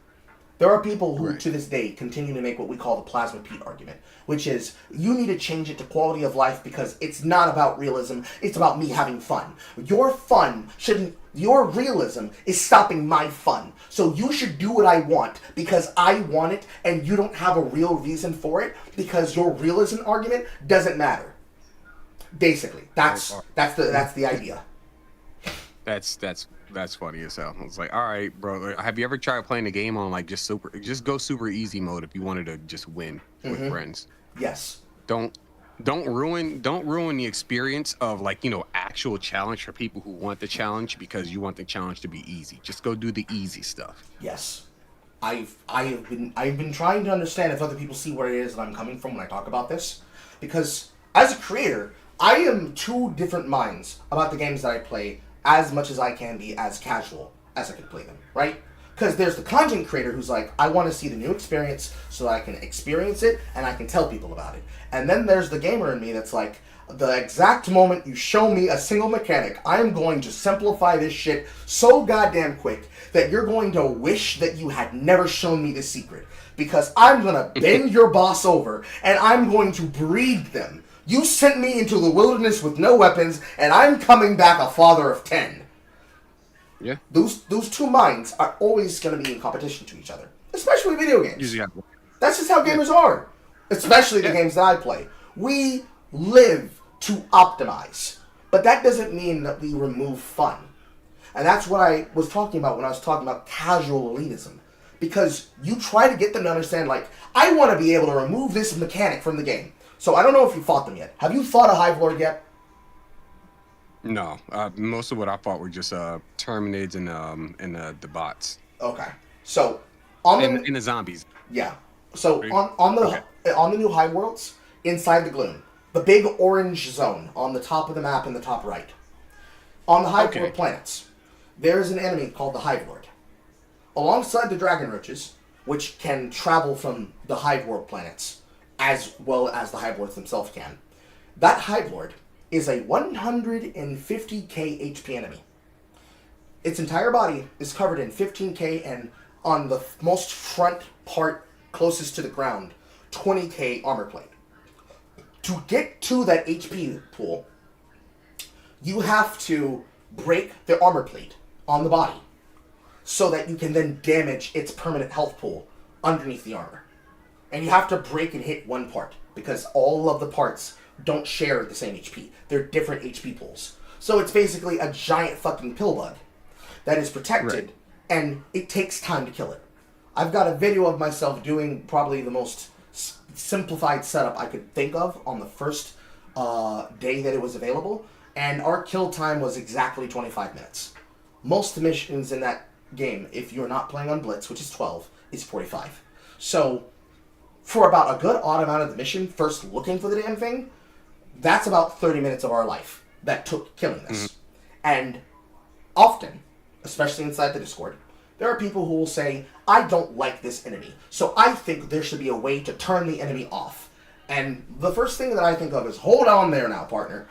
There are people who, to this day, continue to make what we call the Plasma Pete argument, which is, you need to change it to quality of life because it's not about realism, it's about me having fun. Your realism is stopping my fun. So you should do what I want because I want it, and you don't have a real reason for it because your realism argument doesn't matter. Basically, that's the idea. That's funny as hell. It's like, all right, bro. Have you ever tried playing a game on like just go super easy mode if you wanted to just win with friends? Yes. Don't ruin the experience of, like, you know, actual challenge for people who want the challenge because you want the challenge to be easy. Just go do the easy stuff. Yes. I've been trying to understand if other people see where it is that I'm coming from when I talk about this, because as a creator, I am two different minds about the games that I play, as much as I can be as casual as I can play them, right? Because there's the content creator who's like, I want to see the new experience so that I can experience it and I can tell people about it. And then there's the gamer in me that's like, the exact moment you show me a single mechanic, I'm going to simplify this shit so goddamn quick that you're going to wish that you had never shown me this secret. Because I'm going to bend your boss over and I'm going to breed them. You sent me into the wilderness with no weapons, and I'm coming back a father of 10. Yeah. Those two minds are always going to be in competition to each other, especially video games. That's just how gamers are, especially the games that I play. We live to optimize, but that doesn't mean that we remove fun. And that's what I was talking about when I was talking about casual elitism. Because you try to get them to understand, like, I want to be able to remove this mechanic from the game. So I don't know if you fought them yet. Have you fought a Hive Lord yet? No. Most of what I fought were just Terminids and the bots. Okay. So in the zombies. Yeah. So on the new Hive worlds, inside the Gloom, the big orange zone on the top of the map in the top right. On the Hive World planets, there is an enemy called the Hive Lord. Alongside the Dragon Roaches, which can travel from the Hive World planets, as well as the Hive Lords themselves can. That Hive Lord is a 150k HP enemy. Its entire body is covered in 15k, and on the most front part closest to the ground, 20k armor plate. To get to that HP pool, you have to break the armor plate on the body so that you can then damage its permanent health pool underneath the armor. And you have to break and hit one part, because all of the parts don't share the same HP. They're different HP pools. So it's basically a giant fucking pill bug that is protected, and it takes time to kill it. I've got a video of myself doing probably the most simplified setup I could think of on the first day that it was available, and our kill time was exactly 25 minutes. Most missions in that game, if you're not playing on Blitz, which is 12, is 45. So for about a good odd amount of the mission, first looking for the damn thing, that's about 30 minutes of our life that took killing this. And often, especially inside the Discord, There are people who will say, I don't like this enemy, so I think there should be a way to turn the enemy off. And the first thing that I think of is, hold on there now, partner.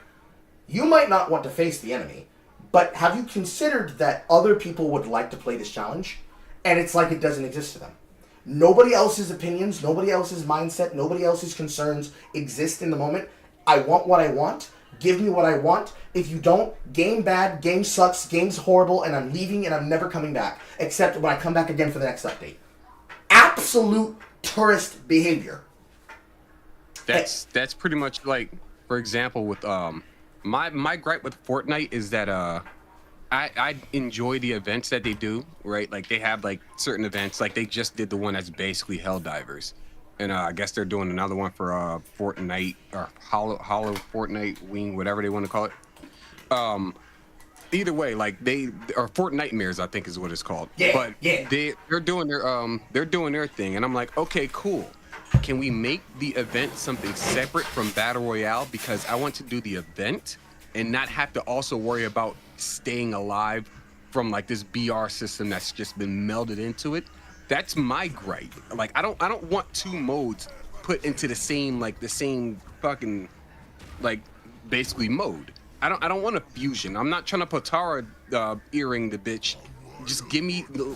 You might not want to face the enemy, but have you considered that other people would like to play this challenge? And it's like it doesn't exist to them. Nobody else's opinions, nobody else's mindset, nobody else's concerns exist in the moment. I want what I want. Give me what I want. If you don't, game bad, game sucks, game's horrible, and I'm leaving and I'm never coming back. Except when I come back again for the next update. Absolute tourist behavior. That's pretty much like, for example, with my gripe with Fortnite is that I enjoy the events that they do, right? Like they have like certain events, like they just did the one that's basically Helldivers. And I guess they're doing another one for Fortnite or Hollow Fortnite Wing, whatever they want to call it. Either way, like or Fortnitemares, I think is what it's called. Yeah, but yeah. they're doing their thing, and I'm like, okay, cool. Can we make the event something separate from Battle Royale? Because I want to do the event and not have to also worry about staying alive from like this BR system that's just been melded into it. That's my gripe. Like I don't want two modes put into the same fucking like basically mode. I don't want a fusion. I'm not trying to Potara earring the bitch. Just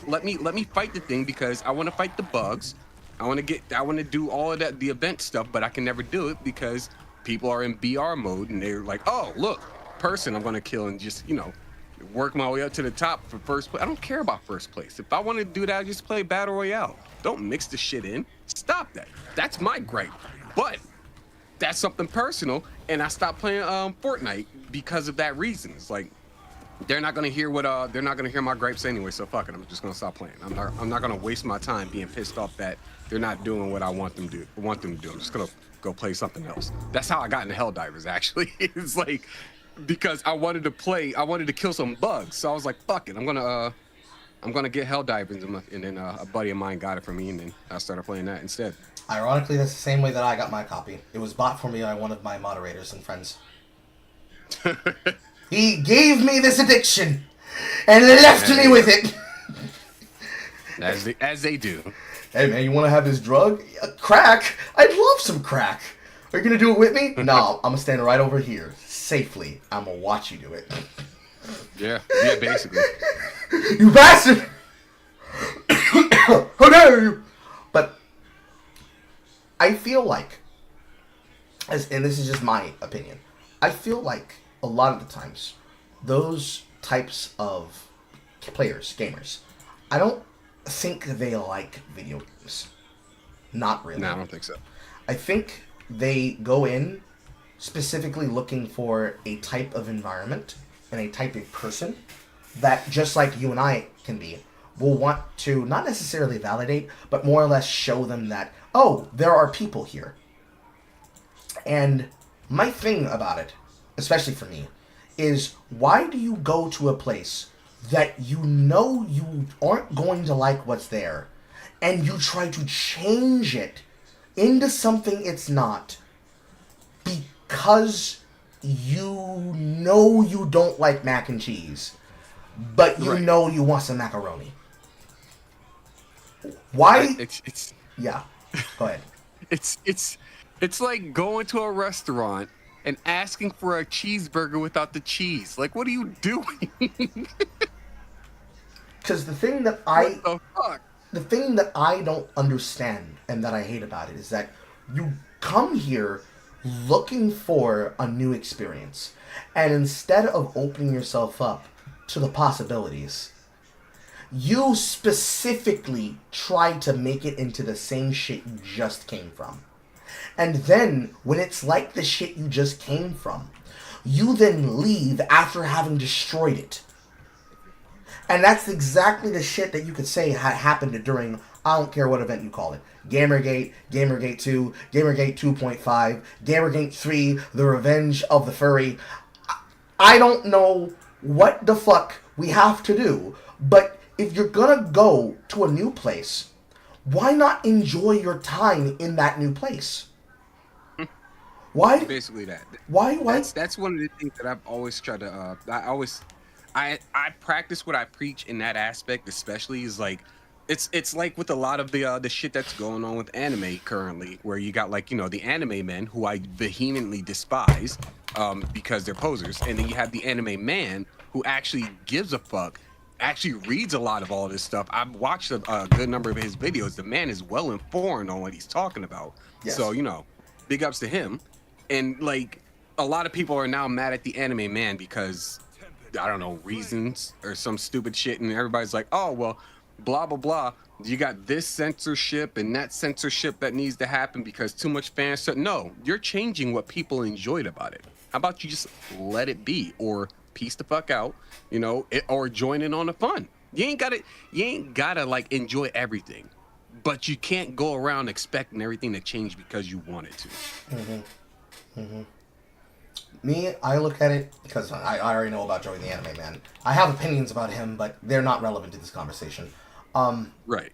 let me fight the thing because I want to fight the bugs. I want to do all of that, the event stuff, but I can never do it because people are in BR mode and they're like, oh look, person I'm gonna kill and just work my way up to the top for first place. I don't care about first place. If I want to do that, I just play Battle Royale. Don't mix the shit in. Stop that. That's my gripe. But that's something personal, and I stopped playing Fortnite because of that reason. It's like they're not gonna hear my gripes anyway. So fuck it. I'm just gonna stop playing. I'm not gonna waste my time being pissed off that they're not doing what I want them to do. I'm just gonna go play something else. That's how I got into Helldivers. Actually, it's like because I wanted to kill some bugs. So I was like, fuck it. I'm gonna get Helldivers, and then a buddy of mine got it for me, and then I started playing that instead. Ironically, that's the same way that I got my copy. It was bought for me by one of my moderators and friends. He gave me this addiction and left me with it. As they do. Hey man, you want to have this drug? Crack? I'd love some crack. Are you gonna do it with me? No, I'm gonna stand right over here, safely. I'm gonna watch you do it. Yeah, basically. You bastard! How dare you! But I feel like, and this is just my opinion, I feel like a lot of the times, those types of players, gamers, I don't think they like video games. Not really. No, I don't think so. I think they go in specifically looking for a type of environment and a type of person that, just like you and I can be, will want to not necessarily validate, but more or less show them that, oh, there are people here. And my thing about it, especially for me, is why do you go to a place that you know you aren't going to like what's there, and you try to change it into something it's not because you know you don't like mac and cheese, but you know you want some macaroni? Why? It's yeah. Go ahead. It's like going to a restaurant and asking for a cheeseburger without the cheese. Like, what are you doing? Because the thing that the thing that I don't understand and that I hate about it is that you come here looking for a new experience, and instead of opening yourself up to the possibilities, you specifically try to make it into the same shit you just came from. And then, when it's like the shit you just came from, you then leave after having destroyed it. And that's exactly the shit that you could say had happened during, I don't care what event you call it. Gamergate, Gamergate 2, Gamergate 2.5, Gamergate 3, The Revenge of the Furry. I don't know what the fuck we have to do, but if you're gonna go to a new place, why not enjoy your time in that new place? Why? Basically that. Why? That's one of the things that I've always tried to. I practice what I preach in that aspect, especially is like it's like with a lot of the shit that's going on with anime currently, where you got like, you know, the anime men who I vehemently despise because they're posers, and then you have the anime man who actually gives a fuck, actually reads a lot of all this stuff. I've watched a good number of his videos. The man is well informed on what he's talking about. So, Yes. you know, big ups to him. And like a lot of people are now mad at the anime man because I don't know, reasons or some stupid shit, and everybody's like, oh well, blah blah blah. You got this censorship and that censorship that needs to happen because too much fans. So no, you're changing what people enjoyed about it. How about you just let it be, or piece the fuck out, you know, or join in on the fun. You ain't gotta like enjoy everything, but you can't go around expecting everything to change because you want it to. Me, I look at it because I already know about Joey the Anime Man. I have opinions about him, but they're not relevant to this conversation. Right.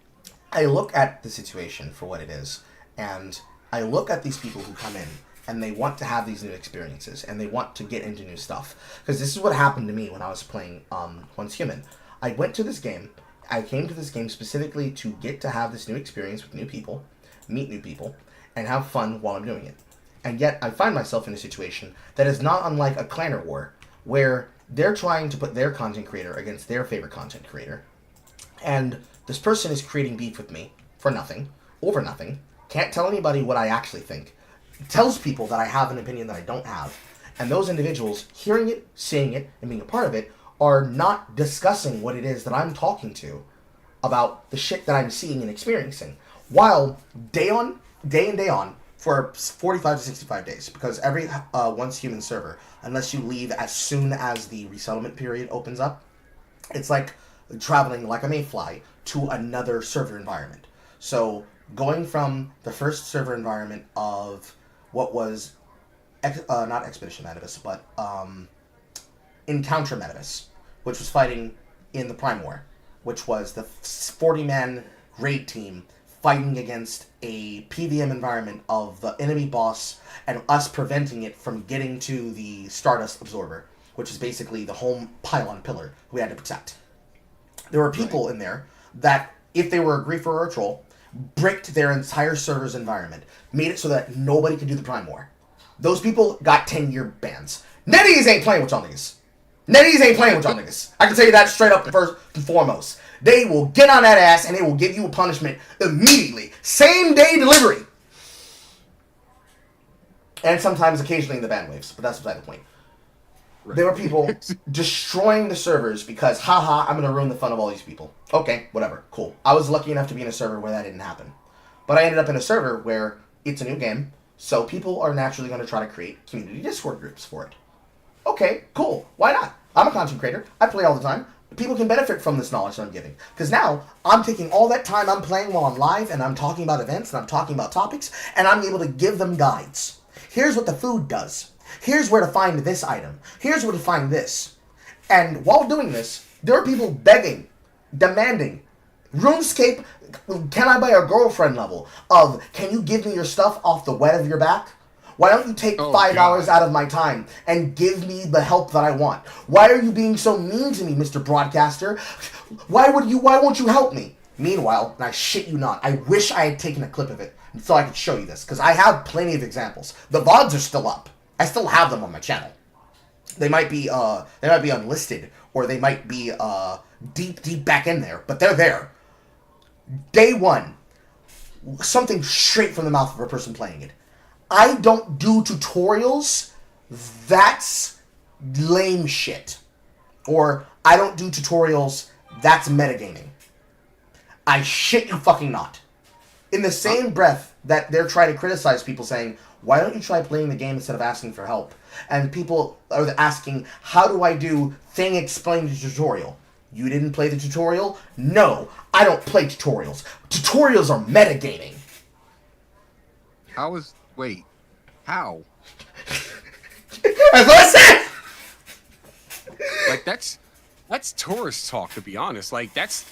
I look at the situation for what it is, and I look at these people who come in and they want to have these new experiences and they want to get into new stuff. Because this is what happened to me when I was playing Once Human. I went to this game. I came to this game specifically to get to have this new experience with new people, meet new people, and have fun while I'm doing it. And yet I find myself in a situation that is not unlike a clanner war, where they're trying to put their content creator against their favorite content creator. And this person is creating beef with me for nothing, over nothing, can't tell anybody what I actually think, tells people that I have an opinion that I don't have, and those individuals hearing it, seeing it, and being a part of it are not discussing what it is that I'm talking to about the shit that I'm seeing and experiencing. While day in, day on, for 45 to 65 days, because every Once Human server, unless you leave as soon as the resettlement period opens up, it's like traveling like a mayfly to another server environment. So going from the first server environment of what was not Expedition Manibus, but Encounter Manibus, which was fighting in the Prime War, which was the 40-man raid team fighting against a PVM environment of the enemy boss and us preventing it from getting to the Stardust Absorber, which is basically the home pylon pillar we had to protect. There were people in there that, if they were a griefer or a troll, bricked their entire server's environment, made it so that nobody could do the Prime War. Those people got 10-year bans. NetEase ain't playing with y'all niggas. NetEase ain't playing with y'all niggas. I can tell you that straight up first and foremost. They will get on that ass and they will give you a punishment immediately. Same day delivery. And sometimes occasionally in the ban waves, but that's beside the point. Right. There were people destroying the servers because, haha, I'm going to ruin the fun of all these people. Okay, whatever, cool. I was lucky enough to be in a server where that didn't happen. But I ended up in a server where it's a new game, so people are naturally going to try to create community Discord groups for it. Okay, cool. Why not? I'm a content creator. I play all the time. People can benefit from this knowledge that I'm giving. Because now, I'm taking all that time I'm playing while I'm live, and I'm talking about events, and I'm talking about topics, and I'm able to give them guides. Here's what the food does. Here's where to find this item. Here's where to find this. And while doing this, there are people begging, demanding, RuneScape, can I buy a girlfriend level of, can you give me your stuff off the wet of your back? Why don't you take $5 out of my time and give me the help that I want? Why are you being so mean to me, Mr. Broadcaster? Why won't you help me? Meanwhile, and I shit you not, I wish I had taken a clip of it so I could show you this, because I have plenty of examples. The VODs are still up. I still have them on my channel. They might be unlisted, or they might be deep back in there, but they're there. Day one, something straight from the mouth of a person playing it. I don't do tutorials. That's lame shit. Or I don't do tutorials. That's metagaming. I shit you fucking not. In the same breath that they're trying to criticize people saying, why don't you try playing the game instead of asking for help? And people are asking, how do I do thing explain the tutorial? You didn't play the tutorial? No, I don't play tutorials. Tutorials are metagaming. Wait, how? That's what I said! Like, that's tourist talk, to be honest. Like, that's...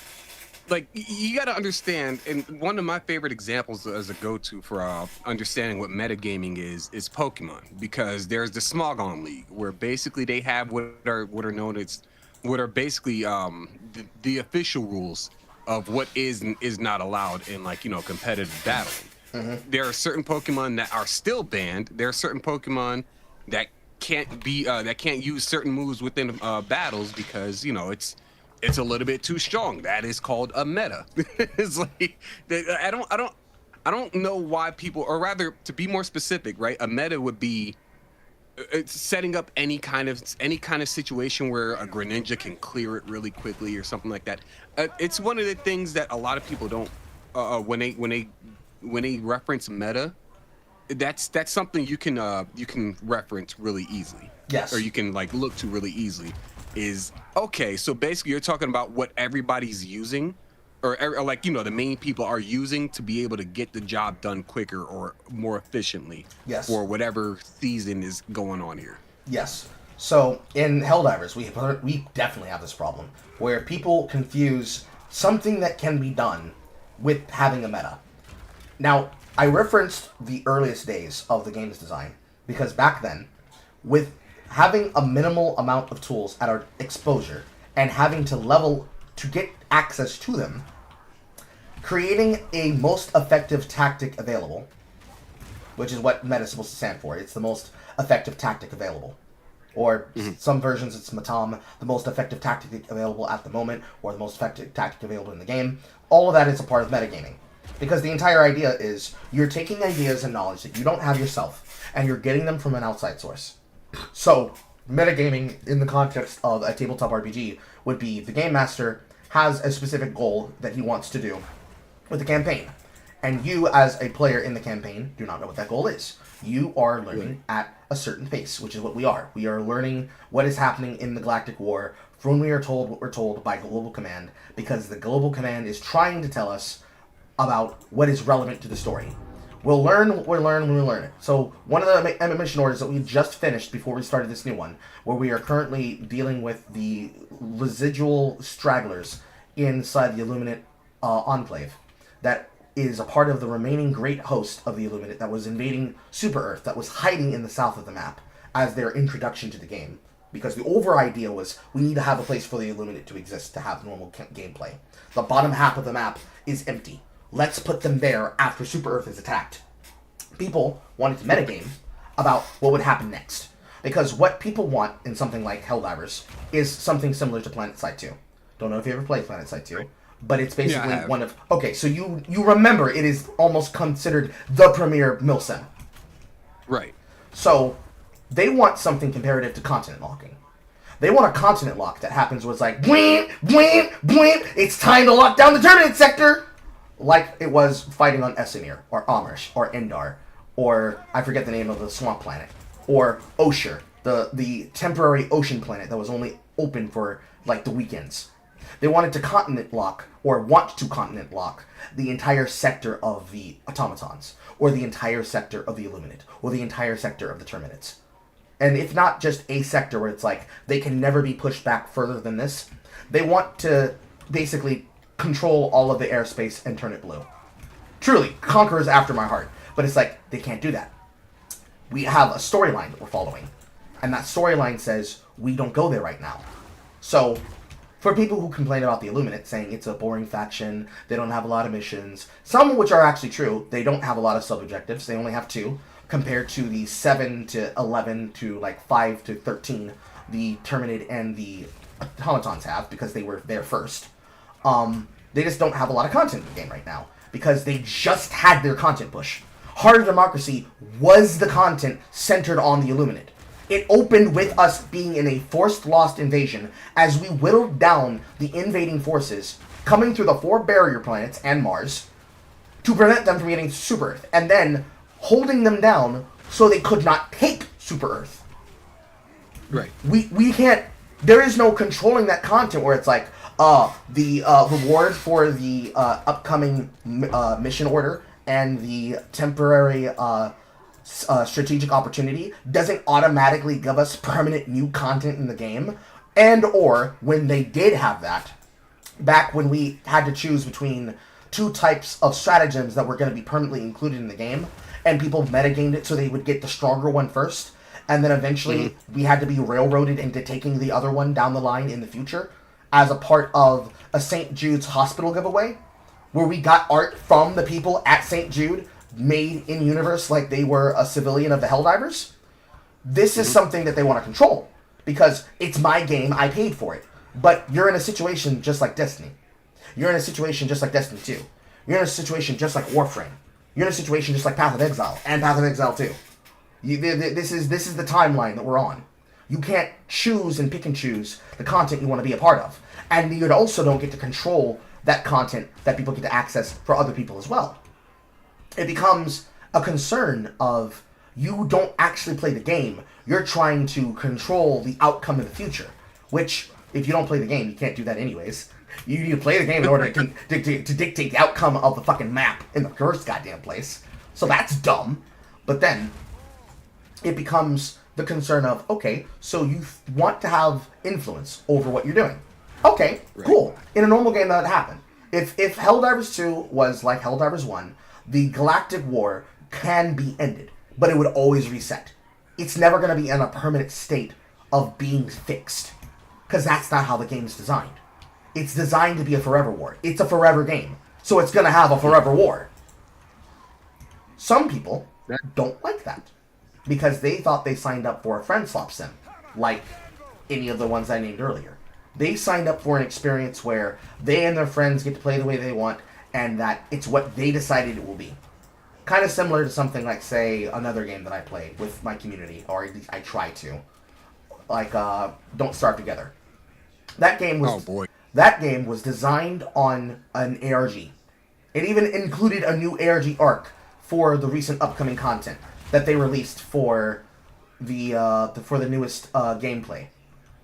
Like, you got to understand, and one of my favorite examples as a go-to for understanding what metagaming is Pokemon, because there's the Smogon League, where basically they have what are known as what are basically the official rules of what is and is not allowed in, like, competitive battling. There are certain Pokemon that are still banned. There are certain Pokemon that can't use certain moves within battles because it's a little bit too strong. That is called a meta. It's like I don't know why people, or rather, to be more specific, right? A meta would be it's setting up any kind of situation where a Greninja can clear it really quickly or something like that. It's one of the things that a lot of people don't when they reference meta. That's something you can reference really easily. Yes. Or you can like look to really easily. Is okay. So basically, you're talking about what everybody's using, or like the main people are using to be able to get the job done quicker or more efficiently. Yes. For whatever season is going on here. Yes. So in Helldivers, we definitely have this problem where people confuse something that can be done with having a meta. Now, I referenced the earliest days of the game's design because back then, with having a minimal amount of tools at our exposure and having to level to get access to them, creating a most effective tactic available, which is what meta is supposed to stand for. It's the most effective tactic available. Or some versions it's Matam, the most effective tactic available at the moment, or the most effective tactic available in the game. All of that is a part of metagaming. Because the entire idea is you're taking ideas and knowledge that you don't have yourself, and you're getting them from an outside source. So, metagaming in the context of a tabletop RPG would be the game master has a specific goal that he wants to do with the campaign. And you, as a player in the campaign, do not know what that goal is. You are learning at a certain pace, which is what we are. We are learning what is happening in the Galactic War from when we are told what we're told by Global Command, because the Global Command is trying to tell us about what is relevant to the story. We'll learn what we learn when we learn it. So one of the mission orders that we just finished before we started this new one, where we are currently dealing with the residual stragglers inside the Illuminate Enclave, that is a part of the remaining great host of the Illuminate that was invading Super Earth, that was hiding in the south of the map as their introduction to the game. Because the over idea was we need to have a place for the Illuminate to exist to have normal gameplay. The bottom half of the map is empty. Let's put them there after Super Earth is attacked. People wanted to metagame about what would happen next. Because what people want in something like Helldivers is something similar to PlanetSide 2. Don't know if you ever played PlanetSide 2, but it's basically one of... Okay, so you remember it is almost considered the premier milsim. Right. So they want something comparative to continent locking. They want a continent lock that happens where it's like, bween, bween, bween, it's time to lock down the Terminate sector! Like it was fighting on Esamir, or Amish, or Endar, or I forget the name of the swamp planet, or Oshir, the temporary ocean planet that was only open for like the weekends. They wanted to continent lock, or want to continent lock, the entire sector of the automatons, or the entire sector of the Illuminate, or the entire sector of the Terminates. And if not just a sector where it's like, they can never be pushed back further than this, they want to basically control all of the airspace and turn it blue. Truly, Conqueror's after my heart. But it's like, they can't do that. We have a storyline that we're following. And that storyline says, we don't go there right now. So, for people who complain about the Illuminate, saying it's a boring faction, they don't have a lot of missions, some of which are actually true, they don't have a lot of sub-objectives, they only have 2, compared to the 7 to 11 to like 5 to 13 the Terminate and the automatons have, because they were there first. They just don't have a lot of content in the game right now, because they just had their content push. Heart of Democracy was the content centered on the Illuminate. It opened with us being in a forced lost invasion as we whittled down the invading forces coming through the 4 barrier planets and Mars to prevent them from getting to Super Earth, and then holding them down so they could not take Super Earth. Right. We can't... There is no controlling that content where it's like, the reward for the upcoming mission order and the temporary strategic opportunity doesn't automatically give us permanent new content in the game. And or, when they did have that, back when we had to choose between 2 types of stratagems that were going to be permanently included in the game, and people metagamed it so they would get the stronger one first, and then eventually we had to be railroaded into taking the other one down the line in the future as a part of a St. Jude's hospital giveaway, where we got art from the people at St. Jude made in universe like they were a civilian of the Helldivers. This is something that they want to control because it's my game, I paid for it. But you're in a situation just like Destiny. You're in a situation just like Destiny 2. You're in a situation just like Warframe. You're in a situation just like Path of Exile and Path of Exile 2. This is the timeline that we're on. You can't choose and pick and choose the content you want to be a part of. And you also don't get to control that content that people get to access for other people as well. It becomes a concern of you don't actually play the game. You're trying to control the outcome of the future. Which, if you don't play the game, you can't do that anyways. You need to play the game in order to dictate the outcome of the fucking map in the first goddamn place. So that's dumb. But then, it becomes the concern of, okay, so you want to have influence over what you're doing. Okay, cool. In a normal game, that would happen. If Helldivers 2 was like Helldivers 1, the Galactic War can be ended, but it would always reset. It's never going to be in a permanent state of being fixed, because that's not how the game's designed. It's designed to be a forever war. It's a forever game, so it's going to have a forever war. Some people don't like that, because they thought they signed up for a friend swap sim, like any of the ones I named earlier. They signed up for an experience where they and their friends get to play the way they want, and that it's what they decided it will be. Kind of similar to something like, say, another game that I played with my community, or at least I try to. Like, Don't Starve Together. That game was designed on an ARG. It even included a new ARG arc for the recent upcoming content that they released for the newest gameplay.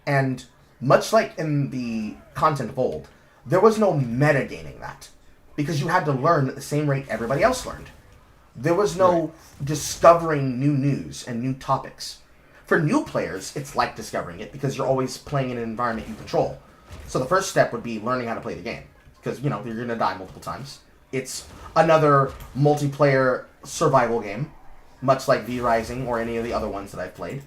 And much like in the content of old, there was no metagaming that, because you had to learn at the same rate everybody else learned. There was no discovering new news and new topics. For new players, it's like discovering it, because you're always playing in an environment you control. So the first step would be learning how to play the game, because, you're going to die multiple times. It's another multiplayer survival game, much like V-Rising or any of the other ones that I've played.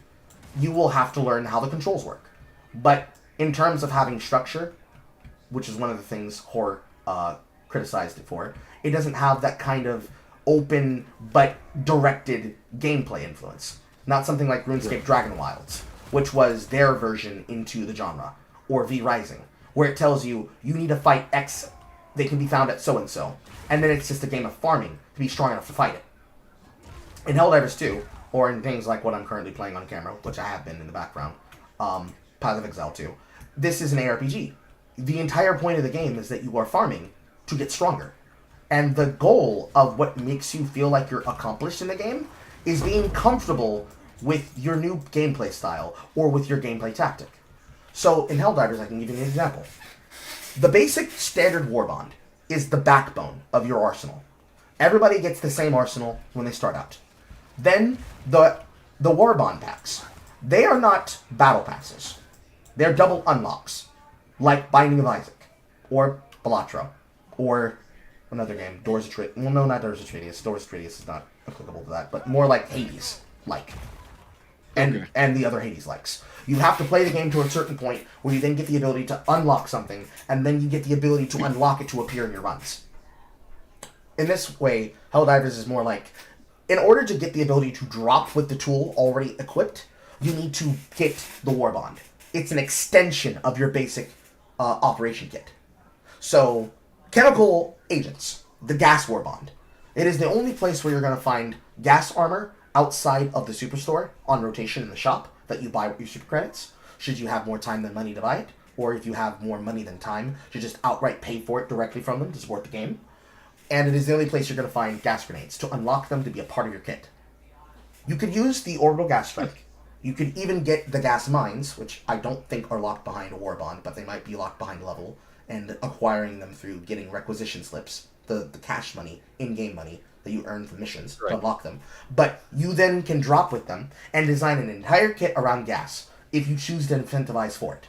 You will have to learn how the controls work. But in terms of having structure, which is one of the things Horror criticized it for, it doesn't have that kind of open but directed gameplay influence. Not something like RuneScape Dragon Wilds, which was their version into the genre, or V-Rising, where it tells you need to fight X, they can be found at so-and-so, and then it's just a game of farming to be strong enough to fight it. In Helldivers 2, or in things like what I'm currently playing on camera, which I have been in the background, Path of Exile 2, this is an ARPG. The entire point of the game is that you are farming to get stronger. And the goal of what makes you feel like you're accomplished in the game is being comfortable with your new gameplay style or with your gameplay tactic. So in Helldivers, I can give you an example. The basic standard warbond is the backbone of your arsenal. Everybody gets the same arsenal when they start out. Then the warbond packs. They are not battle passes. They're double unlocks, like Binding of Isaac, or Balatro, or another game, Doors of Atreides. Well, no, not Doors of Atreides. Doors of Atreides is not applicable to that, but more like Hades-like. And the other Hades-likes. You have to play the game to a certain point where you then get the ability to unlock something, and then you get the ability to unlock it to appear in your runs. In this way, Helldivers is more like, in order to get the ability to drop with the tool already equipped, you need to get the Warbond. It's an extension of your basic operation kit. So, chemical agents, the gas Warbond. It is the only place where you're going to find gas armor outside of the superstore on rotation in the shop that you buy with your super credits, should you have more time than money to buy it, or if you have more money than time, you just outright pay for it directly from them to support the game. And it is the only place you're going to find gas grenades to unlock them to be a part of your kit. You could use the orbital gas strike. You could even get the gas mines, which I don't think are locked behind a warbond, but they might be locked behind level, and acquiring them through getting requisition slips, the cash money, in-game money, that you earn from missions to unlock them. But you then can drop with them and design an entire kit around gas if you choose to incentivize for it.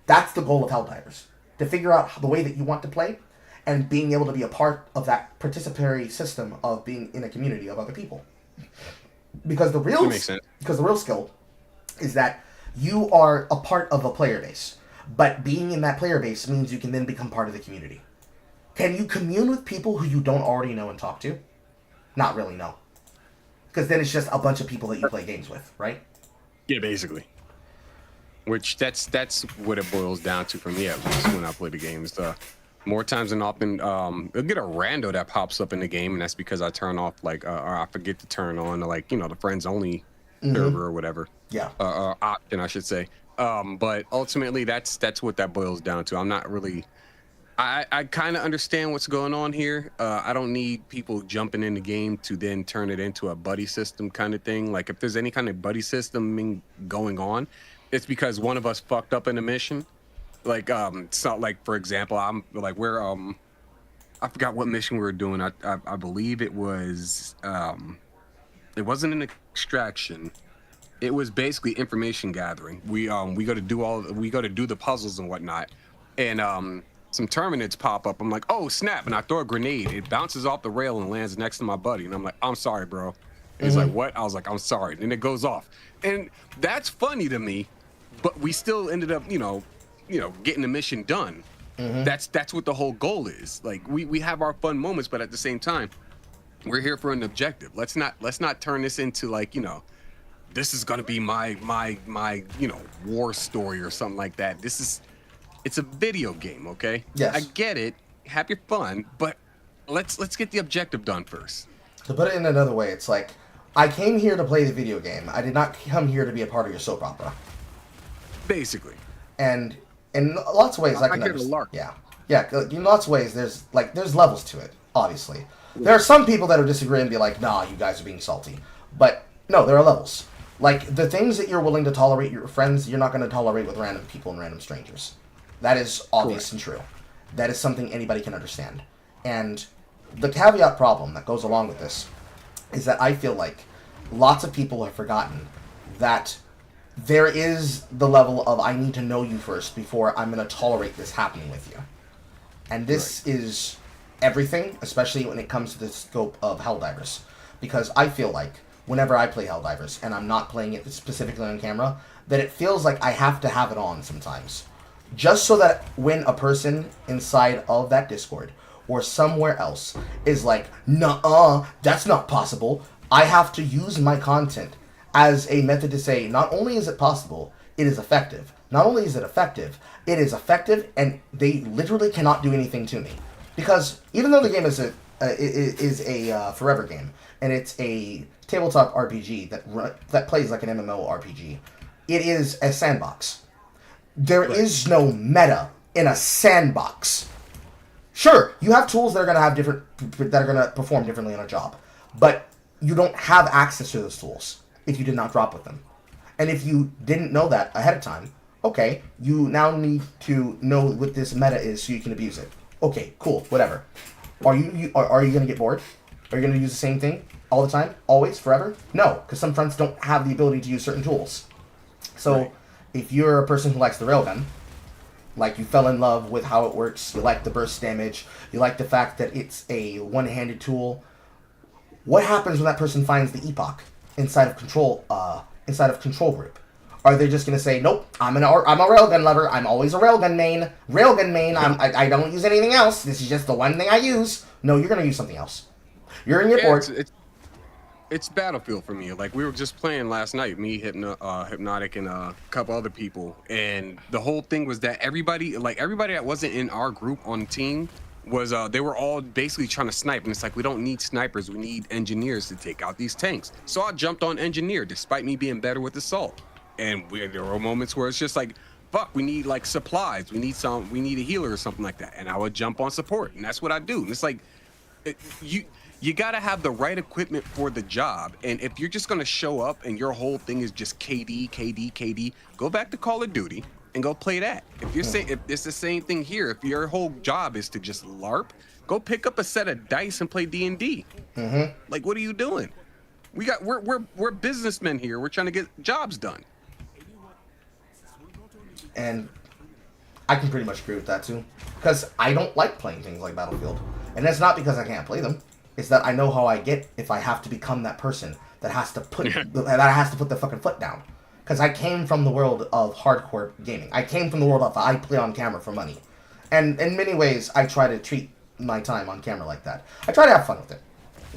That's the goal of Helldivers. To figure out the way that you want to play and being able to be a part of that participatory system of being in a community of other people. Because the real Because the real skill is that you are a part of a player base. But being in that player base means you can then become part of the community. Can you commune with people who you don't already know and talk to? Not really, no. Because then it's just a bunch of people that you play games with, right? Yeah, basically. Which that's what it boils down to for me, at least when I play the games. More times than often, you'll get a rando that pops up in the game, and that's because I turn off or I forget to turn on the friends only server or whatever. Yeah. Option, I should say. But ultimately, that's what that boils down to. I'm not really. I kind of understand what's going on here. I don't need people jumping in the game to then turn it into a buddy system kind of thing. Like if there's any kind of buddy system going on, it's because one of us fucked up in a mission. Like it's not like, for example, I'm like I forgot what mission we were doing. I believe it was it wasn't an extraction. It was basically information gathering. We go to do the puzzles and whatnot, and some Terminids pop up. I'm like, oh snap, and I throw a grenade. It bounces off the rail and lands next to my buddy, and I'm like, I'm sorry, bro. And he's like, what? I was like, I'm sorry. And then it goes off, and that's funny to me, but we still ended up, getting the mission done. That's what the whole goal is. Like we have our fun moments, but at the same time, we're here for an objective. Let's not turn this into this is gonna be my war story or something like that. It's a video game, okay? Yes. I get it. Have your fun, but let's get the objective done first. To put it in another way, it's like, I came here to play the video game. I did not come here to be a part of your soap opera. Basically. And in lots of ways, I can understand. Yeah. In lots of ways, there's levels to it. Obviously, there are some people that will disagree and be like, "Nah, you guys are being salty." But no, there are levels. Like the things that you're willing to tolerate your friends, you're not going to tolerate with random people and random strangers. That is obvious and true. That is something anybody can understand. And the caveat problem that goes along with this is that I feel like lots of people have forgotten that there is the level of I need to know you first before I'm going to tolerate this happening with you. And this is everything, especially when it comes to the scope of Helldivers. Because I feel like whenever I play Helldivers, and I'm not playing it specifically on camera, that it feels like I have to have it on sometimes. Just so that when a person inside of that Discord or somewhere else is like, nuh-uh, that's not possible, I have to use my content as a method to say, not only is it possible, it is effective. Not only is it effective, and they literally cannot do anything to me. Because even though the game is a forever game, and it's a tabletop RPG that plays like an MMO RPG, it is a sandbox. There is no meta in a sandbox. Sure, you have tools that are going to perform differently on a job, but you don't have access to those tools if you did not drop with them. And if you didn't know that ahead of time, okay, you now need to know what this meta is so you can abuse it. Okay, cool, whatever. Are you going to get bored? Are you going to use the same thing all the time, always, forever? No, because some friends don't have the ability to use certain tools. So if you're a person who likes the railgun, like you fell in love with how it works, you like the burst damage, you like the fact that it's a one-handed tool, what happens when that person finds the epoch inside of control group? Are they just going to say, nope, I'm a railgun lover, I'm always a railgun main, I don't use anything else, this is just the one thing I use? No, you're going to use something else. You're going to get bored. It's Battlefield for me. Like we were just playing last night, me, Hypnotic, and a couple other people, and the whole thing was that everybody that wasn't in our group on the team was they were all basically trying to snipe, and it's like we don't need snipers, we need engineers to take out these tanks. So I jumped on engineer despite me being better with assault, and there were moments where it's just like, fuck, we need like supplies, we need a healer or something like that, and I would jump on support, and that's what I do. And it's like you gotta have the right equipment for the job, and if you're just gonna show up and your whole thing is just KD, go back to Call of Duty and go play that. If it's the same thing here, if your whole job is to just LARP, go pick up a set of dice and play D&D. Like, what are you doing? We're businessmen here. We're trying to get jobs done. And I can pretty much agree with that too, because I don't like playing things like Battlefield, and it's not because I can't play them. It's that I know how I get if I have to become that person that has to put the fucking foot down. Because I came from the world of hardcore gaming. I came from the world of I play on camera for money. And in many ways, I try to treat my time on camera like that. I try to have fun with it,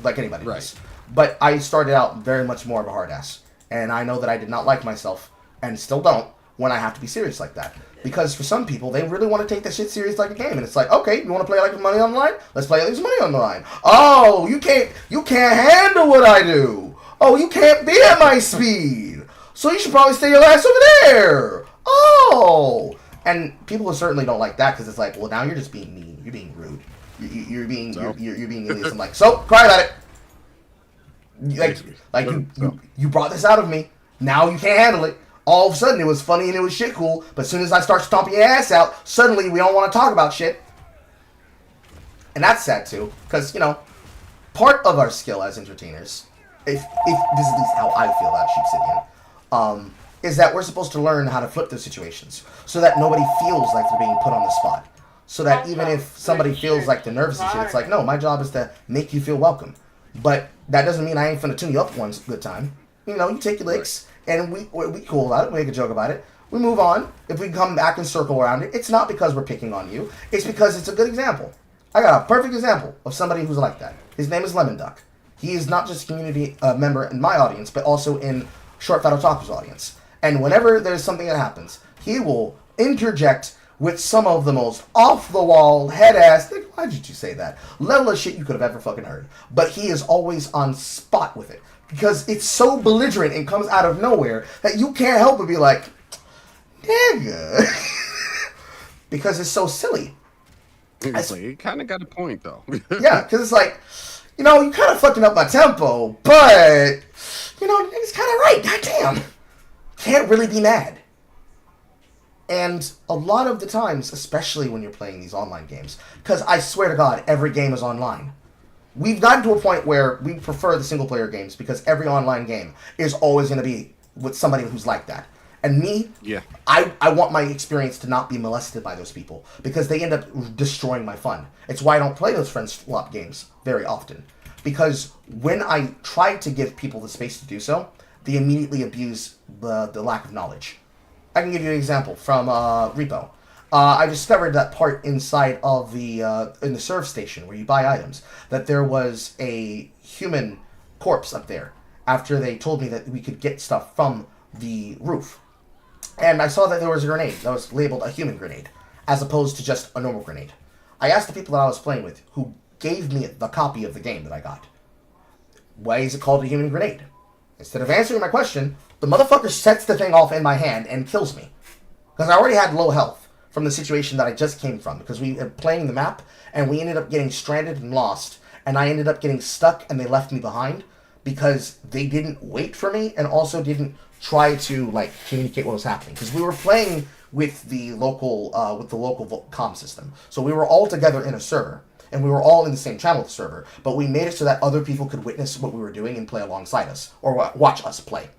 like anybody does. But I started out very much more of a hard ass. And I know that I did not like myself, and still don't, when I have to be serious like that. Because for some people, they really want to take this shit serious like a game. And it's like, okay, you want to play like money on the line? Let's play like there's money on the line. Oh, you can't handle what I do. Oh, you can't be at my speed. So you should probably stay your ass over there. Oh. And people certainly don't like that because it's like, well, now you're just being mean. You're being rude. You're being alias. I'm like, so cry about it. You brought this out of me. Now you can't handle it. All of a sudden it was funny and it was shit cool. But as soon as I start stomping your ass out, suddenly we don't want to talk about shit. And that's sad too, because part of our skill as entertainers, if this is at least how I feel about Sheepsidian, is that we're supposed to learn how to flip those situations so that nobody feels like they're being put on the spot. So that even if somebody feels like they're nervous and shit, it's like, no, my job is to make you feel welcome. But that doesn't mean I ain't finna tune you up one good time. You take your licks, and we cool about it, we make a joke about it. We move on. If we come back and circle around it, it's not because we're picking on you. It's because it's a good example. I got a perfect example of somebody who's like that. His name is Lemon Duck. He is not just a community member in my audience, but also in Short Fat Otaku's audience. And whenever there's something that happens, he will interject with some of the most off-the-wall, head-ass, why did you say that, level of shit you could have ever fucking heard. But he is always on spot with it. Because it's so belligerent and comes out of nowhere that you can't help but be like, nigga. Because it's so silly. You kind of got a point, though. Yeah, because it's like, you kind of fucking up my tempo, but, it's kind of right, goddamn. Can't really be mad. And a lot of the times, especially when you're playing these online games, because I swear to God, every game is online. We've gotten to a point where we prefer the single-player games because every online game is always going to be with somebody who's like that. And me, I want my experience to not be molested by those people because they end up destroying my fun. It's why I don't play those friends swap games very often. Because when I try to give people the space to do so, they immediately abuse the lack of knowledge. I can give you an example from Repo. I discovered that part inside of in the serve station where you buy items, that there was a human corpse up there after they told me that we could get stuff from the roof. And I saw that there was a grenade that was labeled a human grenade, as opposed to just a normal grenade. I asked the people that I was playing with, who gave me the copy of the game that I got, why is it called a human grenade? Instead of answering my question, the motherfucker sets the thing off in my hand and kills me. Because I already had low health from the situation that I just came from. Because we were playing the map, and we ended up getting stranded and lost. And I ended up getting stuck, and they left me behind. Because they didn't wait for me, and also didn't try to, communicate what was happening. Because we were playing with the local comm system. So we were all together in a server. And we were all in the same channel of the server. But we made it so that other people could witness what we were doing and play alongside us. Or watch us play.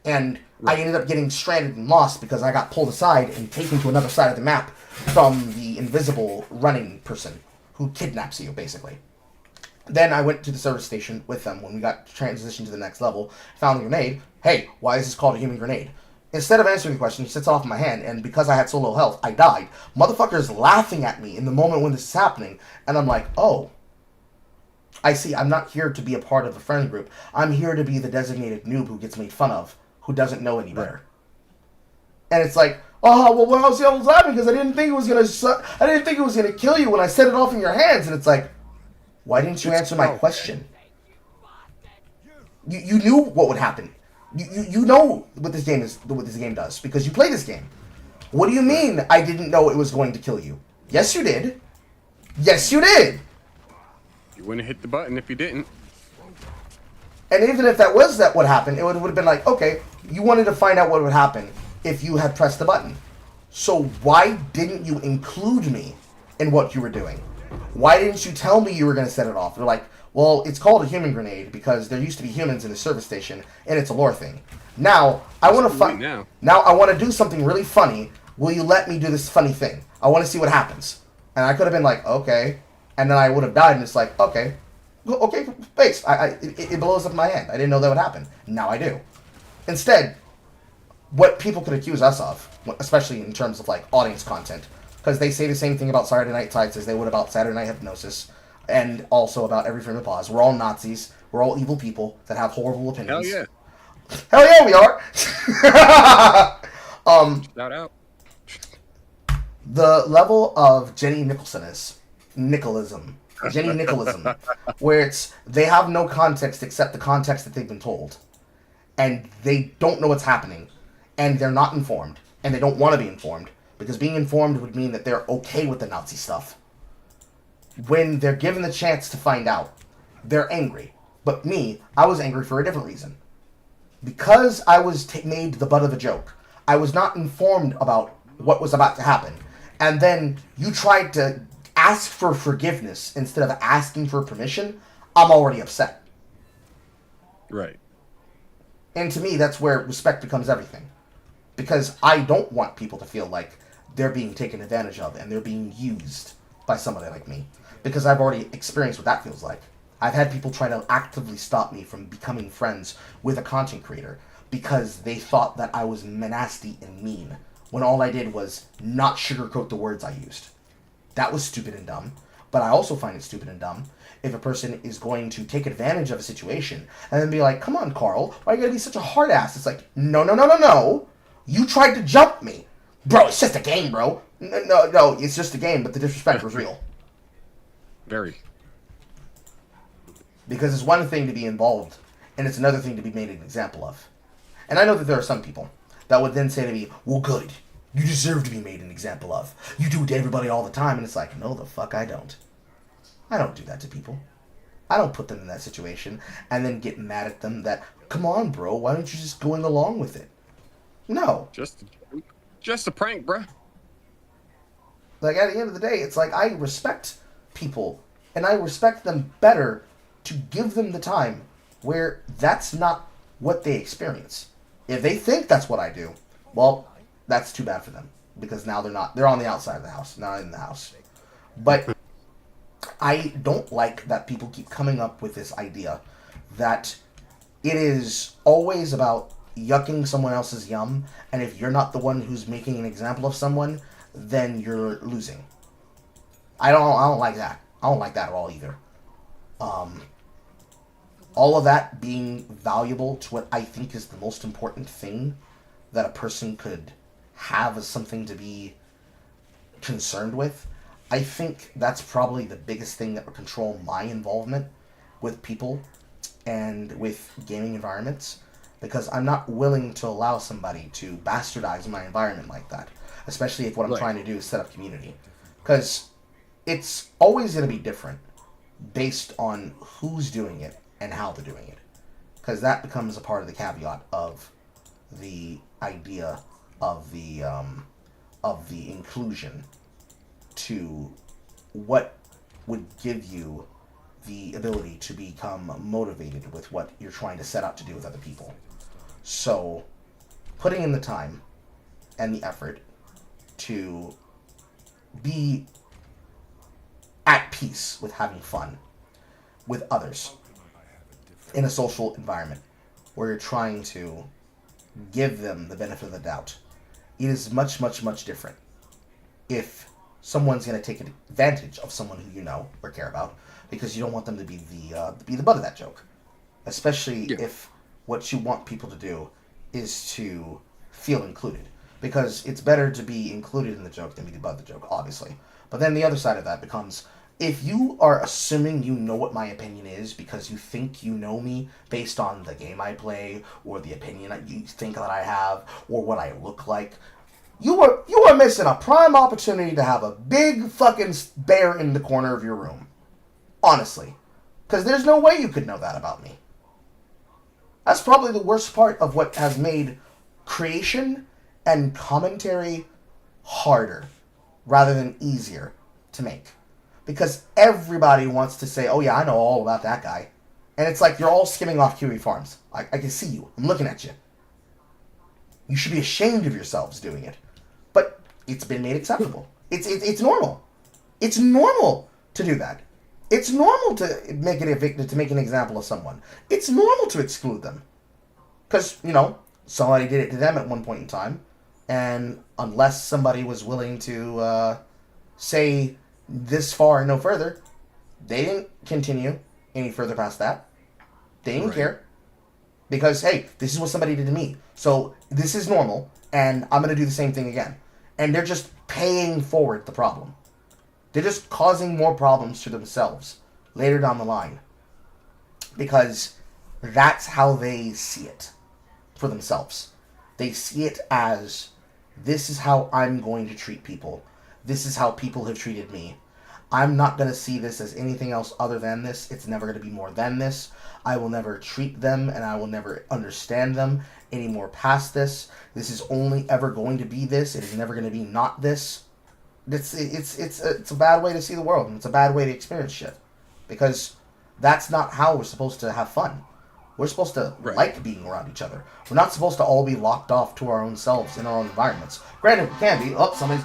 And I ended up getting stranded and lost because I got pulled aside and taken to another side of the map from the invisible running person who kidnaps you, basically. Then I went to the service station with them when we got transitioned to the next level, found the grenade. Hey, why is this called a human grenade? Instead of answering the question, he sets it off in my hand, and because I had so low health, I died. Motherfucker's laughing at me in the moment when this is happening, and I'm like, oh. I see, I'm not here to be a part of a friend group. I'm here to be the designated noob who gets made fun of, who doesn't know any better. And it's like, oh, well, I was laughing because I didn't think it was gonna kill you when I set it off in your hands. And it's like, why didn't you answer my question? You knew what would happen. You know what this game does because you play this game. What do you mean I didn't know it was going to kill you? Yes, you did. Yes, you did. You wouldn't have hit the button if you didn't. And even if that was what happened, it would have been like, okay, you wanted to find out what would happen if you had pressed the button. So why didn't you include me in what you were doing? Why didn't you tell me you were going to set it off? They're like, well, it's called a human grenade because there used to be humans in the service station, and it's a lore thing. Now, I want to Now I want to do something really funny. Will you let me do this funny thing? I want to see what happens. And I could have been like, okay. And then I would have died, and it's like, okay. Okay, based. It blows up my head. I didn't know that would happen. Now I do. Instead, what people could accuse us of, especially in terms of like audience content, because they say the same thing about Saturday Night Tights as they would about Saturday Night Hypnosis, and also about Every Frame of Pause. We're all Nazis. We're all evil people that have horrible opinions. Hell yeah. Hell yeah, we are. Shout out. The level of Jenny Nicholism, where they have no context except the context that they've been told, and they don't know what's happening, and they're not informed, and they don't want to be informed, because being informed would mean that they're okay with the Nazi stuff. When they're given the chance to find out, they're angry. But me, I was angry for a different reason. Because I was made the butt of a joke, I was not informed about what was about to happen. And then you tried to ask for forgiveness instead of asking for permission, I'm already upset. Right. And to me, that's where respect becomes everything. Because I don't want people to feel like they're being taken advantage of and they're being used by somebody like me. Because I've already experienced what that feels like. I've had people try to actively stop me from becoming friends with a content creator because they thought that I was nasty and mean, when all I did was not sugarcoat the words I used. That was stupid and dumb. But I also find it stupid and dumb if a person is going to take advantage of a situation and then be like, come on, Carl, why are you going to be such a hard ass? It's like, no. You tried to jump me. Bro, it's just a game, bro. No, it's just a game, but the disrespect was real. Very. Because it's one thing to be involved, and it's another thing to be made an example of. And I know that there are some people that would then say to me, well, good. You deserve to be made an example of. You do it to everybody all the time. And it's like, no, the fuck I don't. I don't do that to people. I don't put them in that situation and then get mad at them that, come on, bro, why don't you just going along with it? No. Just a prank, bruh. Like, at the end of the day, it's like, I respect people, and I respect them better to give them the time where that's not what they experience. If they think that's what I do, well, that's too bad for them, because now they're on the outside of the house, not in the house. But I don't like that people keep coming up with this idea that it is always about yucking someone else's yum, and if you're not the one who's making an example of someone, then you're losing. I don't like that. I don't like that at all either. All of that being valuable to what I think is the most important thing that a person could have as something to be concerned with, I think that's probably the biggest thing that would control my involvement with people and with gaming environments, because I'm not willing to allow somebody to bastardize my environment like that, especially if what I'm trying to do is set up community. Because it's always going to be different based on who's doing it and how they're doing it. Because that becomes a part of the caveat of the idea of the inclusion to what would give you the ability to become motivated with what you're trying to set out to do with other people. So, putting in the time and the effort to be at peace with having fun with others in a social environment where you're trying to give them the benefit of the doubt. It is much, much, much different if someone's going to take advantage of someone who you know or care about, because you don't want them to be the butt of that joke. Especially if what you want people to do is to feel included. Because it's better to be included in the joke than be the butt of the joke, obviously. But then the other side of that becomes, if you are assuming you know what my opinion is because you think you know me based on the game I play or the opinion that you think that I have or what I look like, you are missing a prime opportunity to have a big fucking bear in the corner of your room. Honestly. Because there's no way you could know that about me. That's probably the worst part of what has made creation and commentary harder rather than easier to make. Because everybody wants to say, oh yeah, I know all about that guy. And it's like you're all skimming off Kiwi Farms. I can see you. I'm looking at you. You should be ashamed of yourselves doing it. But it's been made acceptable. It's normal. It's normal to do that. It's normal to make an example of someone. It's normal to exclude them. Because, somebody did it to them at one point in time. And unless somebody was willing to say this far and no further, they didn't continue any further past that. They didn't care. Because, hey, this is what somebody did to me. So this is normal, and I'm going to do the same thing again. And they're just paying forward the problem. They're just causing more problems to themselves later down the line. Because that's how they see it for themselves. They see it as, this is how I'm going to treat people. This is how people have treated me. I'm not going to see this as anything else other than this. It's never going to be more than this. I will never treat them and I will never understand them any more past this. This is only ever going to be this. It is never going to be not this. It's a bad way to see the world, and it's a bad way to experience shit. Because that's not how we're supposed to have fun. We're supposed to like being around each other. We're not supposed to all be locked off to our own selves in our own environments. Granted, we can be. Oh, someone's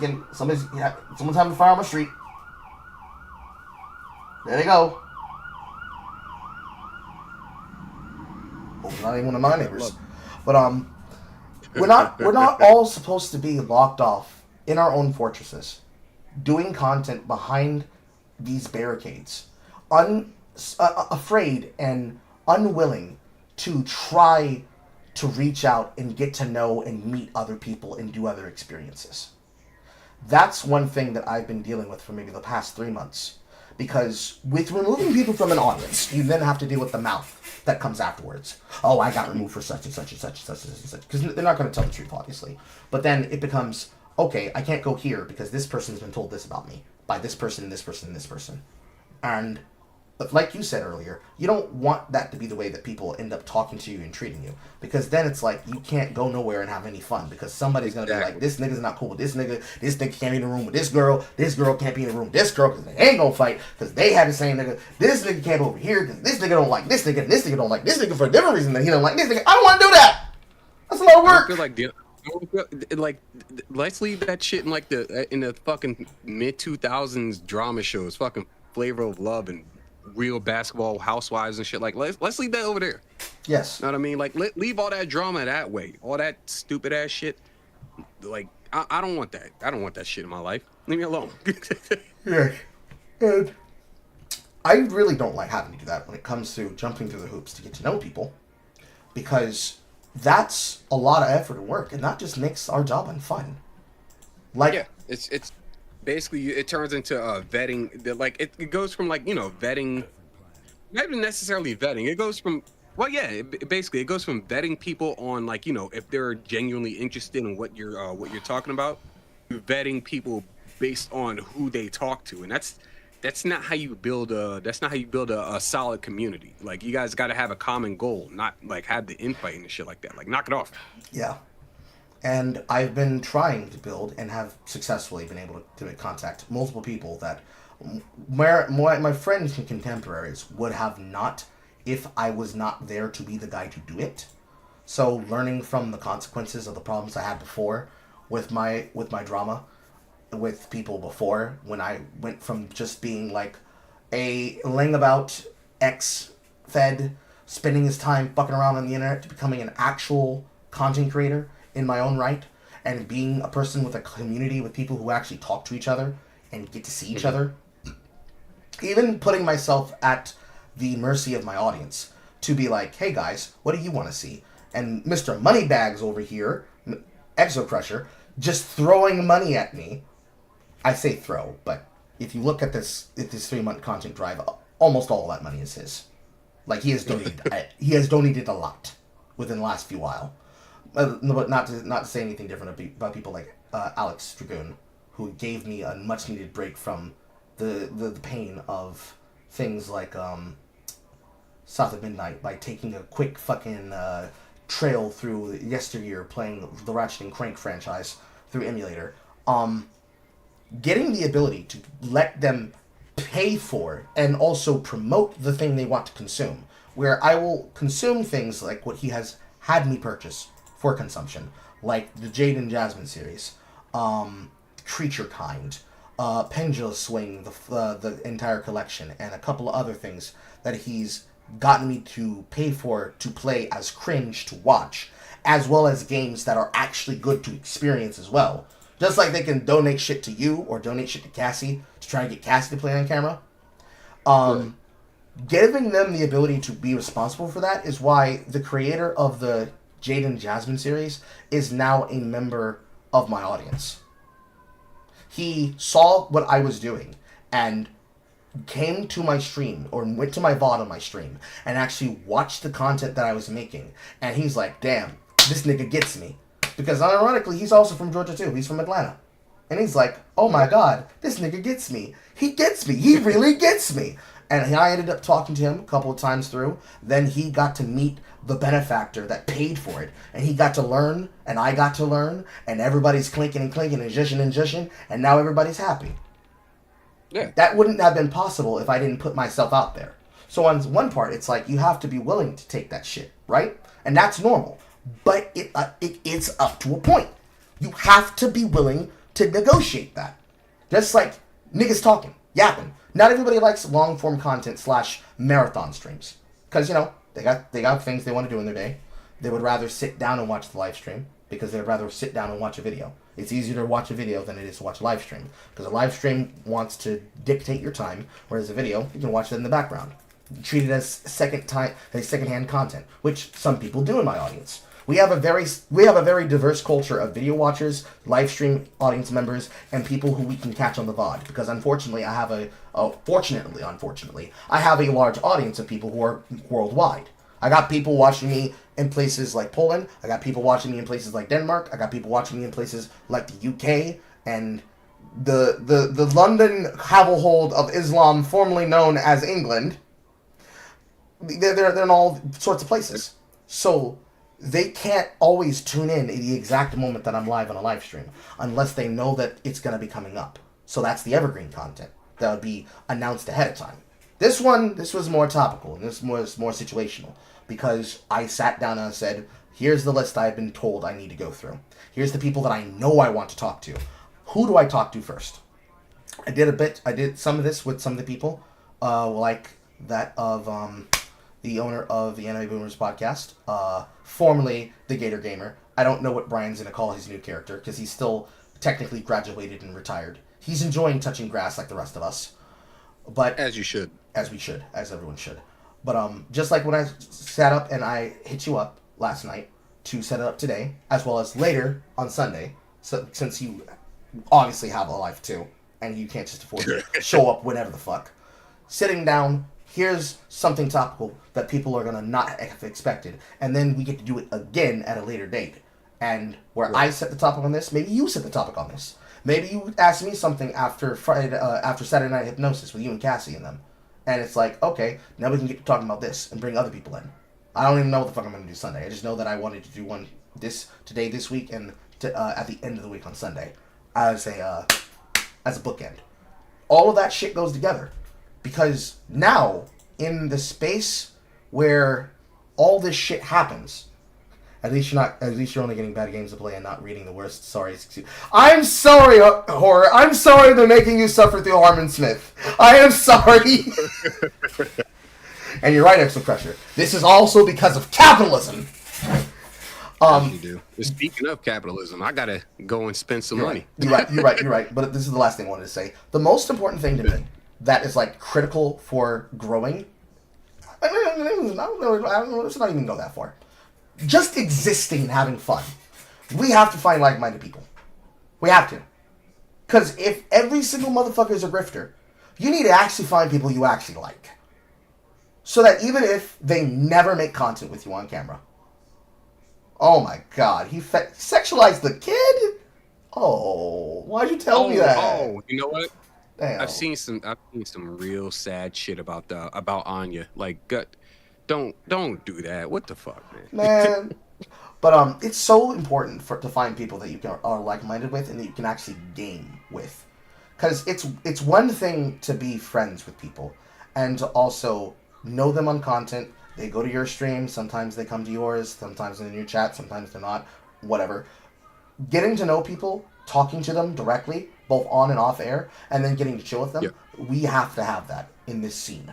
having a fire on the street. There they go. Oh, not even one of my neighbors. But we're not all supposed to be locked off in our own fortresses, doing content behind these barricades, afraid and unwilling to try to reach out and get to know and meet other people and do other experiences. That's one thing that I've been dealing with for maybe the past 3 months. Because with removing people from an audience, you then have to deal with the mouth that comes afterwards. Oh, I got removed for such and such and such and such and such. Because they're not going to tell the truth, obviously. But then it becomes, okay, I can't go here because this person's been told this about me. By this person and this person and this person. And like you said earlier, you don't want that to be the way that people end up talking to you and treating you. Because then it's like, you can't go nowhere and have any fun. Because somebody's going to be like, this nigga's not cool with this nigga can't be in the room with this girl can't be in the room with this girl because they ain't going to fight because they had the same nigga. This nigga can't go over here because this nigga don't like this nigga and this nigga don't like this nigga for a different reason than he don't like this nigga. I don't want to do that. That's a lot of work. Let's leave that shit in the fucking mid 2000s drama shows, fucking Flavor of Love and Real Basketball Housewives and shit. Like, let's leave that over there. Yes. Know what I mean? Like, leave all that drama that way. All that stupid ass shit. Like, I don't want that. I don't want that shit in my life. Leave me alone. Yeah. And I really don't like having to do that when it comes to jumping through the hoops to get to know people. Because that's a lot of effort and work, and that just makes our job unfun. Like, yeah, it's basically, it turns into vetting. Like, it goes from, like, vetting, not even necessarily vetting. It goes from, well, yeah, basically it goes from vetting people on, like, if they're genuinely interested in what you're talking about, to vetting people based on who they talk to, and that's not how you build a solid community. Like, you guys got to have a common goal, not like have the infight and shit like that. Like, knock it off. Yeah. And I've been trying to build and have successfully been able to make contact multiple people that my friends and contemporaries would have not if I was not there to be the guy to do it. So learning from the consequences of the problems I had before with my drama with people before, when I went from just being like a laying about ex-fed, spending his time fucking around on the internet, to becoming an actual content creator in my own right, and being a person with a community with people who actually talk to each other and get to see each other. Even putting myself at the mercy of my audience to be like, hey guys, what do you want to see? And Mr. Moneybags over here, Exocrusher, just throwing money at me. I say throw, but if you look at this 3-month content drive, almost all of that money is his. Like, he has donated a lot within the last few while. But not to say anything different about people like Alex Dragoon, who gave me a much needed break from the pain of things like South of Midnight by taking a quick fucking trail through yesteryear playing the Ratchet and Crank franchise through emulator. Getting the ability to let them pay for and also promote the thing they want to consume, where I will consume things like what he has had me purchase for consumption, like the Jade and Jasmine series, Creature Kind, Pendulum Swing, the entire collection, and a couple of other things that he's gotten me to pay for to play as cringe to watch, as well as games that are actually good to experience as well. Just like they can donate shit to you or donate shit to Cassie to try and get Cassie to play on camera. Right. Giving them the ability to be responsible for that is why the creator of the Jade and Jasmine series is now a member of my audience. He saw what I was doing and came to my stream or went to my VOD on my stream and actually watched the content that I was making. And he's like, damn, this nigga gets me. Because ironically, he's also from Georgia too. He's from Atlanta. And he's like, oh my god, this nigga gets me. He gets me. He really gets me. And I ended up talking to him a couple of times through. Then he got to meet the benefactor that paid for it. And he got to learn, and I got to learn, and everybody's clinking and clinking and zhushing, and now everybody's happy. Yeah. That wouldn't have been possible if I didn't put myself out there. So on one part, it's like you have to be willing to take that shit, right? And that's normal. But it's up to a point. You have to be willing to negotiate that. Just like niggas talking, yapping. Not everybody likes long form content / marathon streams. Because, you know, they got things they want to do in their day. They would rather sit down and watch the live stream because they'd rather sit down and watch a video. It's easier to watch a video than it is to watch a live stream. Because a live stream wants to dictate your time, whereas a video, you can watch it in the background. Treat it as secondhand content, which some people do in my audience. We have a very diverse culture of video watchers, live stream audience members, and people who we can catch on the VOD. Because unfortunately, unfortunately, I have a large audience of people who are worldwide. I got people watching me in places like Poland. I got people watching me in places like Denmark. I got people watching me in places like the UK and the London cavalhold of Islam, formerly known as England. They're in all sorts of places. So they can't always tune in at the exact moment that I'm live on a live stream unless they know that it's going to be coming up. So that's the evergreen content that would be announced ahead of time. This was more topical and this was more situational because I sat down and I said, here's the list I've been told I need to go through. Here's the people that I know I want to talk to. Who do I talk to first? I did some of this with some of the people, like that of the owner of the Anime Boomers podcast, formerly the Gator Gamer. I don't know what Brian's going to call his new character because he's still technically graduated and retired. He's enjoying touching grass like the rest of us. But As you should. As we should. As everyone should. But just like when I sat up and I hit you up last night to set it up today, as well as later on Sunday, so, since you obviously have a life too, and you can't just afford to show up whenever the fuck. Sitting down, here's something topical that people are going to not have expected, and then we get to do it again at a later date. And where I set the topic on this, maybe you set the topic on this. Maybe you ask me something after Saturday Night Hypnosis with you and Cassie and them. And it's like, okay, now we can get to talking about this and bring other people in. I don't even know what the fuck I'm going to do Sunday. I just know that I wanted to do one this week, and at the end of the week on Sunday as a bookend. All of that shit goes together. Because now, in the space where all this shit happens, at least you're only getting bad games to play and not reading the worst. Sorry. I'm sorry, horror. I'm sorry they're making you suffer through Harmon Smith. I am sorry. And you're right, Exo Crusher. This is also because of capitalism. You do. Speaking of capitalism, I gotta go and spend some money. You're right. But this is the last thing I wanted to say. The most important thing to me that is like critical for growing. I don't know. Let's not even go that far. Just existing and having fun. We have to find like-minded people. We have to. Because if every single motherfucker is a grifter, you need to actually find people you actually like. So that even if they never make content with you on camera. Oh my god, he sexualized the kid? Oh, why'd you tell me that? Oh, you know what? Damn. I've seen some real sad shit about Anya. Like, don't do that. What the fuck, man? But it's so important to find people that you are like-minded with and that you can actually game with, because it's one thing to be friends with people and to also know them on content. They go to your stream. Sometimes they come to yours. Sometimes they're in your chat. Sometimes they're not. Whatever. Getting to know people, talking to them directly, both on and off air, and then getting to chill with them. Yep. We have to have that in this scene.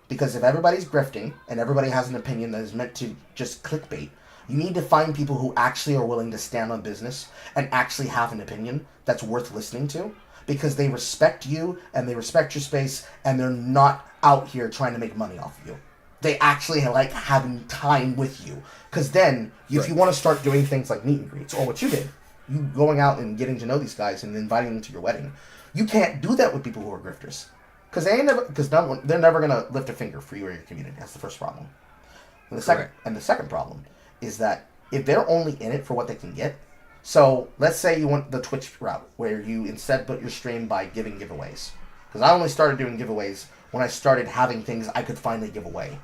Because if everybody's grifting and everybody has an opinion that is meant to just clickbait, you need to find people who actually are willing to stand on business and actually have an opinion that's worth listening to, because they respect you and they respect your space, and they're not out here trying to make money off of you. They actually like having time with you. Because then, if you want to start doing things like meet and greets, or what you did, you going out and getting to know these guys and inviting them to your wedding, you can't do that with people who are grifters. Because they're never gonna lift a finger for you or your community. That's the first problem. And the second problem is that if they're only in it for what they can get. So let's say you went the Twitch route, where you instead put your stream by giving giveaways. Because I only started doing giveaways when I started having things I could finally give away.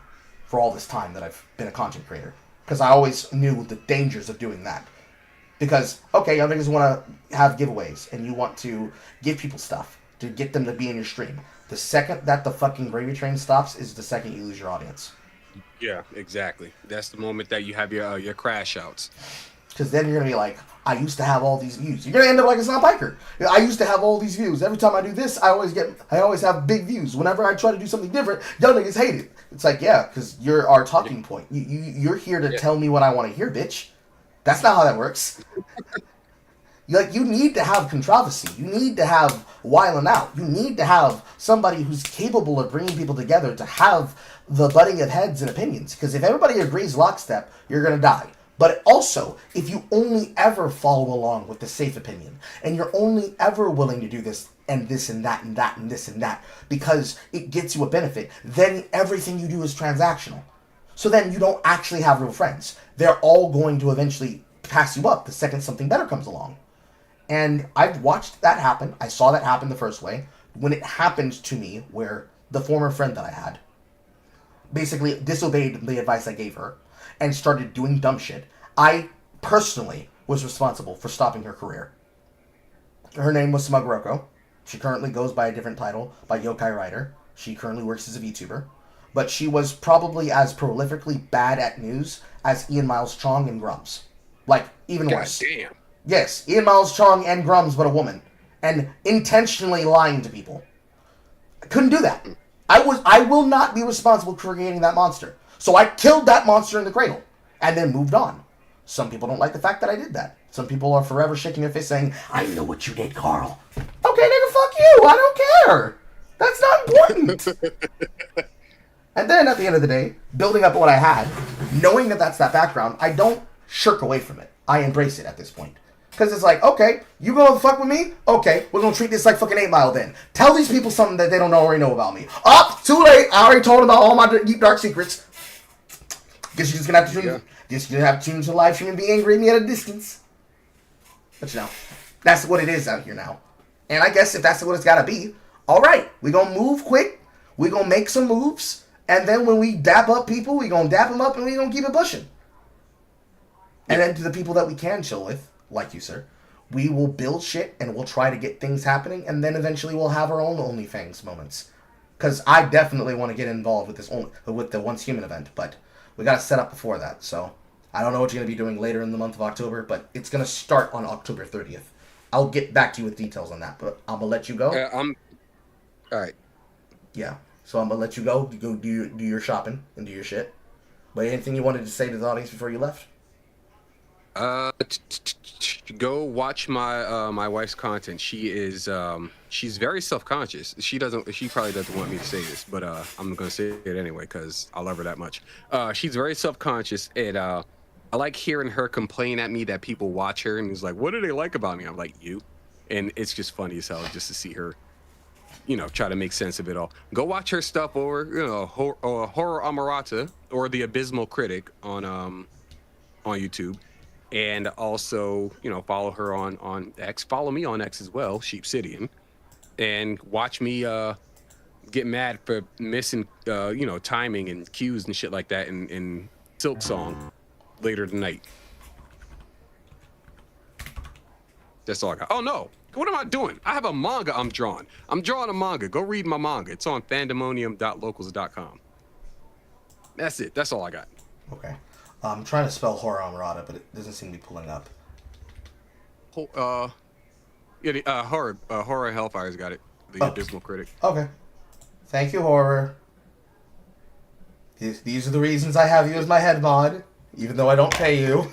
For all this time that I've been a content creator, because I always knew the dangers of doing that. Because okay, y'all niggas want to have giveaways and you want to give people stuff to get them to be in your stream. The second that the fucking gravy train stops is the second you lose your audience. Yeah, exactly. That's the moment that you have your crash outs. Because then you're gonna be like, I used to have all these views. You're gonna end up like a Snob Biker. I used to have all these views. Every time I do this, I always have big views. Whenever I try to do something different, y'all niggas hate it. It's like, yeah, because you're our talking point. You're here to tell me what I want to hear, bitch. That's not how that works. You need to have controversy. You need to have whiling out. You need to have somebody who's capable of bringing people together to have the butting of heads and opinions. Because if everybody agrees lockstep, you're going to die. But also, if you only ever follow along with the safe opinion, and you're only ever willing to do this and this and that and that and this and that, because it gets you a benefit, then everything you do is transactional. So then you don't actually have real friends. They're all going to eventually pass you up the second something better comes along. And I've watched that happen. I saw that happen the first way. When it happened to me, where the former friend that I had basically disobeyed the advice I gave her and started doing dumb shit, I personally was responsible for stopping her career. Her name was Smug Roko. She currently goes by a different title, by Yokai Rider. She currently works as a VTuber. But she was probably as prolifically bad at news as Ian Miles Chong and Grums. Like, even worse. Damn. Yes, Ian Miles Chong and Grums, but a woman. And intentionally lying to people. I couldn't do that. I will not be responsible for creating that monster. So I killed that monster in the cradle. And then moved on. Some people don't like the fact that I did that. Some people are forever shaking their fist saying, I know what you did, Carl. Okay, nigga, fuck you. I don't care. That's not important. And then at the end of the day, building up what I had, knowing that that's that background, I don't shirk away from it. I embrace it at this point. Because it's like, okay, you gonna fuck with me? Okay, we're gonna treat this like fucking 8 Mile then. Tell these people something that they don't already know about me. Up, too late. I already told them about all my deep dark secrets. Guess you're just gonna have to tune. Guess you're gonna have to tune to the live stream and be angry at me at a distance. But you know, that's what it is out here now. And I guess if that's what it's gotta be, all right, we gonna move quick. We gonna make some moves, and then when we dap up people, we gonna dap them up, and we gonna keep it pushing. And then to the people that we can chill with, like you, sir, we will build shit and we'll try to get things happening, and then eventually we'll have our own OnlyFans moments. Because I definitely want to get involved with the Once Human event, but we got to set up before that. So I don't know what you're going to be doing later in the month of October, but it's going to start on October 30th. I'll get back to you with details on that, but I'm going to let you go. All right. Yeah, so I'm going to let you go. You go do your shopping and do your shit. But anything you wanted to say to the audience before you left? Go watch my wife's content. She is she's very self-conscious. She probably doesn't want me to say this, but I'm gonna say it anyway because I love her that much. She's very self-conscious, and I like hearing her complain at me that people watch her and he's like, what do they like about me? I'm like, you. And it's just funny as hell just to see her, try to make sense of it all. Go watch her stuff, or Horror Amarata or The Abysmal Critic on YouTube. And also, follow her on X. Follow me on X as well, Sheepsidian. And watch me get mad for missing, timing and cues and shit like that in Silk Song later tonight. That's all I got. Oh, no. What am I doing? I have a manga I'm drawing. I'm drawing a manga. Go read my manga. It's on fandemonium.locals.com. That's it. That's all I got. Okay. I'm trying to spell Horror Amarata, but it doesn't seem to be pulling up. Yeah, the, horror Hellfire's got it. The Oh, Abysmal Critic. okay. Thank you, horror. These are the reasons I have you as my head mod, even though I don't pay you.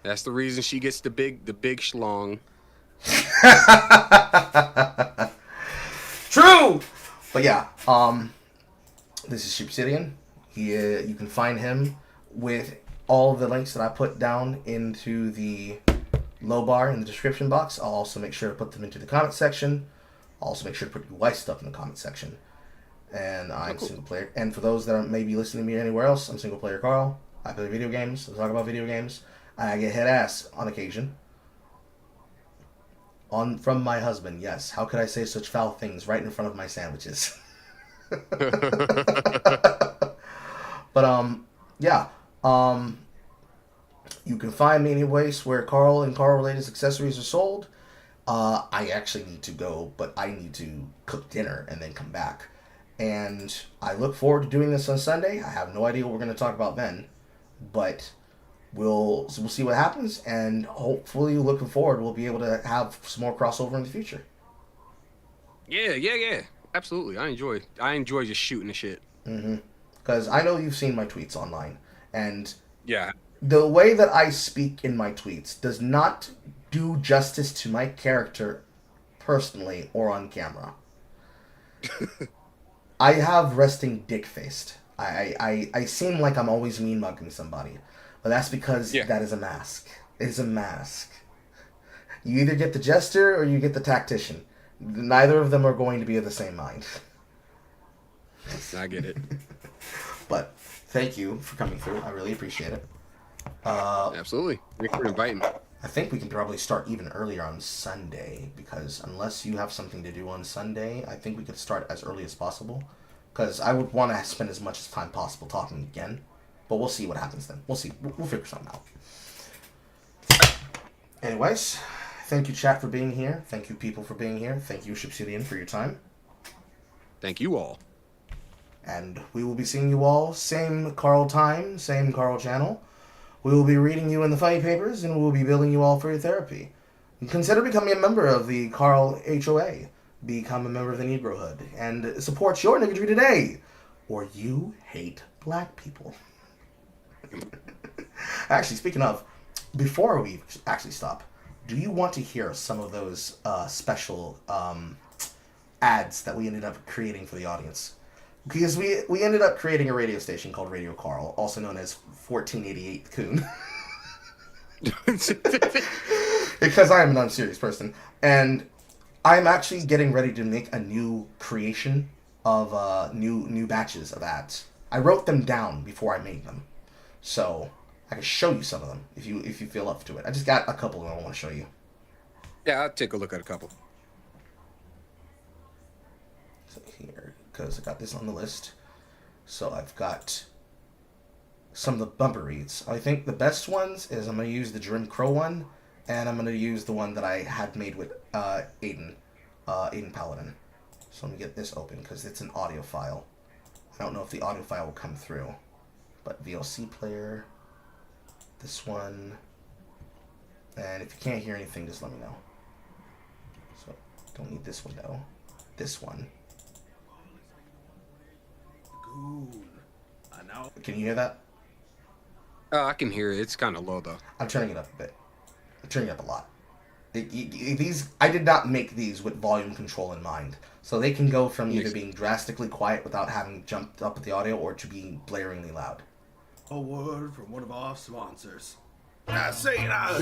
That's the reason she gets the big schlong. True. But yeah, this is Sheepsidian. You can find him with all of the links that I put down into the low bar in the description box. I'll also make sure to put them into the comment section. I'll also make sure to put your wife's stuff in the comment section. And I'm cool. single player. And for those that may be listening to me anywhere else, I'm single player Carl. I play video games. I talk about video games. I get head ass on occasion. From my husband, yes. How could I say such foul things right in front of my sandwiches? But yeah. You can find me anyways where Carl and Carl related accessories are sold. I actually need to go, but I need to cook dinner and then come back. And I look forward to doing this on Sunday. I have no idea what we're going to talk about then, but we'll see what happens, and hopefully, looking forward, we'll be able to have some more crossover in the future. Yeah. Absolutely. I enjoy just shooting the shit. Because I know you've seen my tweets online, and Yeah. the way that I speak in my tweets does not do justice to my character personally or on camera. I have resting dick faced. I seem like I'm always mean mugging somebody, but that's because that is a mask. It's a mask. You either get the jester or you get the tactician. Neither of them are going to be of the same mind. I get it. But thank you for coming through. I really appreciate it. Absolutely. Thanks for inviting me. I think we can probably start even earlier on Sunday, because unless you have something to do on Sunday, I think we could start as early as possible, because I would want to spend as much time possible talking again, but we'll see what happens then. We'll see. We'll figure something out. Anyways, thank you, chat, for being here. Thank you, people, for being here. Thank you, Sheepsidian, for your time. Thank you all. And we will be seeing you all same Carl time, same Carl channel. We will be reading you in the funny papers, and we will be billing you all for your therapy. Consider becoming a member of the Carl HOA. Become a member of the Negrohood. And support your niggardry today. Or you hate black people. Actually, speaking of, before we actually stop, do you want to hear some of those special ads that we ended up creating for the audience? Because we ended up creating a radio station called Radio Carl, also known as 1488 Coon. Because I am an unserious person. And I'm actually getting ready to make a new creation of new batches of ads. I wrote them down before I made them. So I can show you some of them if you feel up to it. I just got a couple that I want to show you. Yeah, I'll take a look at a couple. So here, because I got this on the list. So I've got some of the bumper reads. I think the best ones is I'm going to use the Jim Crow one, and I'm going to use the one that I had made with Aiden Paladin. So let me get this open because it's an audio file. I don't know if the audio file will come through, but VLC player, this one, and if you can't hear anything, just let me know. So don't need this one though. This one. Can you hear that? I can hear it. It's kind of low though. I'm turning it up a bit. I'm turning it up a lot. These I did not make these with volume control in mind, so they can go from either being drastically quiet without having jumped up with the audio, or to being blaringly loud. A word from one of our sponsors. I say, are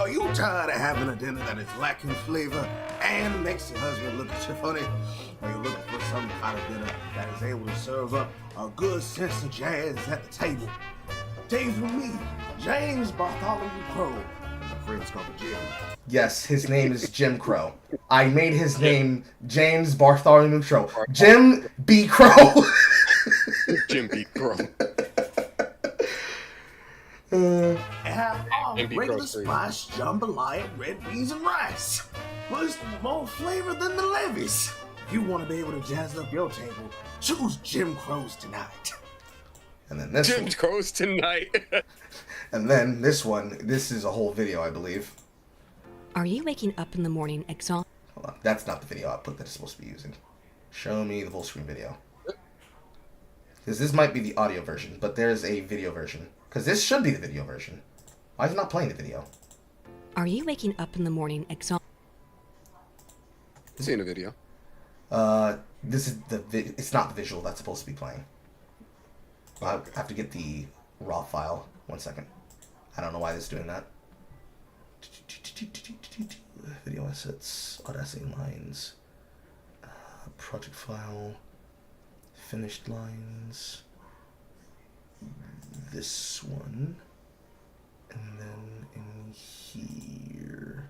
you tired of having a dinner that is lacking flavor and makes your husband look at you funny? Are you looking for some kind of dinner that is able to serve up a good sense of jazz at the table? James with me, James Bartholomew Crow. My friend's called Jim. Yes, his name is Jim Crow. I made his name James Bartholomew Crow. Jim B. Crow. Jim B. Crow. Have our regular spice jambalaya, red beans, and rice. Plus, more flavor than the levies. If you want to be able to jazz up your table, choose Jim Crow's tonight. And then this Jim Crow's tonight. And then this one, this is a whole video, I believe. Are you waking up in the morning exhausted? Hold on. That's not the video output that it's supposed to be using. Show me the full screen video. Because this might be the audio version, but there's a video version. Because this should be the video version. Why is it not playing the video? Are you waking up in the morning exhausted? Seeing the video. This is it's not the visual that's supposed to be playing. I have to get the raw file. 1 second. I don't know why it's doing that. Video assets, Audacity lines, project file, finished lines, this one, and then in here.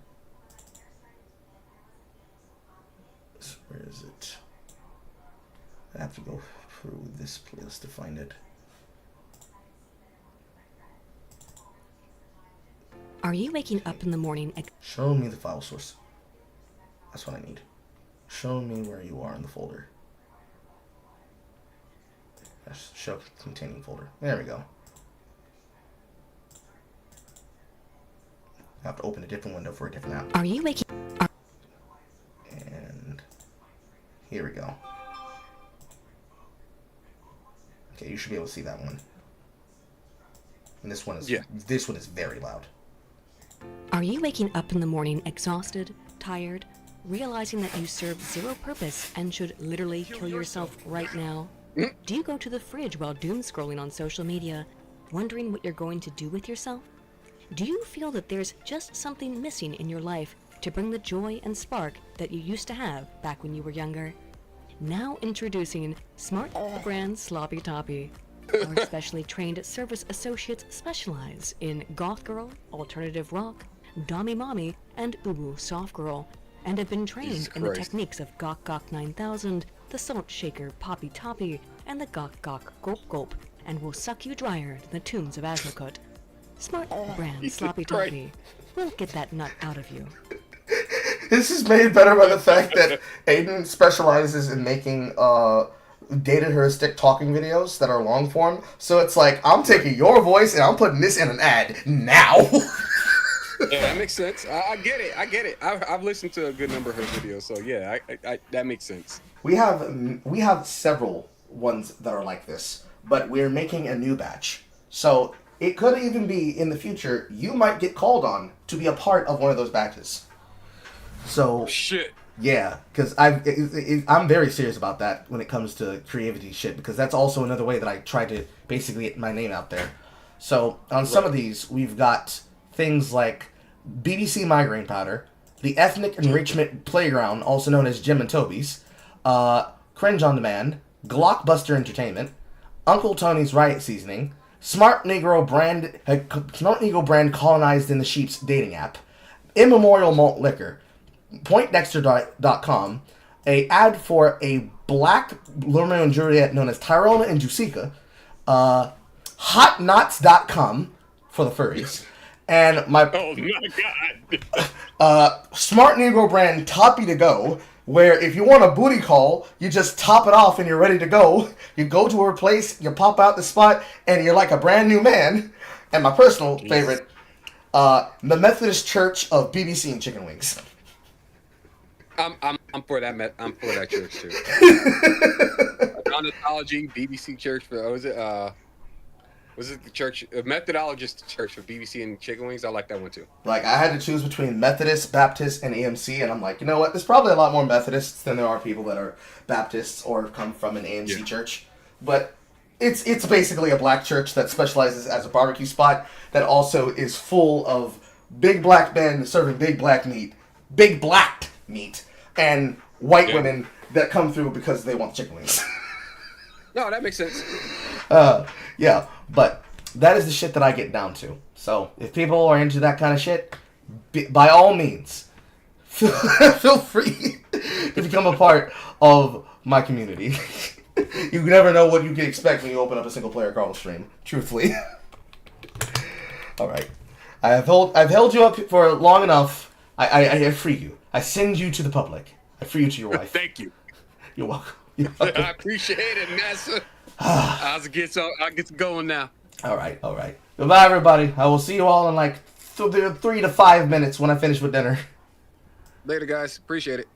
So where is it? I have to go through this playlist to find it. Are you waking up in the morning? Show me the file source. That's what I need. Show me where you are in the folder. Yes, show containing folder. There we go. I have to open a different window for a different app. Are you waking? And here we go. Okay, you should be able to see that one. And this one is very loud. Are you waking up in the morning exhausted, tired, realizing that you serve zero purpose and should literally kill yourself right now? Do you go to the fridge while doom scrolling on social media, wondering what you're going to do with yourself? Do you feel that there's just something missing in your life to bring the joy and spark that you used to have back when you were younger? Now introducing Smart Brand Sloppy Toppy. Our specially trained service associates specialize in goth girl, alternative rock, dommy mommy, and uwu soft girl, and have been trained in the techniques of Gok Gok 9000, the Salt Shaker Poppy Toppy, and the Gok Gok Gulp Gulp, and will suck you drier than the tunes of Azmakut. Smart Brand Sloppy Toppy. We'll get that nut out of you. This is made better by the fact that Aiden specializes in making data heuristic talking videos that are long form. So it's like, I'm taking your voice and I'm putting this in an ad now. Yeah, that makes sense. I get it. I've listened to a good number of her videos, so yeah, I that makes sense. We have several ones that are like this, but we're making a new batch. So it could even be in the future, you might get called on to be a part of one of those batches. So Shit. yeah, because I'm very serious about that when it comes to creativity shit, because that's also another way that I try to basically get my name out there. So on some of these, we've got things like BBC Migraine Powder, the Ethnic Enrichment Playground, also known as Jim and Toby's, Cringe on Demand, Glockbuster Entertainment, Uncle Tony's Riot Seasoning, Smart Negro brand colonized in the Sheep's dating app, Immemorial Malt Liquor, PointDexter.com, a ad for a black Romeo and Juliet known as Tyrone and Jusica, HotKnots.com for the furries, and my Smart Negro brand Toppy to Go, where if you want a booty call, you just top it off and you're ready to go. You go to her place, you pop out the spot, and you're like a brand new man. And my personal favorite, the Methodist Church of BBC and Chicken Wings. I'm for that. I'm for that church too. Methodology, BBC Church for was it the church Methodologist Church for BBC and Chicken Wings? I like that one too. Like, I had to choose between Methodist, Baptist, and AMC, and I'm like, you know what? There's probably a lot more Methodists than there are people that are Baptists or come from an AMC church. But it's basically a black church that specializes as a barbecue spot that also is full of big black men serving big black meat, and white women that come through because they want chicken wings. No, that makes sense. Yeah, but that is the shit that I get down to. So if people are into that kind of shit, by all means, feel free to become a part of my community. You never know what you can expect when you open up a single player Carl stream, truthfully. All right. I've held you up for long enough. I free you. I send you to the public. I free you to your wife. Thank you. You're welcome. I appreciate it, NASA. I'll get going now. All right. Goodbye, everybody. I will see you all in like 3 to 5 minutes when I finish with dinner. Later, guys. Appreciate it.